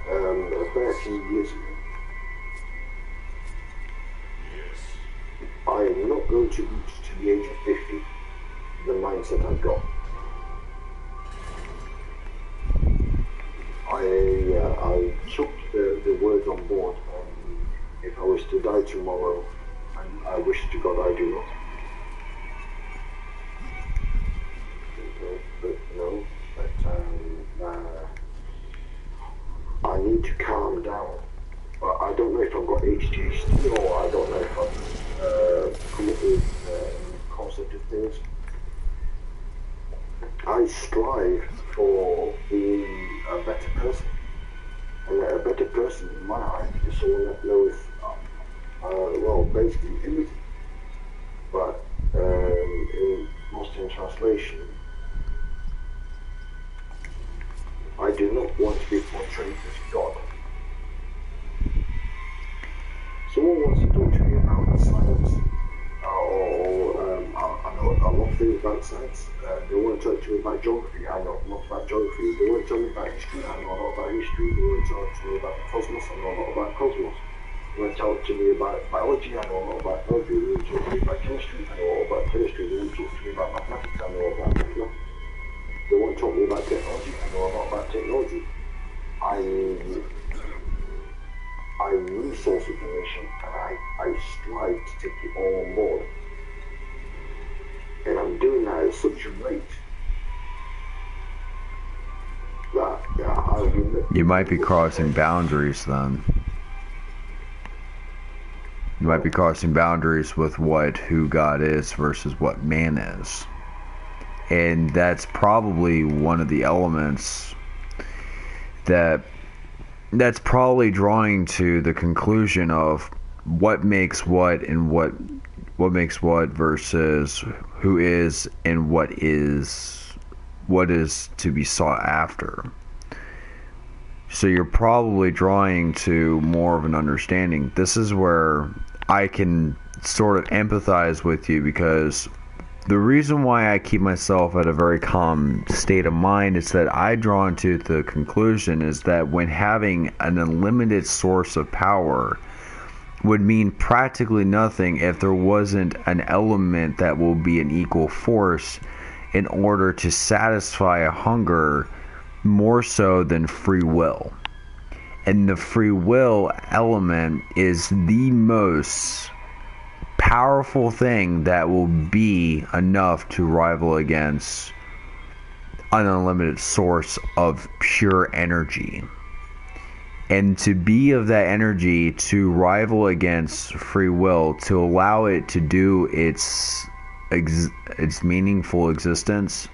about a few years ago, I am not going to reach to the age of 50 the mindset I've got. I took the words on board. If I was to die tomorrow, and I wish to God I do not. But no, I need to calm down. I don't know if I've got HTHD, or I don't know if I've come up with a concept of things. I strive for being a better person. And a better person in my eyes is someone that knows, well, basically everything. But in lost in translation, I do not want to be portrayed as God. Someone wants to talk to me about science, I know a lot of things about science. They want to talk to me about geography. I know a lot about geography. They want to tell me about history. I know a lot about history. They want to talk to me about the cosmos. I know a lot about cosmos. They want to talk to me about biology. I know a lot about biology. They want to talk to me about chemistry. I know a lot about chemistry. They want to talk to me about mathematics. I know about mathematics. They want to talk to me about technology. I know a lot about technology. I resource information, and I strive to take it all on board. And I'm doing that at such a rate that You might be crossing boundaries then. You might be crossing boundaries with who God is versus what man is. and that's probably one of the elements that's probably drawing to the conclusion of what makes what and what makes what versus who is and what is to be sought after. So you're probably drawing to more of an understanding. This is where I can sort of empathize with you, because the reason why I keep myself at a very calm state of mind is that I draw into the conclusion is that when having an unlimited source of power would mean practically nothing if there wasn't an element that will be an equal force in order to satisfy a hunger more so than free will. And the free will element is the most powerful thing that will be enough to rival against an unlimited source of pure energy. And to be of that energy, to rival against free will, to allow it to do its meaningful existence,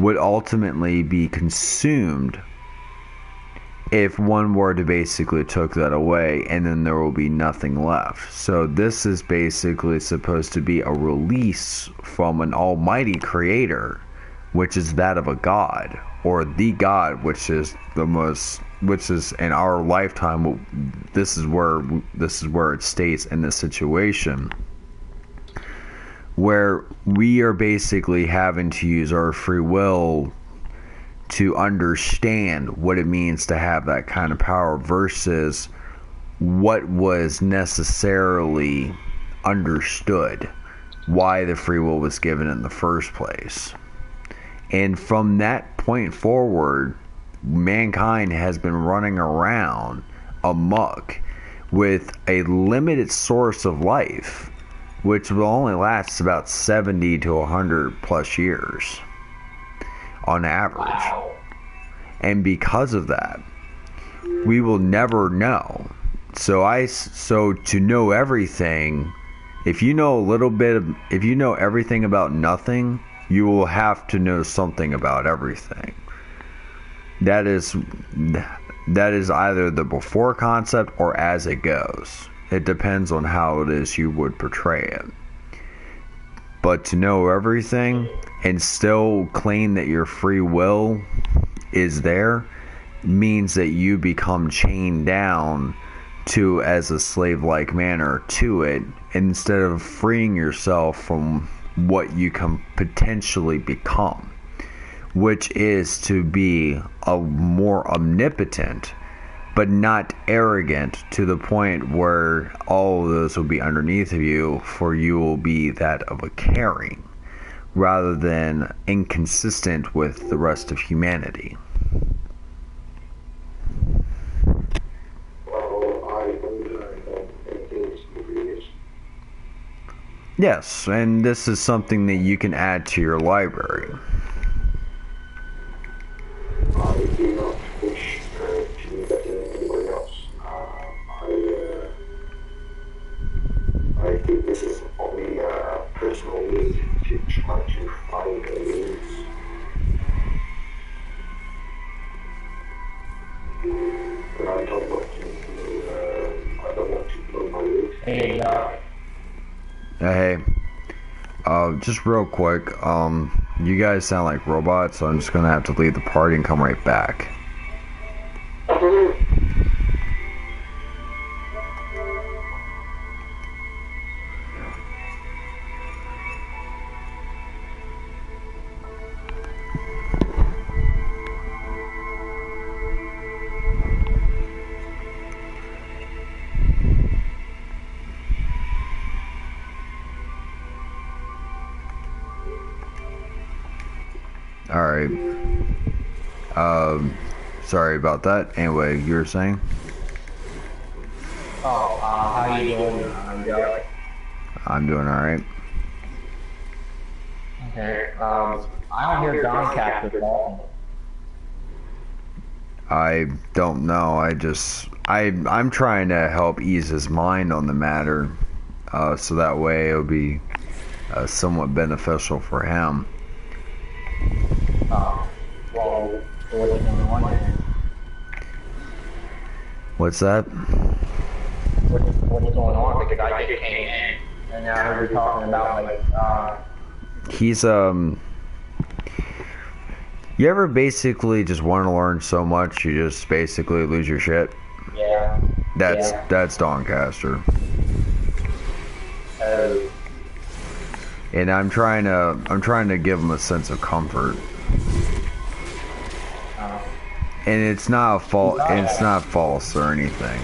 would ultimately be consumed if one were to basically took that away, and then there will be nothing left. So this is basically supposed to be a release from an almighty creator, which is that of a god, or the god, which is in our lifetime. This is where it states in this situation, where we are basically having to use our free will to understand what it means to have that kind of power versus what was necessarily understood, why the free will was given in the first place. And from that point forward, mankind has been running around amok with a limited source of life, which will only last about 70 to 100 plus years on average. Wow. And because of that, we will never know. So to know everything, if you know everything about nothing, you will have to know something about everything. That is either the before concept or as it goes. It depends on how it is you would portray it. But to know everything and still claim that your free will is there means that you become chained down to as a slave-like manner to it, instead of freeing yourself from what you can potentially become, which is to be a more omnipotent but not arrogant to the point where all of those will be underneath of you, for you will be that of a caring rather than inconsistent with the rest of humanity. Yes, and this is something that you can add to your library. I do not wish to be better than anybody else. I think this is only a personal need to try to find a means. But I don't want to blow my load. Hey, just real quick, you guys sound like robots, so I'm just gonna have to leave the party and come right back. Alright. Sorry about that. Anyway, you were saying? How you doing, Joe? I'm doing alright. Okay, I don't hear Don Cactus talking. I don't know. I'm trying to help ease his mind on the matter, so that way it'll be somewhat beneficial for him. Well, what's it going on there? What's that? What's going on? Because I just came in, and now I heard you talking about, like, He's, you ever basically just want to learn so much you just basically lose your shit? yeah. That's Doncaster. And I'm trying to give him a sense of comfort. And it's not false or anything.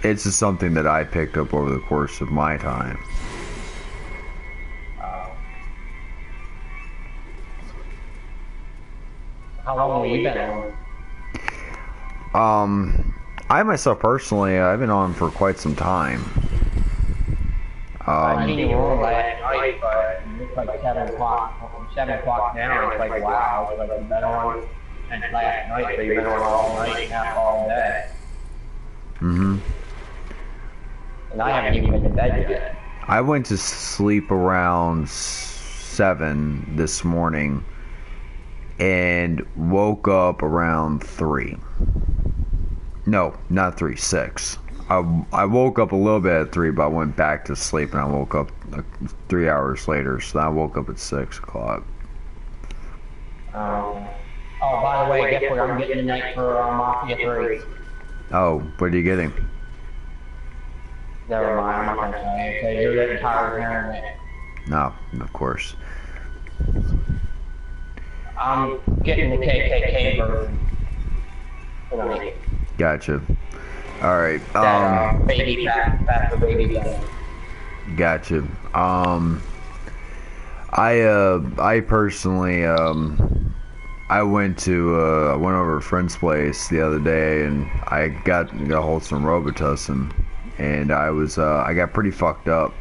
It's just something that I picked up over the course of my time. How long have you been on? I myself personally, I've been on for quite some time. I seen you on last night, but it's like 7 o'clock. 7 o'clock now, it's like, wow, it's like you've been on since last night, so you've been on all night, not all day. Mm-hmm. And I haven't even been in bed yet. I went to sleep around 7 this morning and woke up around 3. No, not 3, 6. I woke up a little bit at 3, but I went back to sleep and I woke up like 3 hours later, so I woke up at 6 o'clock. Oh, by the way, guess what I'm getting tonight for Mafia 3? Oh, what are you getting? Never mind, I'm not gonna tell you, because you're getting tired of hearing it. No, of course. I'm getting the KKK version tonight. Gotcha. Alright, That, baby fat for baby fat. Gotcha. I personally, I went over to a friend's place the other day and I got hold of some Robitussin and I got pretty fucked up.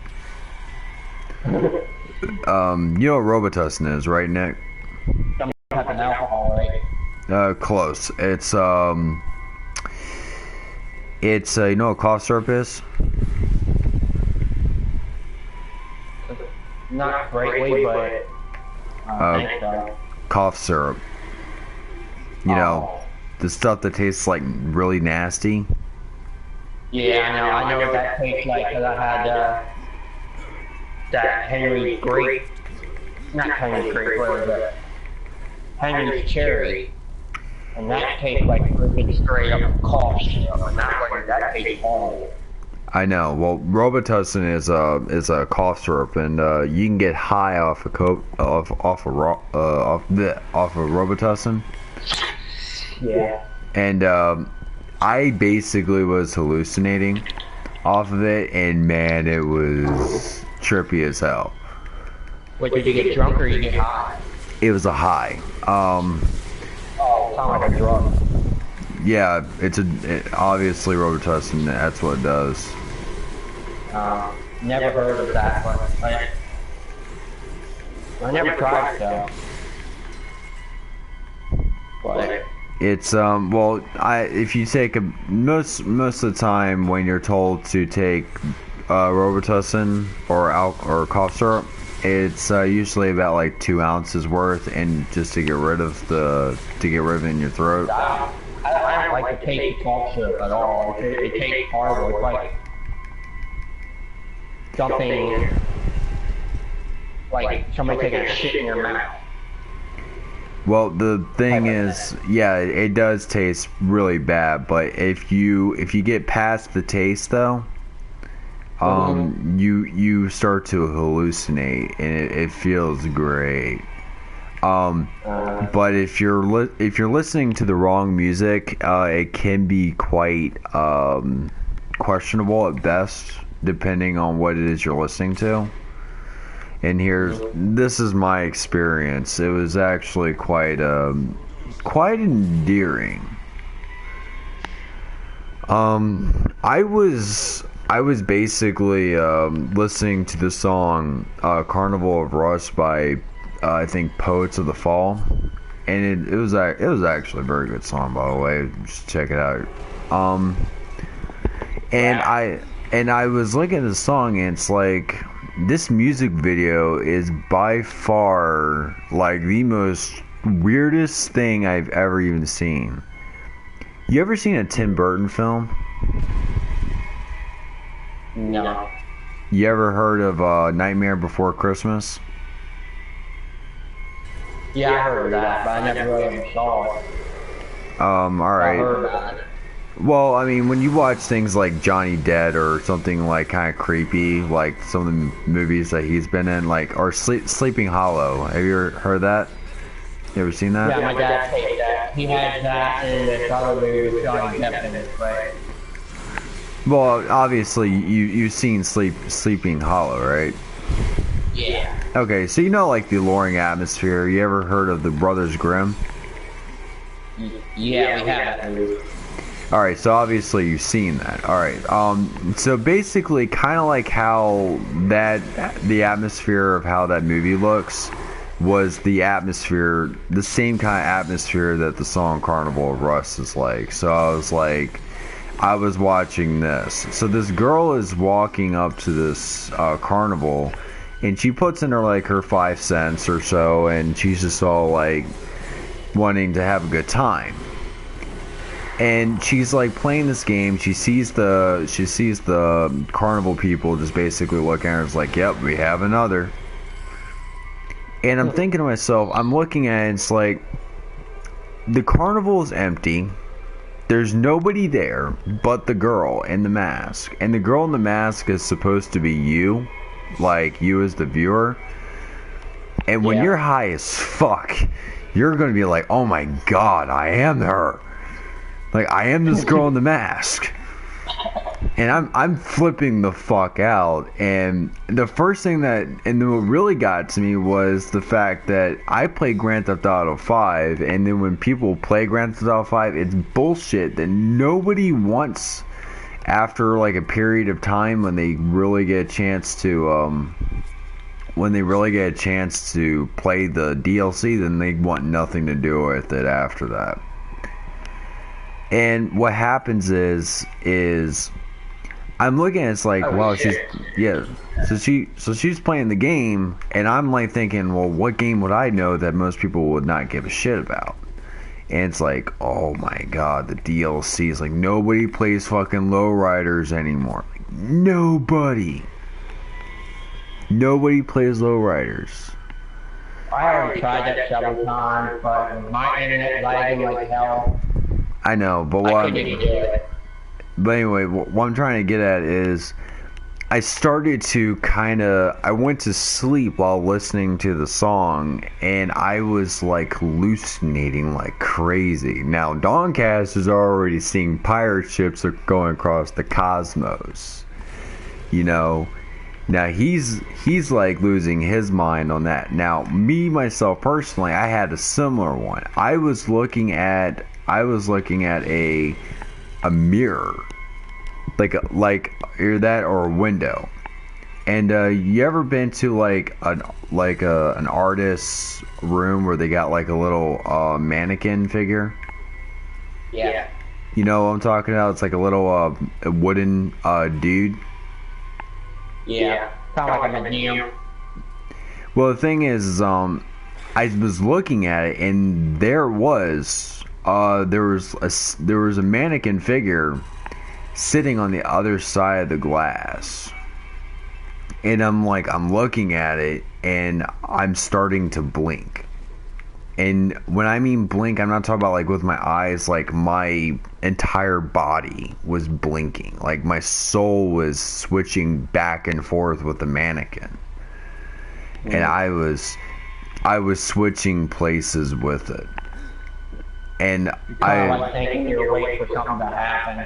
You know what Robitussin is, right, Nick? Some type of alcohol, right? Close. It's you know what cough syrup is? Not greatly, but I think so. Cough syrup. You know, the stuff that tastes like really nasty. Yeah, I know what that tastes like, because I had that Henry's grape, not Henry's grape, what is it? Henry's cherry. And that tastes like freaking straight up cough syrup, and that tastes horrible. I know. Well, Robitussin is a cough syrup, and you can get high off of Robitussin. Yeah. And I basically was hallucinating off of it, and man, it was trippy as hell. Wait, did you get drunk or you get high? It was a high. Oh, sound like a drug. Yeah, obviously Robitussin. That's what it does. Never heard of that, but I never tried it though. But It's well, if you take most of the time when you're told to take Robitussin or cough syrup, it's usually about like 2 ounces worth, and just to get rid of it in your throat. I don't like the taste of cough syrup at all. It tastes horrible. It's like something like somebody taking a shit in your mouth. Well, the thing is, yeah, it does taste really bad, but if you get past the taste though, you start to hallucinate and it feels great. But if you're listening to the wrong music, it can be quite questionable at best, depending on what it is you're listening to. And this is my experience. It was actually quite endearing. I was basically listening to the song "Carnival of Rust" by I think Poets of the Fall, and it was actually a very good song, by the way. Just check it out. And I was looking at the song, and it's like this music video is by far like the most weirdest thing I've ever even seen. You ever seen a Tim Burton film? No. You ever heard of Nightmare Before Christmas? Yeah, I heard of that, but I never really saw it. I Alright. heard about it. Well, I mean, when you watch things like Johnny Dead or something like kind of creepy, like some of the movies that he's been in, like, or Sleeping Hollow. Have you ever heard that? You ever seen that? Yeah, my dad hated that. He had that in this other movie with Johnny Depp in it, but... Well, obviously, you've seen Sleeping Hollow, right? Yeah. Okay, so you know, like, the alluring atmosphere. You ever heard of the Brothers Grimm? Yeah, we have that movie. Alright, so obviously you've seen that. Alright, so basically, kind of like how the atmosphere of how that movie looks was the atmosphere, the same kind of atmosphere that the song Carnival of Rust is like. So I was watching this. So this girl is walking up to this carnival, and she puts in her 5 cents or so, and she's just all like wanting to have a good time. And she's like playing this game. She sees the carnival people just basically looking at her. It's like, yep, we have another. And I'm thinking to myself, I'm looking at it, it's like, the carnival is empty. There's nobody there but the girl in the mask. And the girl in the mask is supposed to be you, like you as the viewer. And when you're high as fuck, you're going to be like, oh my god, I am her. Like, I am this girl in the mask. And I'm flipping the fuck out. And the first thing what really got to me was the fact that I play Grand Theft Auto 5, and then when people play Grand Theft Auto 5, it's bullshit that nobody wants after like a period of time when they really get a chance to play the DLC, then they want nothing to do with it after that. And what happens is I'm looking at it's like, wow, she's so she's playing the game, and I'm like thinking, well, what game would I know that most people would not give a shit about? And it's like, oh my god, the DLC is like, nobody plays fucking Lowriders anymore. Like, nobody plays Lowriders. I already tried that several times, but my internet lagging like hell. I know, but anyway, what I'm trying to get at is I started to I went to sleep while listening to the song, and I was like hallucinating like crazy. Now, Dawncast is already seeing pirate ships are going across the cosmos. You know, now he's like losing his mind on that. Now, me myself personally, I had a similar one. I was looking at a mirror, like either that or a window. And you ever been to like an artist's room where they got like a little mannequin figure? Yeah. You know what I'm talking about? It's like a little a wooden dude. Yeah. Kind of like a museum. Well, the thing is, I was looking at it, and there was a mannequin figure sitting on the other side of the glass, and I'm looking at it, and I'm starting to blink. And when I mean blink, I'm not talking about like with my eyes, like my entire body was blinking, like my soul was switching back and forth with the mannequin. And I was switching places with it. And like thinking you're waiting for something to happen.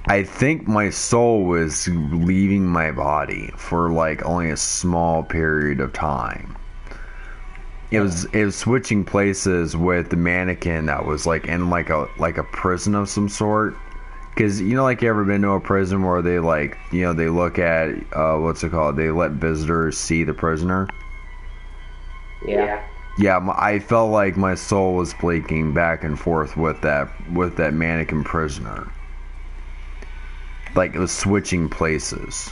I think my soul was leaving my body for like only a small period of time. It was switching places with the mannequin that was like in like a prison of some sort. Because you know, like, you ever been to a prison where they like, you know, they look at what's it called? They let visitors see the prisoner. Yeah. Yeah, I felt like my soul was blinking back and forth with that mannequin prisoner. Like it was switching places.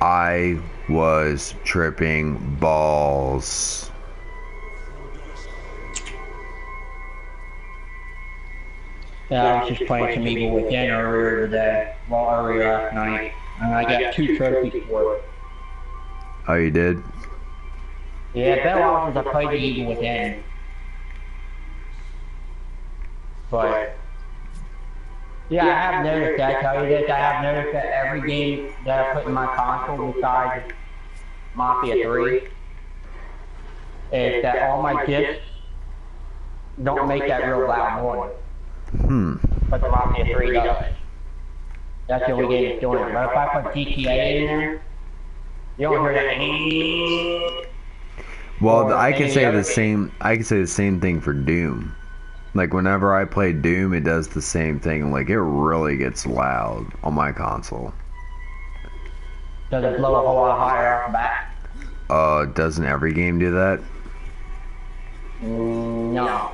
I was tripping balls. Yeah, I was just playing some Evil Within earlier today. Well, earlier last night. And I got 2 trophies for it. Oh, you did? Yeah, it's been a while since I played the Evil Within. But, yeah, I have noticed that. I tell you this, I have noticed that every game that I put in my console besides Mafia 3 is that all my discs don't make that real loud noise. But the Mafia 3 does. That's the only game that's doing it. But if I put GTA in there, you don't hear that. Well, I can say the same. I can say the same thing for Doom. Like whenever I play Doom, it does the same thing. Like it really gets loud on my console. Does it blow a whole lot higher off the bat? Doesn't every game do that? No.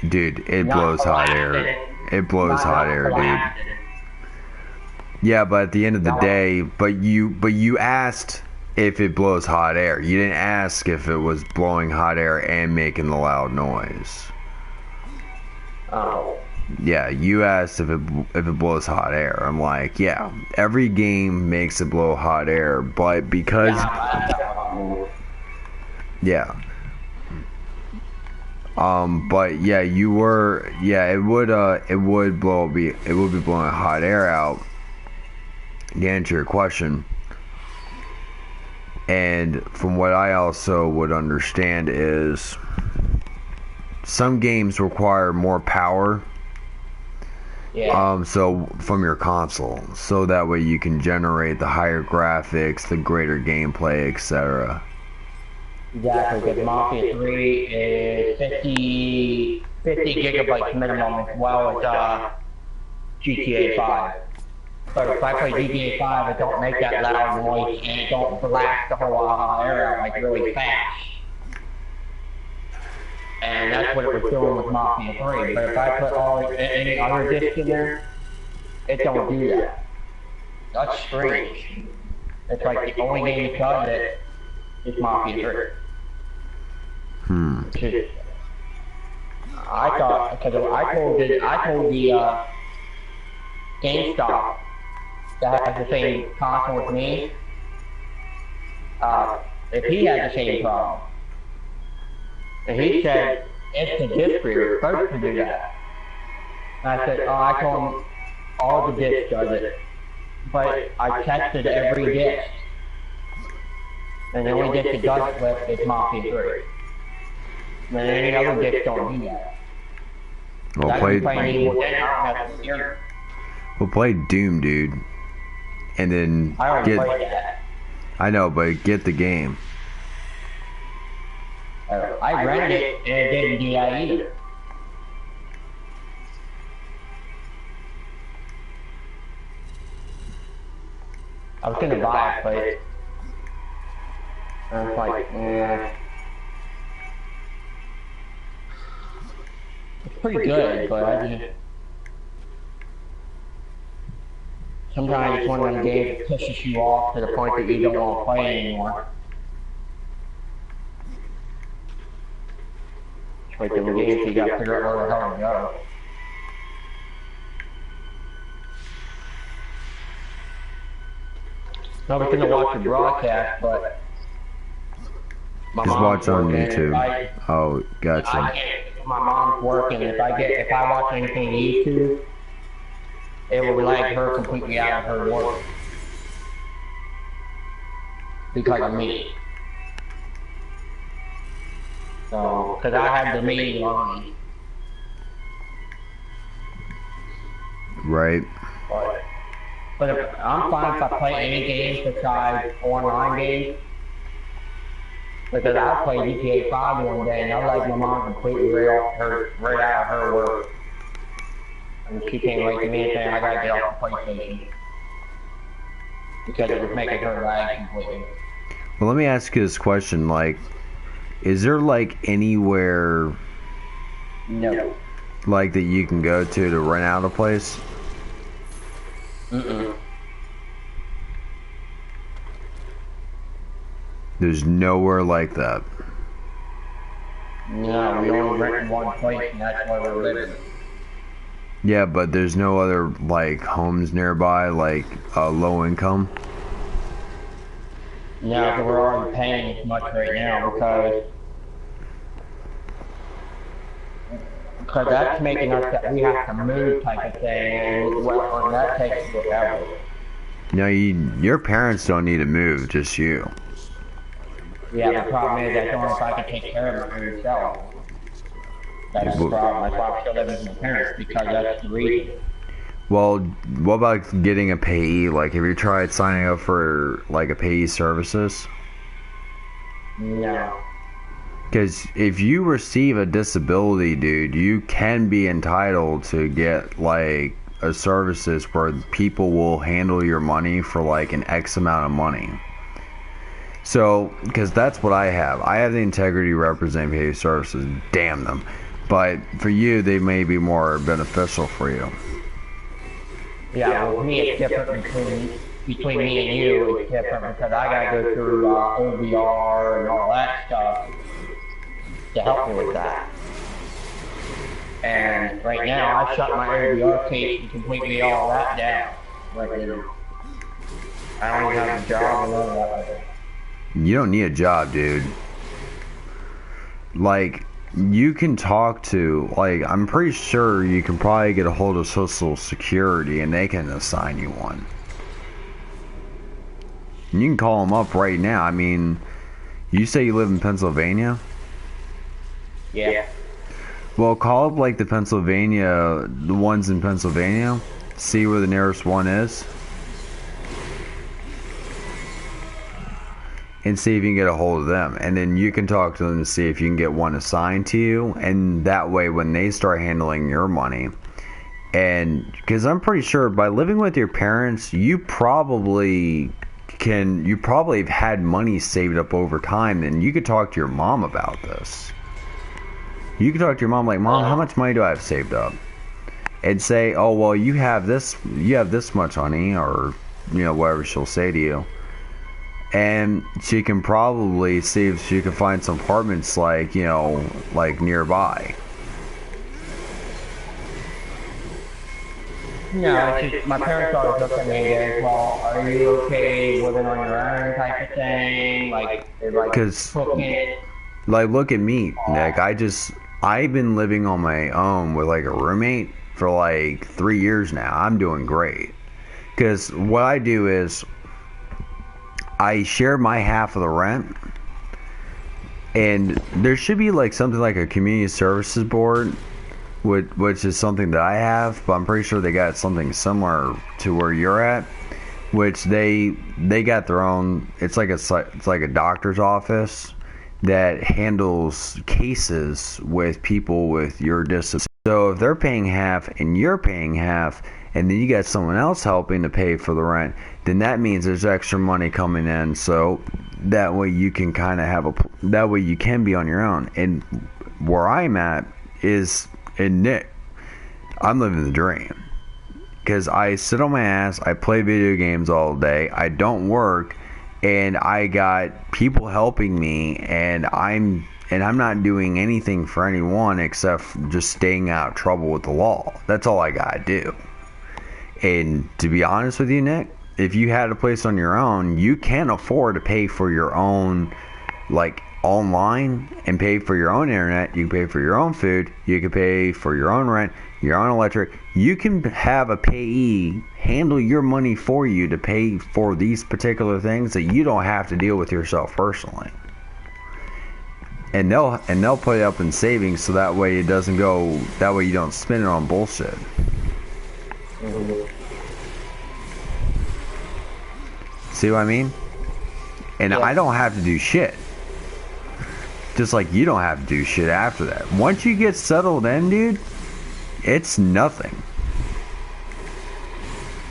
Dude, it blows hot air. It blows hot air, dude. Yeah, but at the end of the day, but you asked if it blows hot air. You didn't ask if it was blowing hot air and making the loud noise. Oh. Yeah, you asked if it blows hot air. I'm like, yeah, every game makes it blow hot air, but because yeah. But yeah, it would be blowing hot air out. To answer your question. And from what I also would understand is some games require more power. Yeah. So from your console, so that way you can generate the higher graphics, the greater gameplay, etc. Exactly, because Mafia 3 is 50 gigabytes minimum as well as GTA 5. But if I play GTA 5, it don't make that loud noise and it don't blast the whole air out like really fast. And that's what it was doing with Mafia 3. But if I put any other disc in there, it don't do that. That's strange. It's like the only game that does it is Mafia 3. I thought, because I told the GameStop that has the same console as me, if he had the same problem. And he said, it's the disc reader, supposed to do that. And I said, I told him all the discs does it. But I tested every disc. And the only disc that does flip is Mafia 3. And any other discs don't do that. We'll play Doom, dude. And then I already played that. I know, but get the game. I rented it and it didn't do that either. I was gonna buy it, but I was like, it's pretty good, but I just sometimes it's one of them games that pushes you off to the point that you don't want to play anymore. It's like the games you got to figure out where the hell to go. I was gonna watch the broadcast, but my just mom's watch on working. YouTube. Oh, gotcha. My mom's working. If I watch anything on YouTube, it will lag her completely out of her work because of me. So, because I have the meeting on. Right. But if, I'm fine if I play any games besides online games. Because I played GTA 5 one day and I let my mom completely right out of her work. And she came right to me and saying I gotta get off the PlayStation. Because it was making her lag completely. Well, let me ask you this question, like, is there like anywhere No. like that you can go to rent out a place? Mm-mm. There's nowhere like that. No, we only rent one place, and that's where we're living. Yeah, but there's no other like homes nearby, like low income. Yeah, so we're already paying as much right now because that's making us that we have to move type of thing, and that takes forever. No, your parents don't need to move, just you. Yeah, the problem is I don't know if I can take care of it myself. That's the problem. That's why I'm still living with my parents, because that's the reason. Well, what about getting a payee? Like, have you tried signing up for like a payee services? No. Because if you receive a disability, dude, you can be entitled to get like a services where people will handle your money for like an X amount of money. So, because that's what I have. I have the integrity representing payee services. Damn them. But for you, they may be more beneficial for you. Yeah, well, me, it's different between me and you. It's different because I gotta go through OBR and all that stuff to help me with that. And right now, I shut my OBR case and completely all that down. Right now. I don't even have a job and all that. You don't need a job, dude. Like, you can talk to, like, I'm pretty sure you can probably get a hold of Social Security and they can assign you one. You can call them up right now. I mean, you say you live in Pennsylvania? Yeah. Well, call up, like, the ones in Pennsylvania. See where the nearest one is. And see if you can get a hold of them. And then you can talk to them to see if you can get one assigned to you. And that way, when they start handling your money, and because I'm pretty sure by living with your parents, you probably have had money saved up over time. And you could talk to your mom about this. You could talk to your mom like, Mom, how much money do I have saved up? And say, oh, well, you have this much, honey, or, whatever she'll say to you. And she can probably see if she can find some apartments like nearby. Yeah, it's just, my parents always look at me as well, are you okay living on your own type of thing? Like, cooking. Like, look at me, Nick. I've been living on my own with like a roommate for like 3 years now. I'm doing great. Because what I do is, I share my half of the rent, and there should be like something like a community services board, which is something that I have, but I'm pretty sure they got something similar to where you're at, which they got their own. It's like a doctor's office that handles cases with people with your disability. So if they're paying half and you're paying half, and then you got someone else helping to pay for the rent, then that means there's extra money coming in. So that way you can kind of that way you can be on your own. And where I'm at is in Nick. I'm living the dream. Because I sit on my ass, I play video games all day, I don't work, and I got people helping me, and I'm not doing anything for anyone except just staying out of trouble with the law. That's all I gotta do. And to be honest with you, Nick, if you had a place on your own, you can afford to pay for your own, like, online, and pay for your own internet. You can pay for your own food. You can pay for your own rent, your own electric. You can have a payee handle your money for you to pay for these particular things that you don't have to deal with yourself personally. And they'll put it up in savings, so that way it doesn't go. That way you don't spend it on bullshit. See what I mean? And yeah. I don't have to do shit. Just like you don't have to do shit after that. Once you get settled in, dude, it's nothing.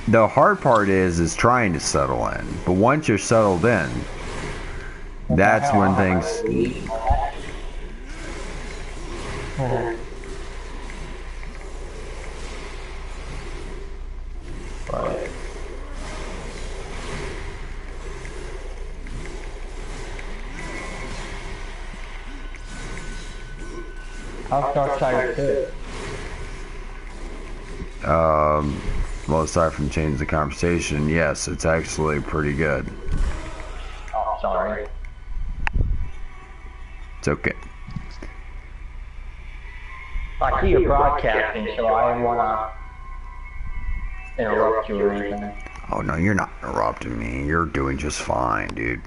The hard part is trying to settle in. But once you're settled in, that's when things... How's Darksiders 2? Well, aside from changing the conversation, yes, it's actually pretty good. Oh, sorry. It's okay. I see you're broadcasting, so I didn't want to interrupt you or anything. Oh, no, you're not interrupting me. You're doing just fine, dude.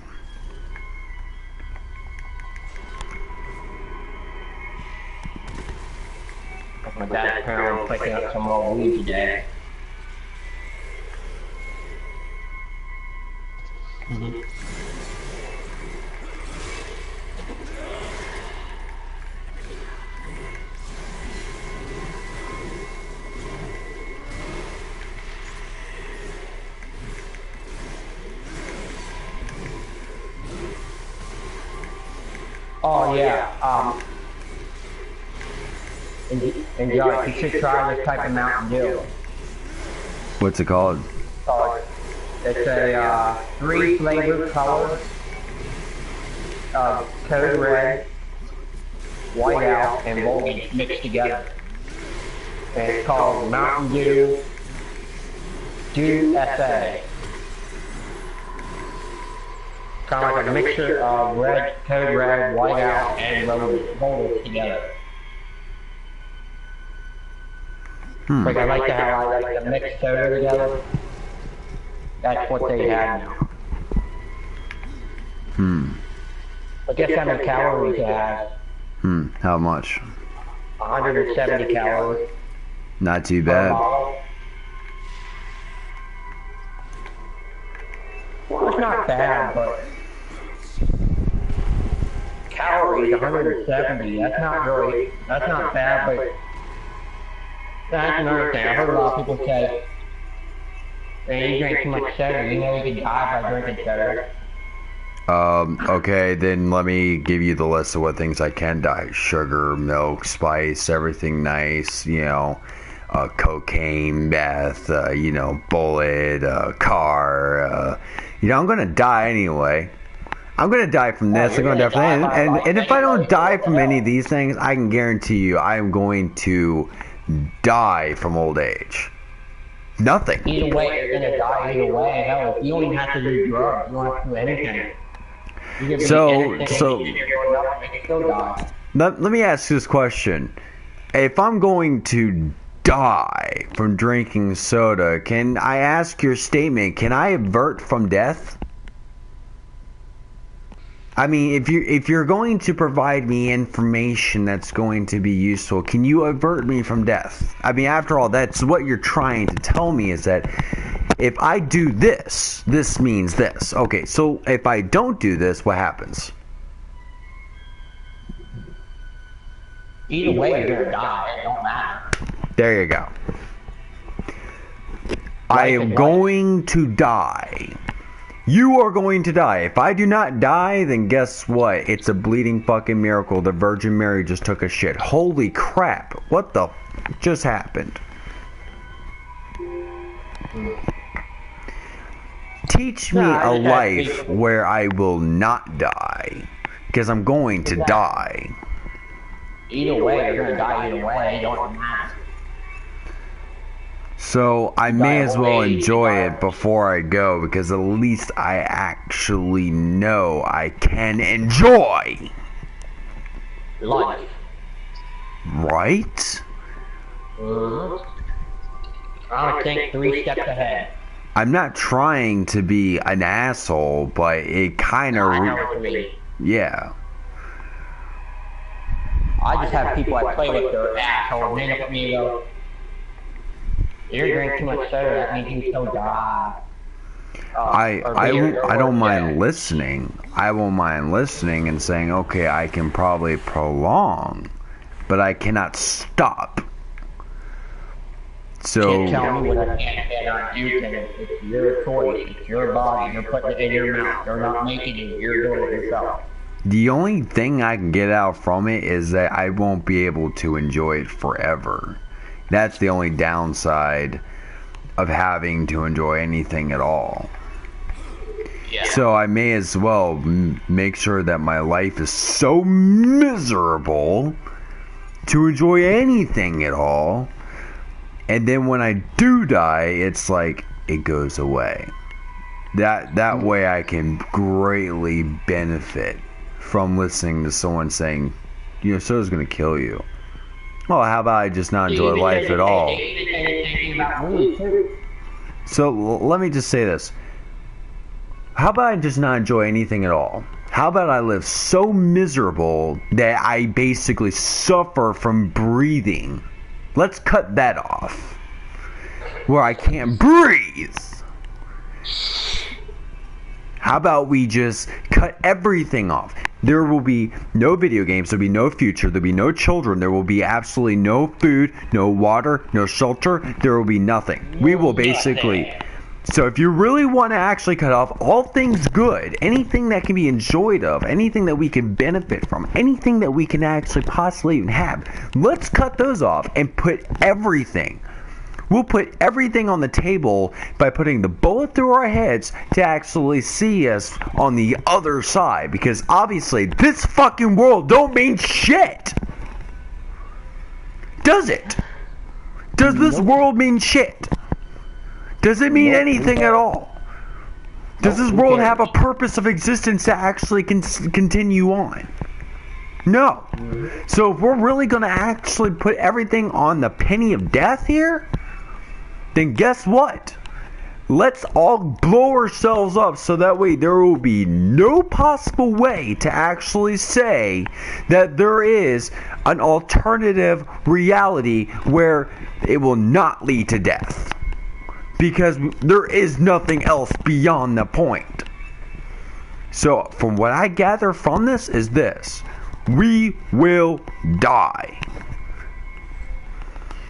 My dad's apparently picking up some more weed today. Oh yeah, and Josh, you should try this type of Mountain Dew. What's it called? It's a 3 flavored colors of Code Red, Whiteout, and Voltage mixed together. And it's called Mountain Dew SA. Kind of like a mixture of Code Red, Whiteout, and Voltage together. Like I like to have like the mixed soda together. That's what they have now. But guess how many calories it has? How much? 170 calories. Not too bad. Well, it's not bad, but calories 170. That's not bad, but that's another thing. I heard a lot of people say, man, you drink too much soda, you know you can die by drinking soda. Okay, then let me give you the list of what things I can die. Sugar, milk, spice, everything nice, you know, cocaine, meth, you know, bullet, car, you know, I'm gonna die anyway. I'm gonna die from this, I'm gonna die from that, and if I don't die from any of these things, I can guarantee you I am going to die from old age. Nothing. Either way, you're gonna die either way. Hell, you don't even have to do drugs. You don't have to do anything. Let me ask this question. If I'm going to die from drinking soda, can I ask your statement, can I avert from death? I mean, if you're going to provide me information that's going to be useful, can you avert me from death? I mean, after all, that's what you're trying to tell me, is that if I do this, this means this. Okay, so if I don't do this, what happens? Either way, you're gonna die. It don't matter. There you go. I am going to die. You are going to die. If I do not die, then guess what? It's a bleeding fucking miracle. The Virgin Mary just took a shit. Holy crap. What the just happened? Teach me a life where I will not die. Because I'm going to die. Either way, you're gonna die either way. It don't matter. So I may as well enjoy it before I go, because at least I actually know I can enjoy life. Right? I would think 3 steps ahead. I'm not trying to be an asshole, but it kind of... Yeah. I just have people I play with that are assholes. They look at me and go, "You're drinking too much soda, that means you still die." I don't mind listening. I won't mind listening and saying, okay, I can probably prolong, but I cannot stop. So You can't tell me what I cannot do. It's your choice. It's your body. You're putting it in your mouth. You're not making it. You're doing it yourself. the only thing I can get out from it is that I won't be able to enjoy it forever. That's the only downside of having to enjoy anything at all. Yeah. So I may as well make sure that my life is so miserable to enjoy anything at all. And then when I do die, it's like it goes away. That way I can greatly benefit from listening to someone saying, you know, soda's gonna kill you. Well, how about I just not enjoy life at all? So let me just say this. How about I just not enjoy anything at all? How about I live so miserable that I basically suffer from breathing? Let's cut that off. Where I can't breathe. How about we just cut everything off? There will be no video games, there'll be no future, there'll be no children, there will be absolutely no food, no water, no shelter, there will be nothing. We will basically... So if you really want to actually cut off all things good, anything that can be enjoyed of, anything that we can benefit from, anything that we can actually possibly even have, let's cut those off and put everything. We'll put everything on the table by putting the bullet through our heads to actually see us on the other side. Because obviously this fucking world don't mean shit. Does it? Does this world mean shit? Does it mean anything at all? Does this world have a purpose of existence to actually continue on? No. So if we're really going to actually put everything on the penny of death here, then guess what? Let's all blow ourselves up so that way there will be no possible way to actually say that there is an alternative reality where it will not lead to death. Because there is nothing else beyond the point. So, from what I gather from this is this. We will die.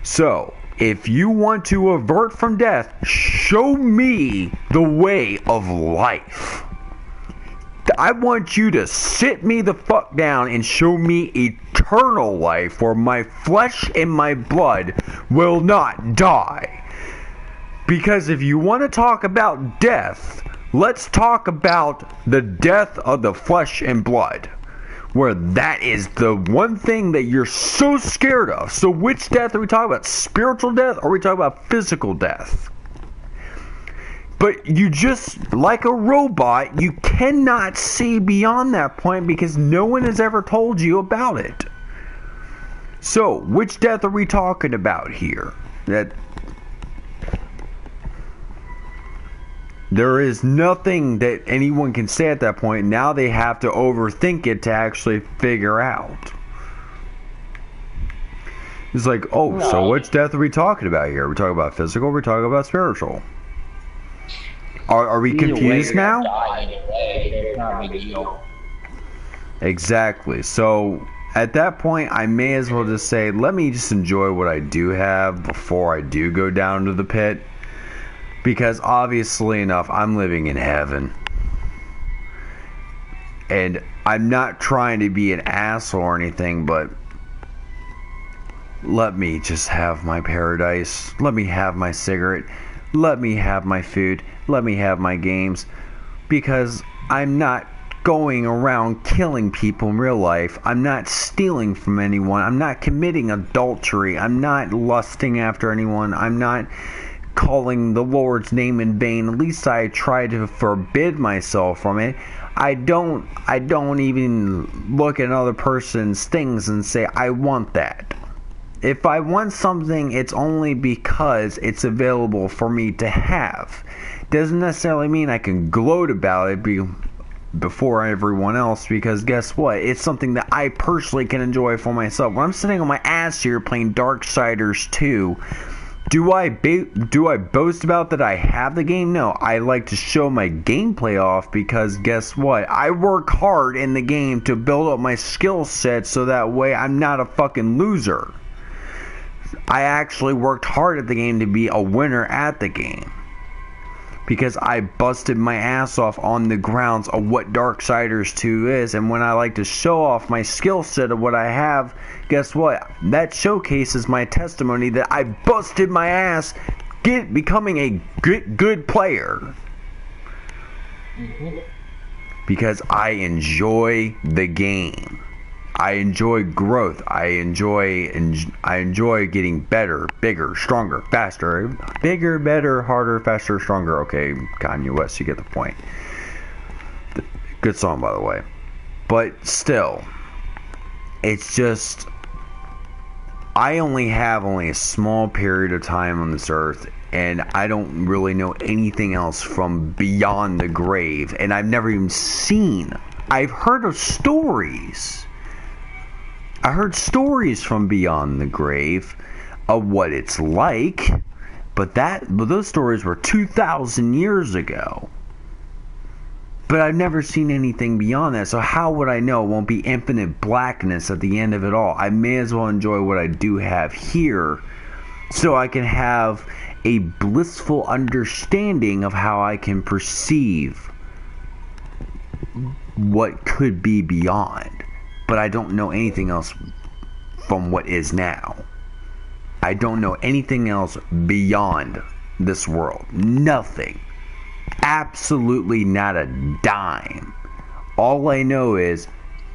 So, if you want to avert from death, show me the way of life. I want you to sit me the fuck down and show me eternal life where my flesh and my blood will not die. Because if you want to talk about death, let's talk about the death of the flesh and blood. Where that is the one thing that you're so scared of. So which death are we talking about? Spiritual death or are we talking about physical death? But you just, like a robot, you cannot see beyond that point because no one has ever told you about it. So, which death are we talking about here? That there is nothing that anyone can say at that point. Now they have to overthink it to actually figure out. It's like, oh, so which death are we talking about here? Are we talking about physical or are we talking about spiritual? Are we confused now? Exactly. So at that point, I may as well just say, let me just enjoy what I do have before I do go down to the pit. Because obviously enough, I'm living in heaven. And I'm not trying to be an asshole or anything, but let me just have my paradise. Let me have my cigarette. Let me have my food. Let me have my games. Because I'm not going around killing people in real life. I'm not stealing from anyone. I'm not committing adultery. I'm not lusting after anyone. I'm not calling the Lord's name in vain. At least I try to forbid myself from it. I don't even look at another person's things and say I want that. If I want something, it's only because it's available for me to have. Doesn't necessarily mean I can gloat about it before everyone else, because guess what? It's something that I personally can enjoy for myself. When I'm sitting on my ass here playing Darksiders 2, do I boast about that I have the game? No, I like to show my gameplay off because guess what? I work hard in the game to build up my skill set so that way I'm not a fucking loser. I actually worked hard at the game to be a winner at the game. Because I busted my ass off on the grounds of what Darksiders 2 is. And when I like to show off my skill set of what I have, guess what? That showcases my testimony that I busted my ass becoming a good player. Because I enjoy the game. I enjoy growth. I enjoy getting better, bigger, stronger, faster, bigger, better, harder, faster, stronger. Okay, Kanye West, you get the point. Good song, by the way. But still, it's just, I only have a small period of time on this earth, and I don't really know anything else from beyond the grave, and I've never even seen. I've heard of stories. I heard stories from beyond the grave of what it's like, but those stories were 2,000 years ago. But I've never seen anything beyond that, so how would I know it won't be infinite blackness at the end of it all? I may as well enjoy what I do have here, so I can have a blissful understanding of how I can perceive what could be beyond. But I don't know anything else from what is now. I don't know anything else beyond this world. Nothing. Absolutely not a dime. All I know is,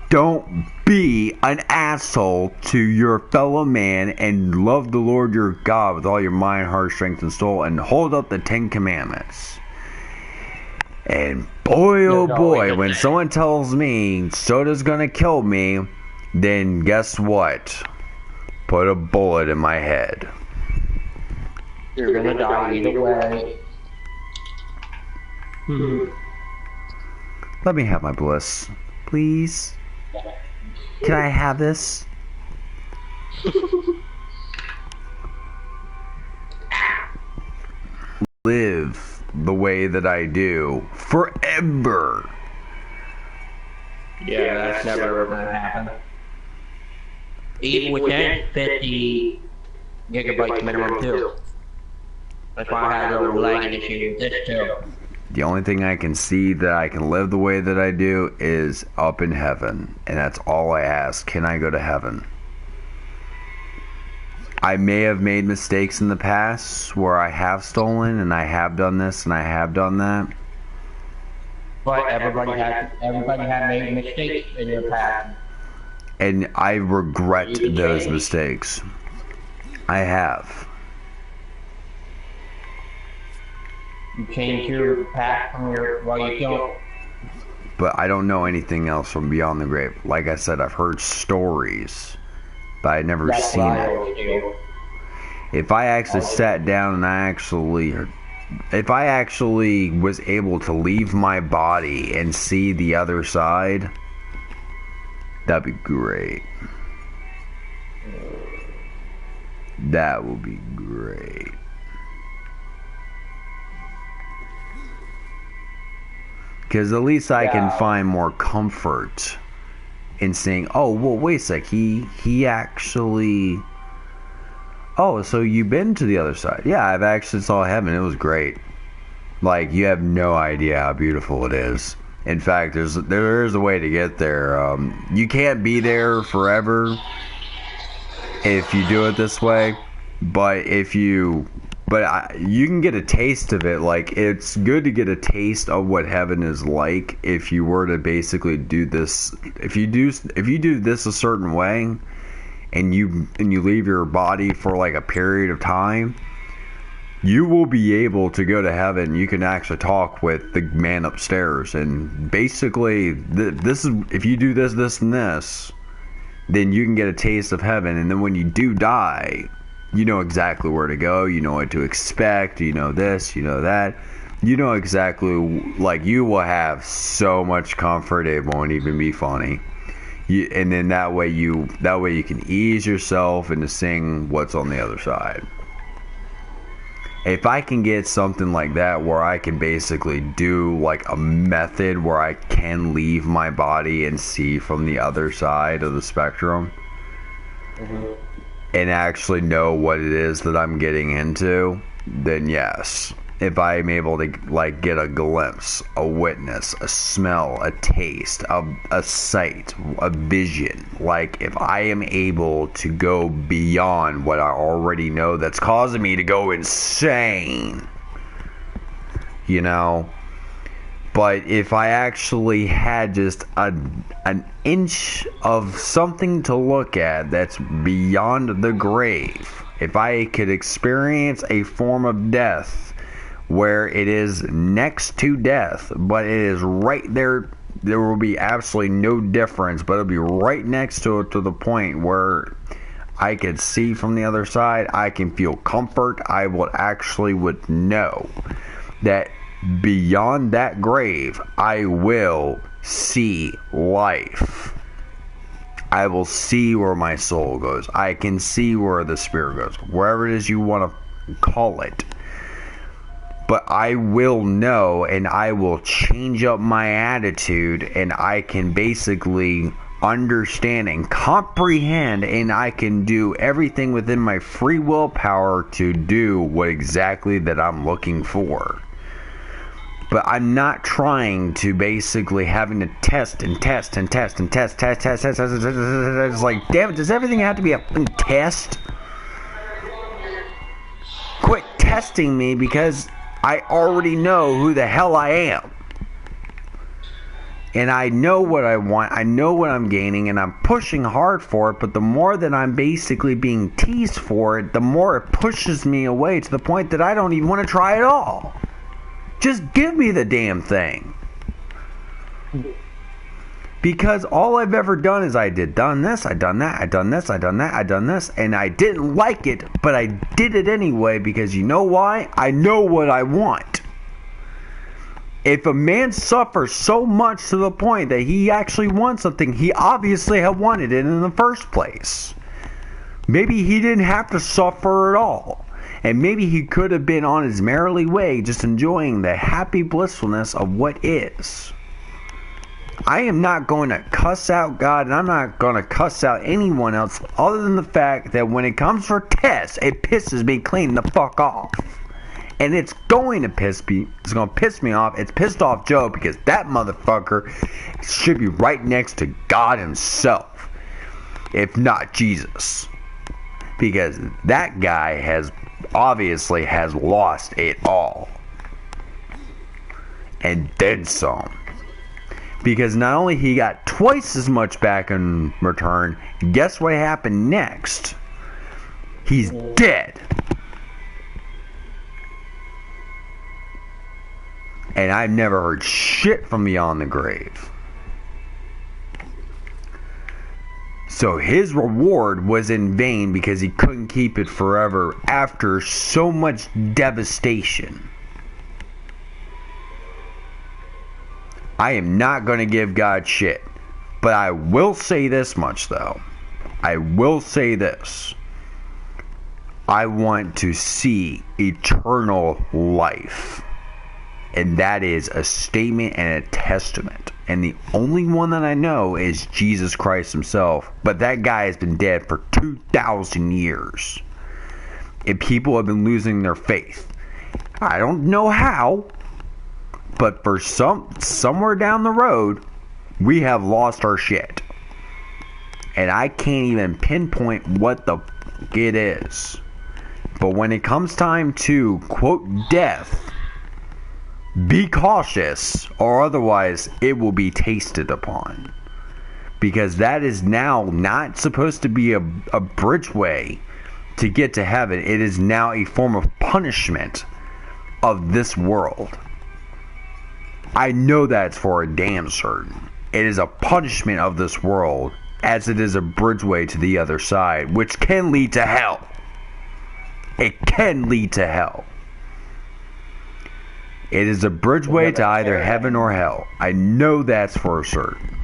don't be an asshole to your fellow man, and love the Lord your God with all your mind, heart, strength, and soul, and hold up the 10 Commandments. And boy, oh boy, when someone tells me soda's gonna kill me, then guess what? Put a bullet in my head. You're gonna die either way. Let me have my bliss, please. Can I have this? Live the way that I do forever. Yeah, that's never gonna happen. Even with that 50 gigabytes minimum too. That's why I had a little lagging issue with this too. The only thing I can see that I can live the way that I do is up in heaven. And that's all I ask. Can I go to heaven? I may have made mistakes in the past where I have stolen and I have done this and I have done that. But everybody had made mistakes in your past. And I regret those mistakes. I have. You change your path from your, well, you don't. But I don't know anything else from beyond the grave. Like I said, I've heard stories, but I've never seen it. If I actually sat down and if I actually was able to leave my body and see the other side, that'd be great. That would be great. Because at least I can find more comfort in saying, oh, well, wait a sec, he actually... Oh, so you've been to the other side. Yeah, I've actually saw heaven. It was great. Like, you have no idea how beautiful it is. In fact, there is a way to get there. You can't be there forever if you do it this way. But you can get a taste of it. Like, it's good to get a taste of what heaven is like if you were to basically do this. If you do this a certain way, and you leave your body for like a period of time, you will be able to go to heaven. You can actually talk with the man upstairs, and basically this is, if you do this and this, then you can get a taste of heaven. And then when you do die, you know exactly where to go, you know what to expect, you know this, you know that, you know exactly, like, you will have so much comfort it won't even be funny. And then that way you can ease yourself into seeing what's on the other side. If I can get something like that where I can basically do like a method where I can leave my body and see from the other side of the spectrum, and actually know what it is that I'm getting into, then yes. If I'm able to like get a glimpse, a witness, a smell, a taste, a sight, a vision, like if I am able to go beyond what I already know that's causing me to go insane, you know. But But if I actually had just an inch of something to look at that's beyond the grave, if I could experience a form of death where it is next to death, but it is right there, there will be absolutely no difference, but it'll be right next to it, to the point where I could see from the other side, I can feel comfort, I would know that beyond that grave, I will see life. I will see where my soul goes. I can see where the spirit goes. Wherever it is you want to call it. But I will know, and I will change up my attitude, and I can basically understand and comprehend, and I can do everything within my free willpower to do what exactly that I'm looking for. But I'm not trying to basically having to test. It's like, damn it, does everything have to be a test? Quit testing me, because I already know who the hell I am. And I know what I want, I know what I'm gaining, and I'm pushing hard for it, but the more that I'm basically being teased for it, the more it pushes me away to the point that I don't even want to try at all. Just give me the damn thing. Because all I've ever done is I've done this, I've done that, I've done this, I've done that, I've done this, and I didn't like it, but I did it anyway, because you know why? I know what I want. If a man suffers so much to the point that he actually wants something, he obviously had wanted it in the first place. Maybe he didn't have to suffer at all. And maybe he could have been on his merrily way, just enjoying the happy blissfulness of what is. I am not going to cuss out God, and I'm not going to cuss out anyone else, other than the fact that when it comes for tests, it pisses me clean the fuck off. And it's going to piss me off. It's pissed off Joe, because that motherfucker should be right next to God himself, if not Jesus. Because that guy obviously has lost it all. And then some. Because not only he got twice as much back in return, guess what happened next? He's dead. And I've never heard shit from beyond the grave. So his reward was in vain, because he couldn't keep it forever after so much devastation. I am not going to give God shit. But I will say this much, though. I will say this. I want to see eternal life. And that is a statement and a testament. And the only one that I know is Jesus Christ himself. But that guy has been dead for 2,000 years. And people have been losing their faith. I don't know how. But for somewhere down the road, we have lost our shit. And I can't even pinpoint what the fuck it is. But when it comes time to, quote, death, be cautious, or otherwise it will be tasted upon. Because that is now not supposed to be a bridgeway to get to heaven. It is now a form of punishment of this world. I know that's for a damn certain. It is a punishment of this world, as it is a bridgeway to the other side, which can lead to hell. It can lead to hell. It is a bridgeway to either heaven or hell. I know that's for certain.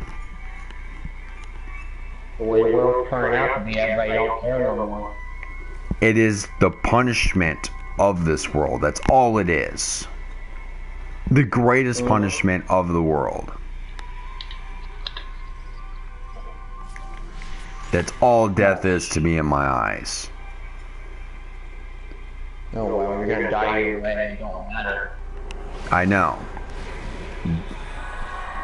The way the world's turning out to be, everybody don't care no more. It is the punishment of this world. That's all it is. The greatest punishment of the world. That's all death is to me in my eyes. Oh well, you're gonna die anyway, it don't matter. I know.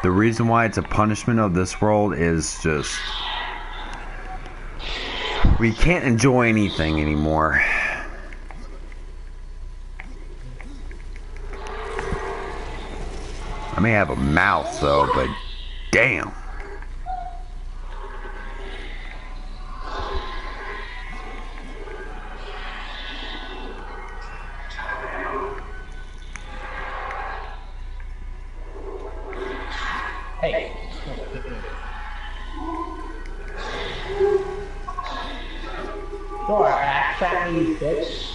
The reason why it's a punishment of this world is just... we can't enjoy anything anymore. I may have a mouse though, but damn. Hey. Sure, axe at me, bitch.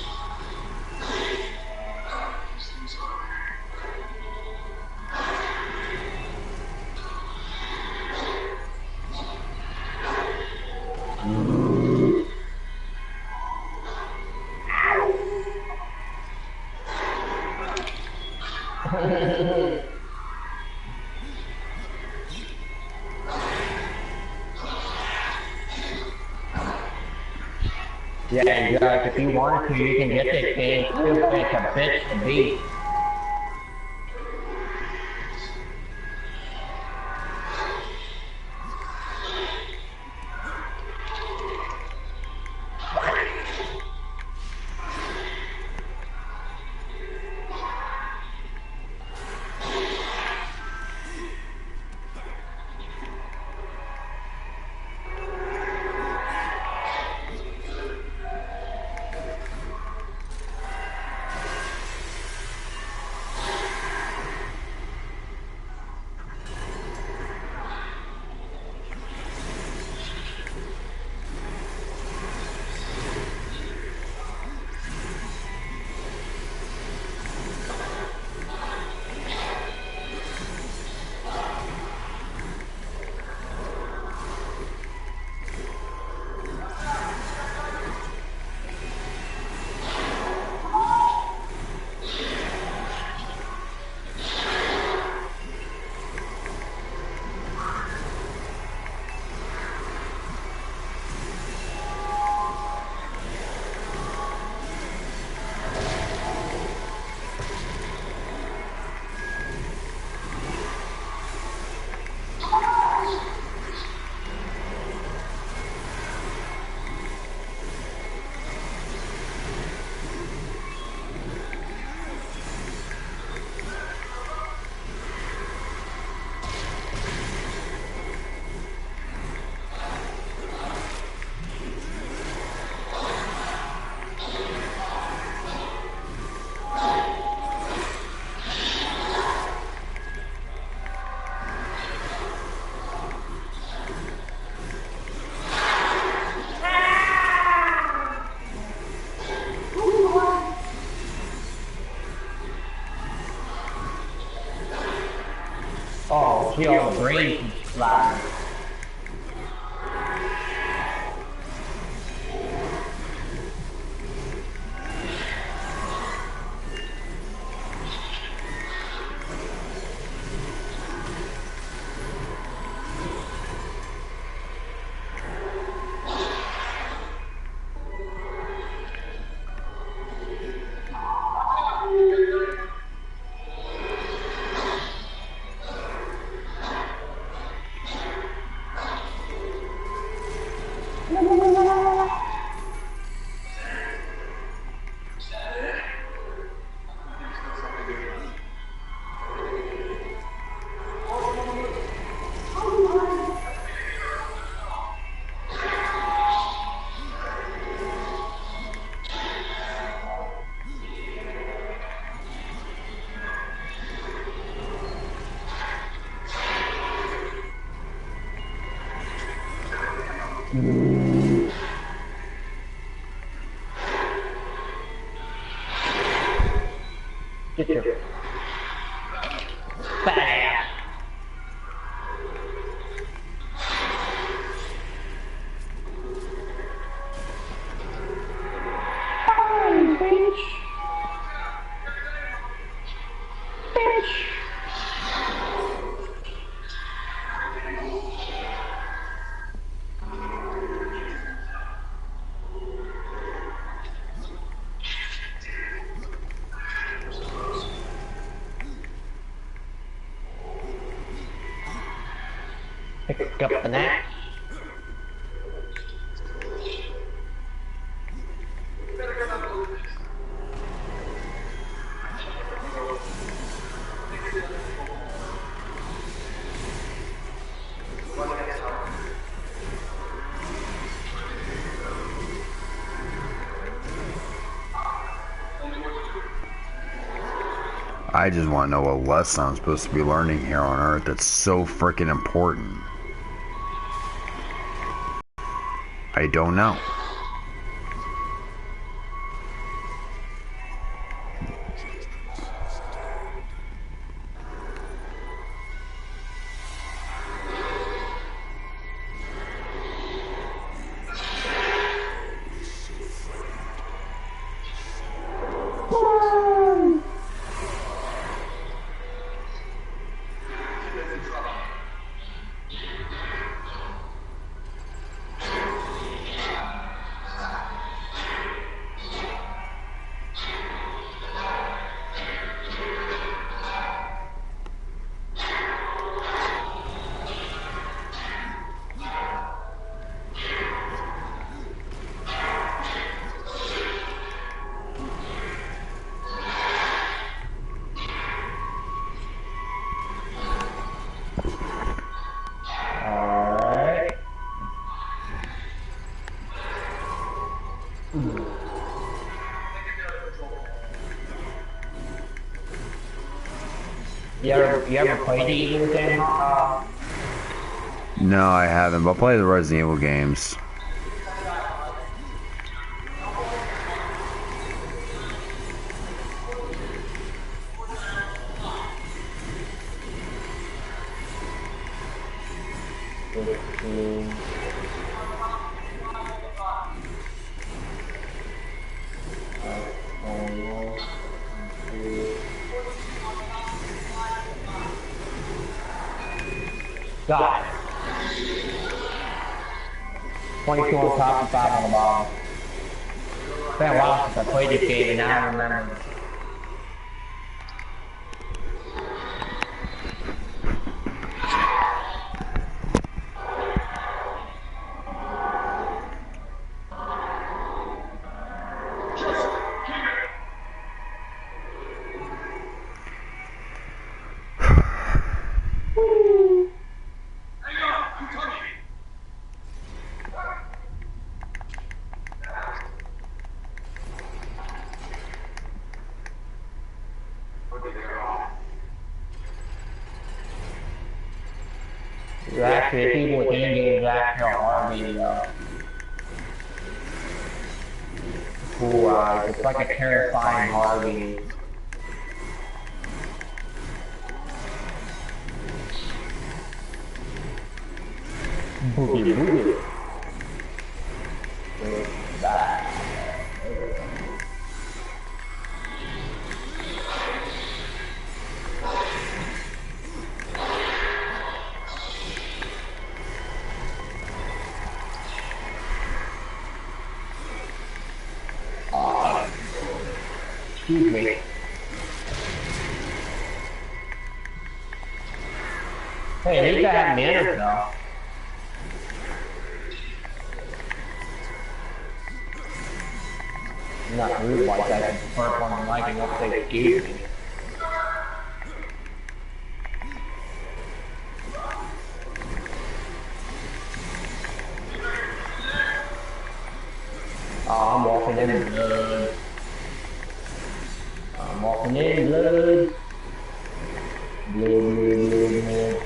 Yeah, guys, if you wanted to, you can get this game. It's like a bitch to beat. Oh, she all brain slide. Get your fat ass. Fine, bitch. Bitch. Pick up an axe. I just want to know what lesson I'm supposed to be learning here on Earth that's so freaking important. I don't know. You ever played the Evil game? No, I haven't, but I play the Resident Evil games. God. 22 on top and 5 on the bottom. It's been a while since I played this game and now I remember. Actually, people with in-game actually are it's like a terrifying horror game. Boogie boogie. Excuse me. Hey, at least I have manners now. Not rude like that, I can burp on the mic and what they gave me. Oh, I'm walking in blood. I'm walking in blood. Blood.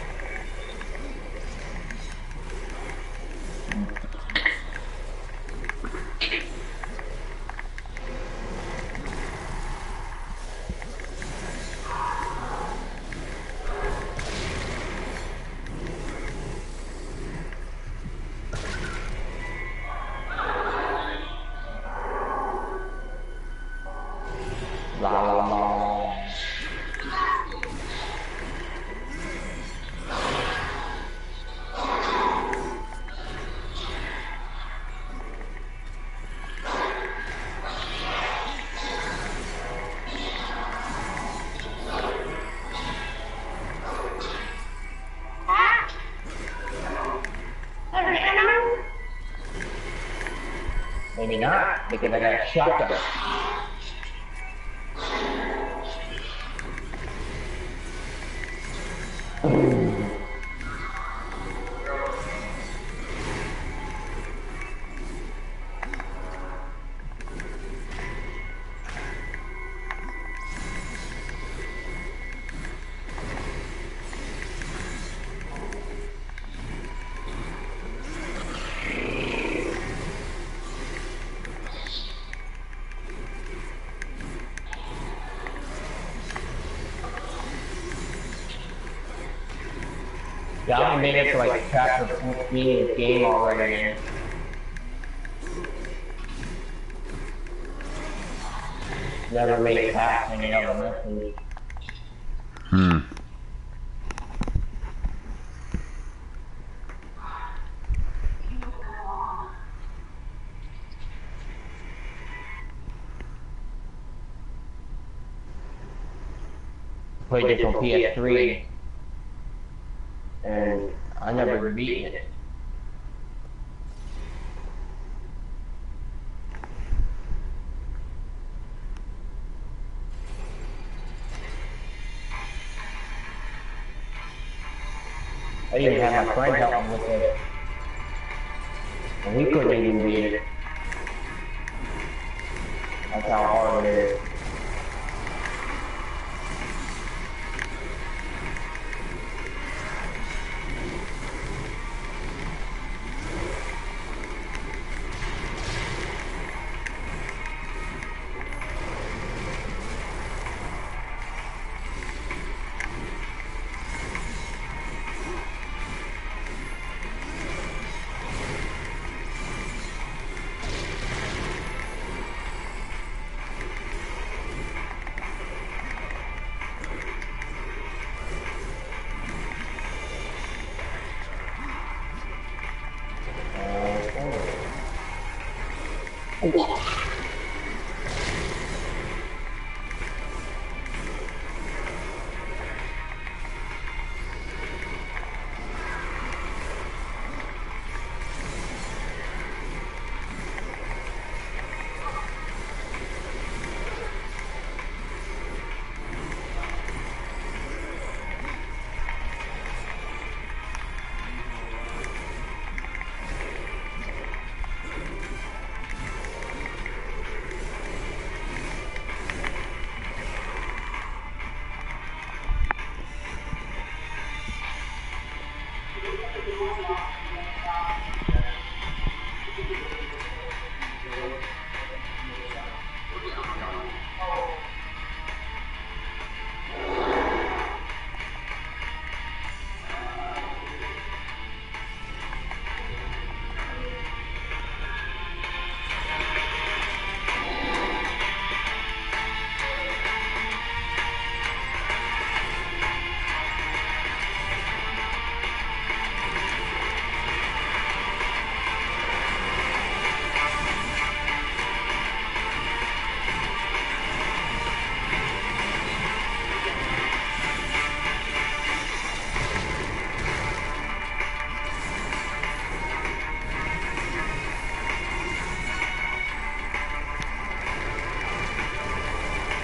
La la la. Maybe not, because I got a shotgun. Yeah, I only made it to like chapter 14 of the game already, and never made it past any other missions. Hmm. Played this on PS3, and I never beaten it. I even had my friend help me with it, and we couldn't even beat it. That's how hard it is.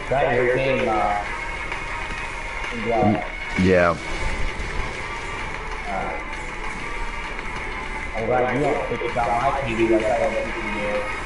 That your game, Yeah. I'm glad you don't think about my TV like I don't think you do.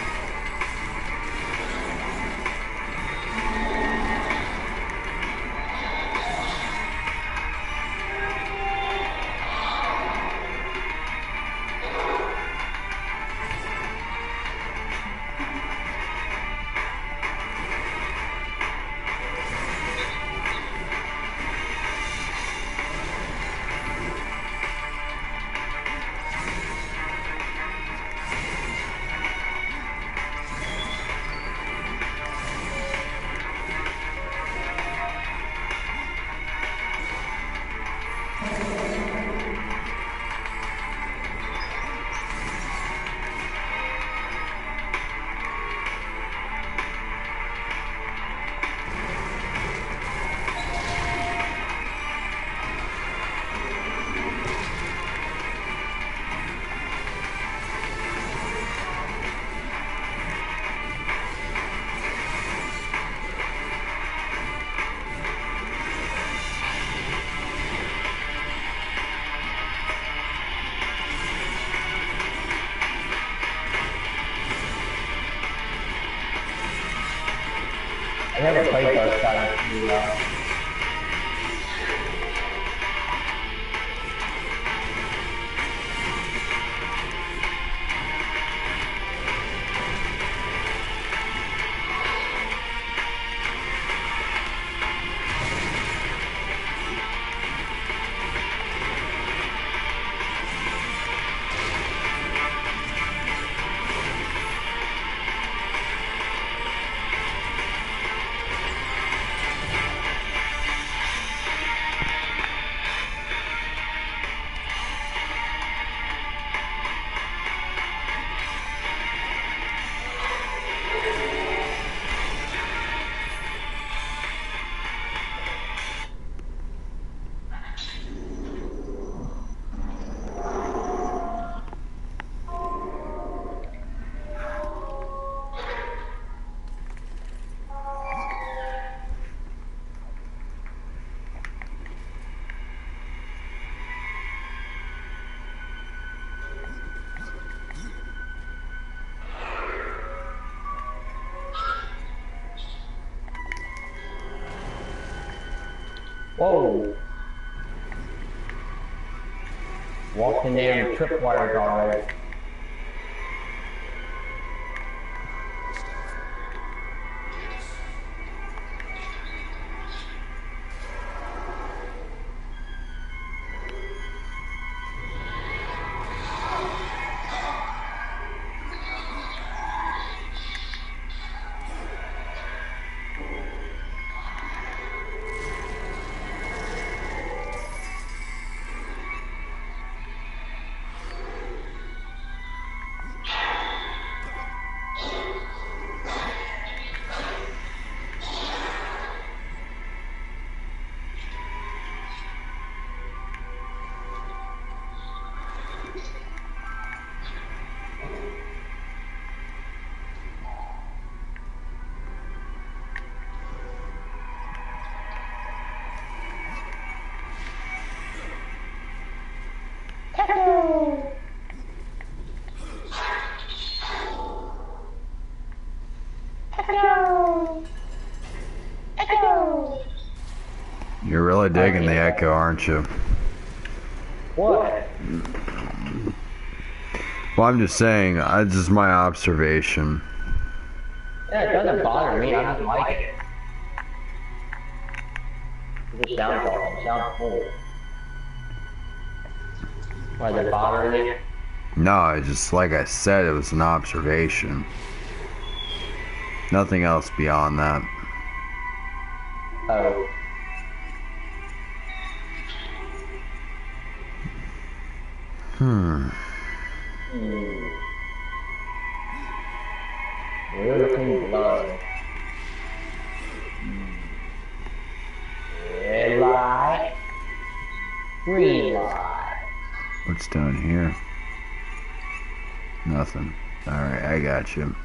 I never played Darksiders II. Whoa. Walking damn tripwires already. You're really digging the echo, aren't you? What? Well, I'm just saying, this is my observation. Yeah, it doesn't bother me. I just like it. It just sounds awesome. It sounds cool. Why is it bothering you? No, it's just like I said, it was an observation. Nothing else beyond that. Oh. Looking blood. Red light. Green light. What's down here? Nothing. Alright, I got you.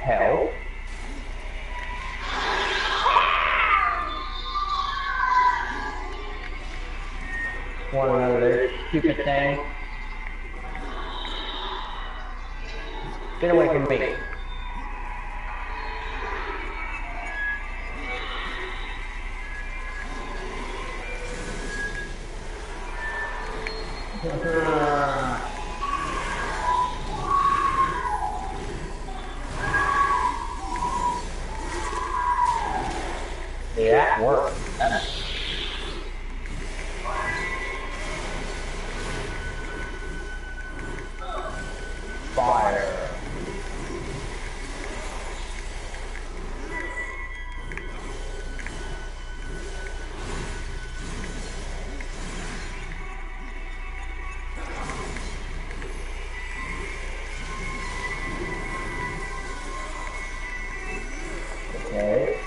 Hell. One another stupid thing. Get away from me. Yeah, that worked. Fire. Okay.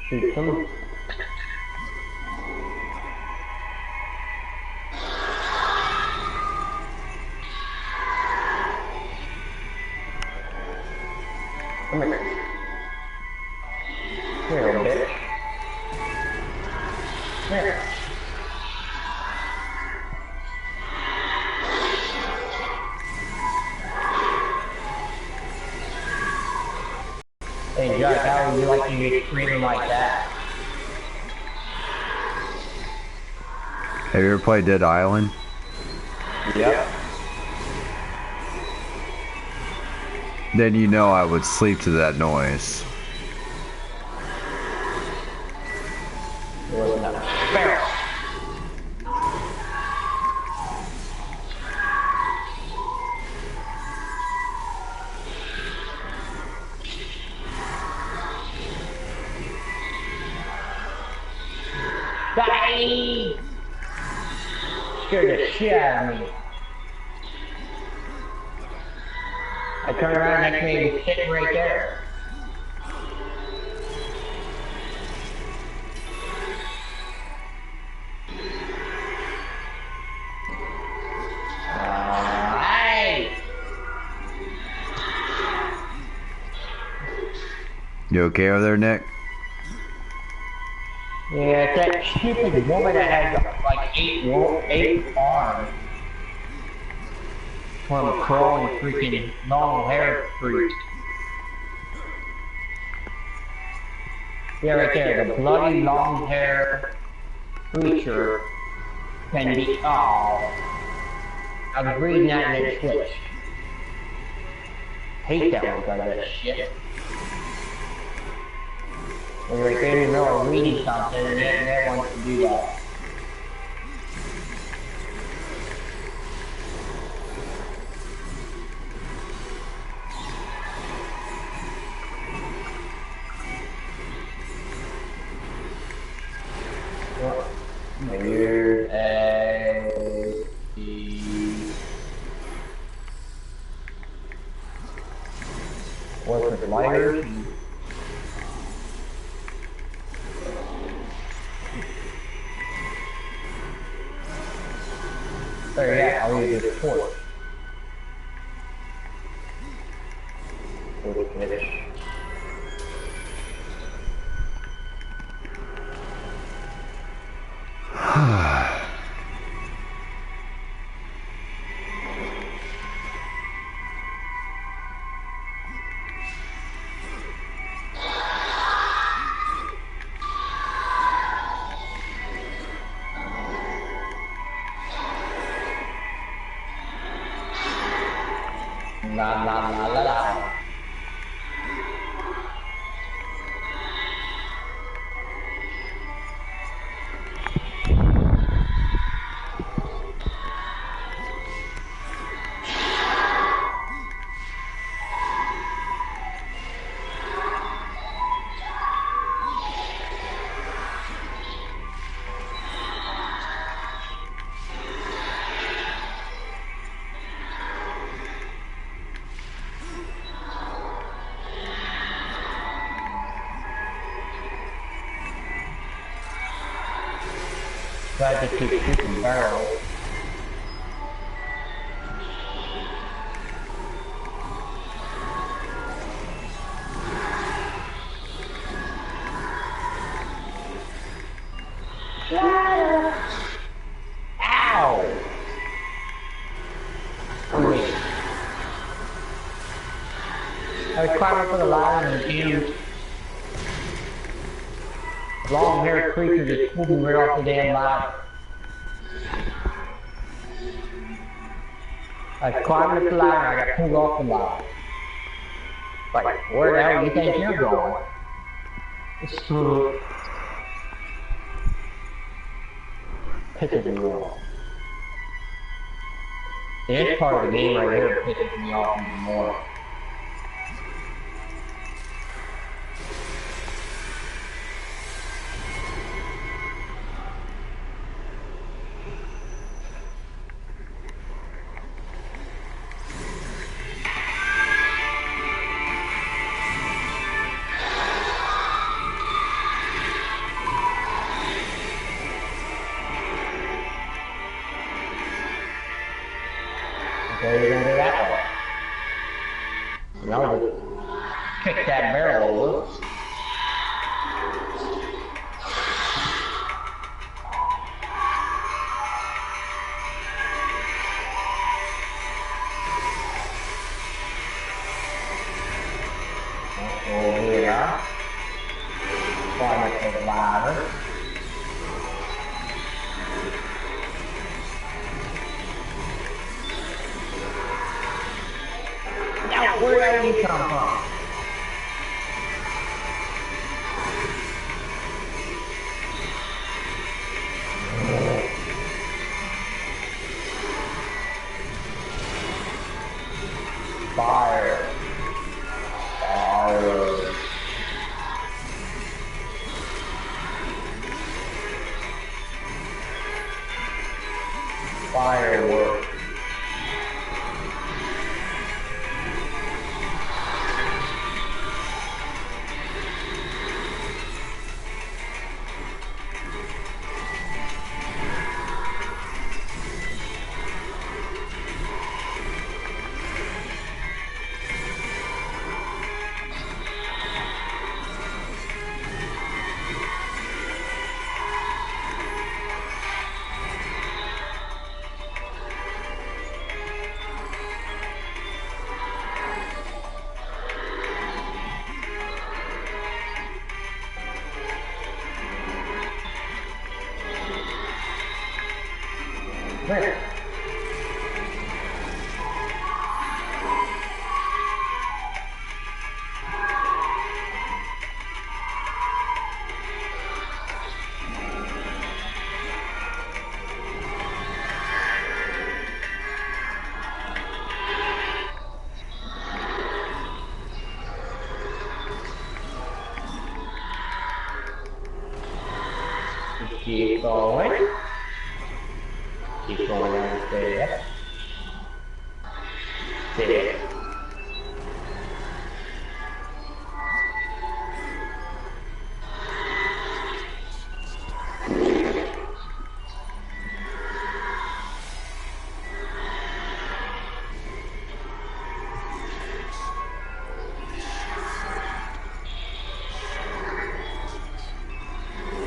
Shoot them. Come here. Here, little bitch. Here. Hey, Jack, how would you like to be screaming like that? Have you ever played Dead Island? Yep. Then you know I would sleep to that noise. It wasn't a barrel. Die! Scared the shit out of me. I turned around next to me, he was sitting right there. Hey! You okay over there, Nick? Yeah, it's that stupid woman that has like eight arms. from a crawling freaking long hair freak. Yeah, right there, the bloody long hair creature can be. Oh, I was reading that and it switched. Hate that one because of that shit. When you're right there in the middle of reading something and it wants to do that. Weird A E. Work with lighters. There, yeah, I'll use this torch. Finish. La la la la la. Tried to keep shooting barrels. Ow! Wait. I was climbing up for the ladder and the long haired creature just pulled me right off the damn ladder. I climbed up the ladder and I got pulled off the ladder. Like, where the hell do you think you're going? It's pisses me off. This part of the game right here pisses me off even more. Okay, we're gonna go that way. Now we'll kick that barrel over. Over here. Climb up the ladder. Where did you come from? Fire. Fire. Fireworks. Keep going. Keep going down there. There.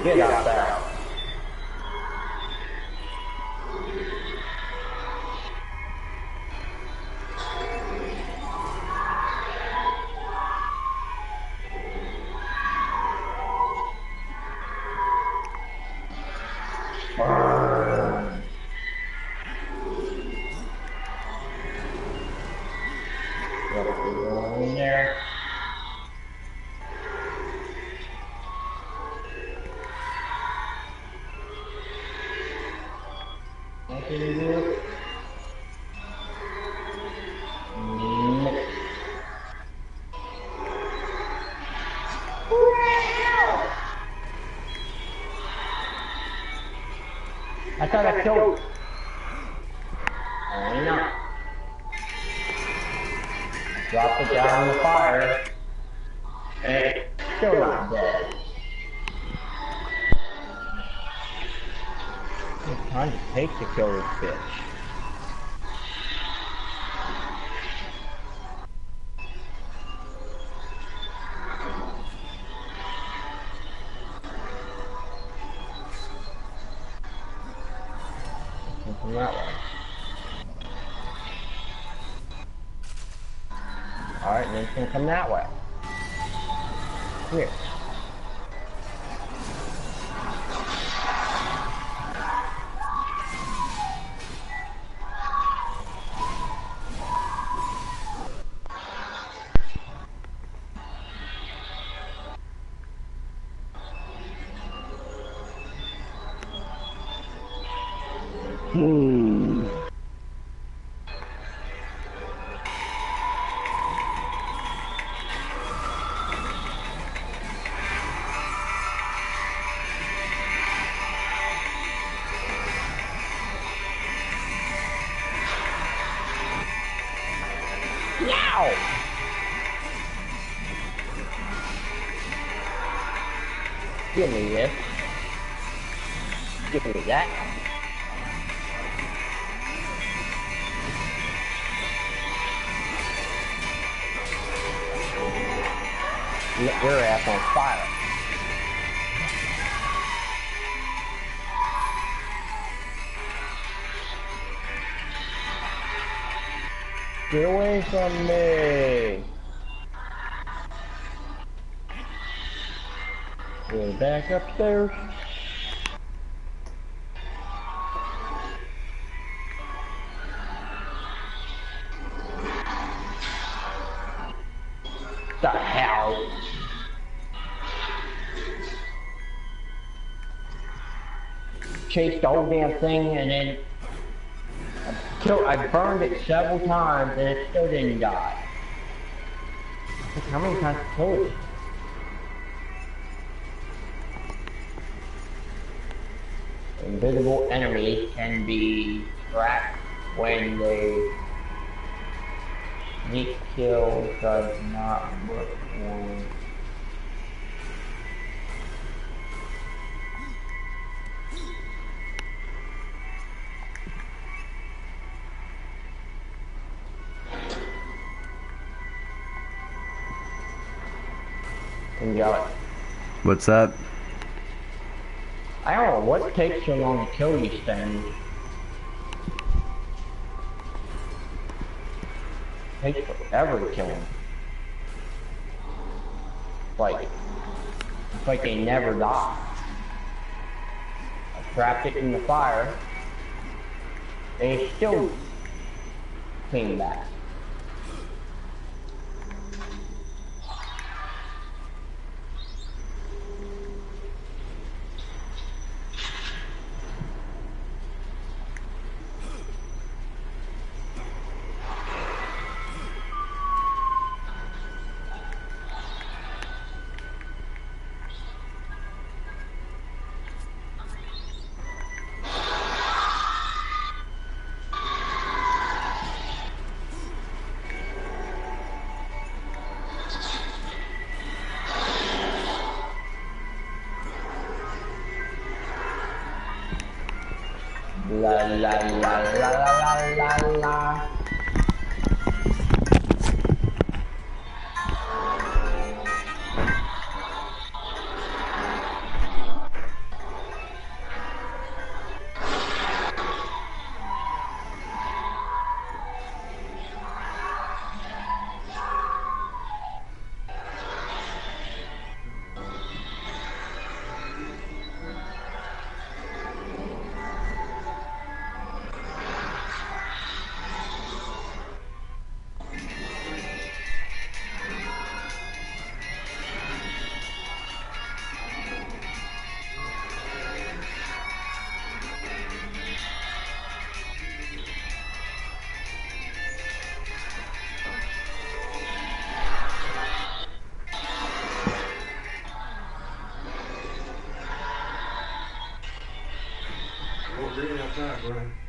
Get out there. In there. Nothing to do. I thought I killed. Only not. Drop it down in the fire. And it's still not dead. What time does it take to kill this bitch? From that way. Alright, and then it's gonna come that way. Here. Yow! Give me this. Give me that. Get your ass on fire. Get away from me! Go back upstairs. The hell? Chased the whole damn thing and then I burned it several times and it still didn't die. Look how many times I killed it? Invisible enemies can be tracked when they sneak kill does not work on. Enjoy. What's that? I don't know what takes so long to kill these things. It takes forever to kill them. It's like they never die. I trapped it in the fire, and it still came back. la la la la la la. Well, green outside, bro.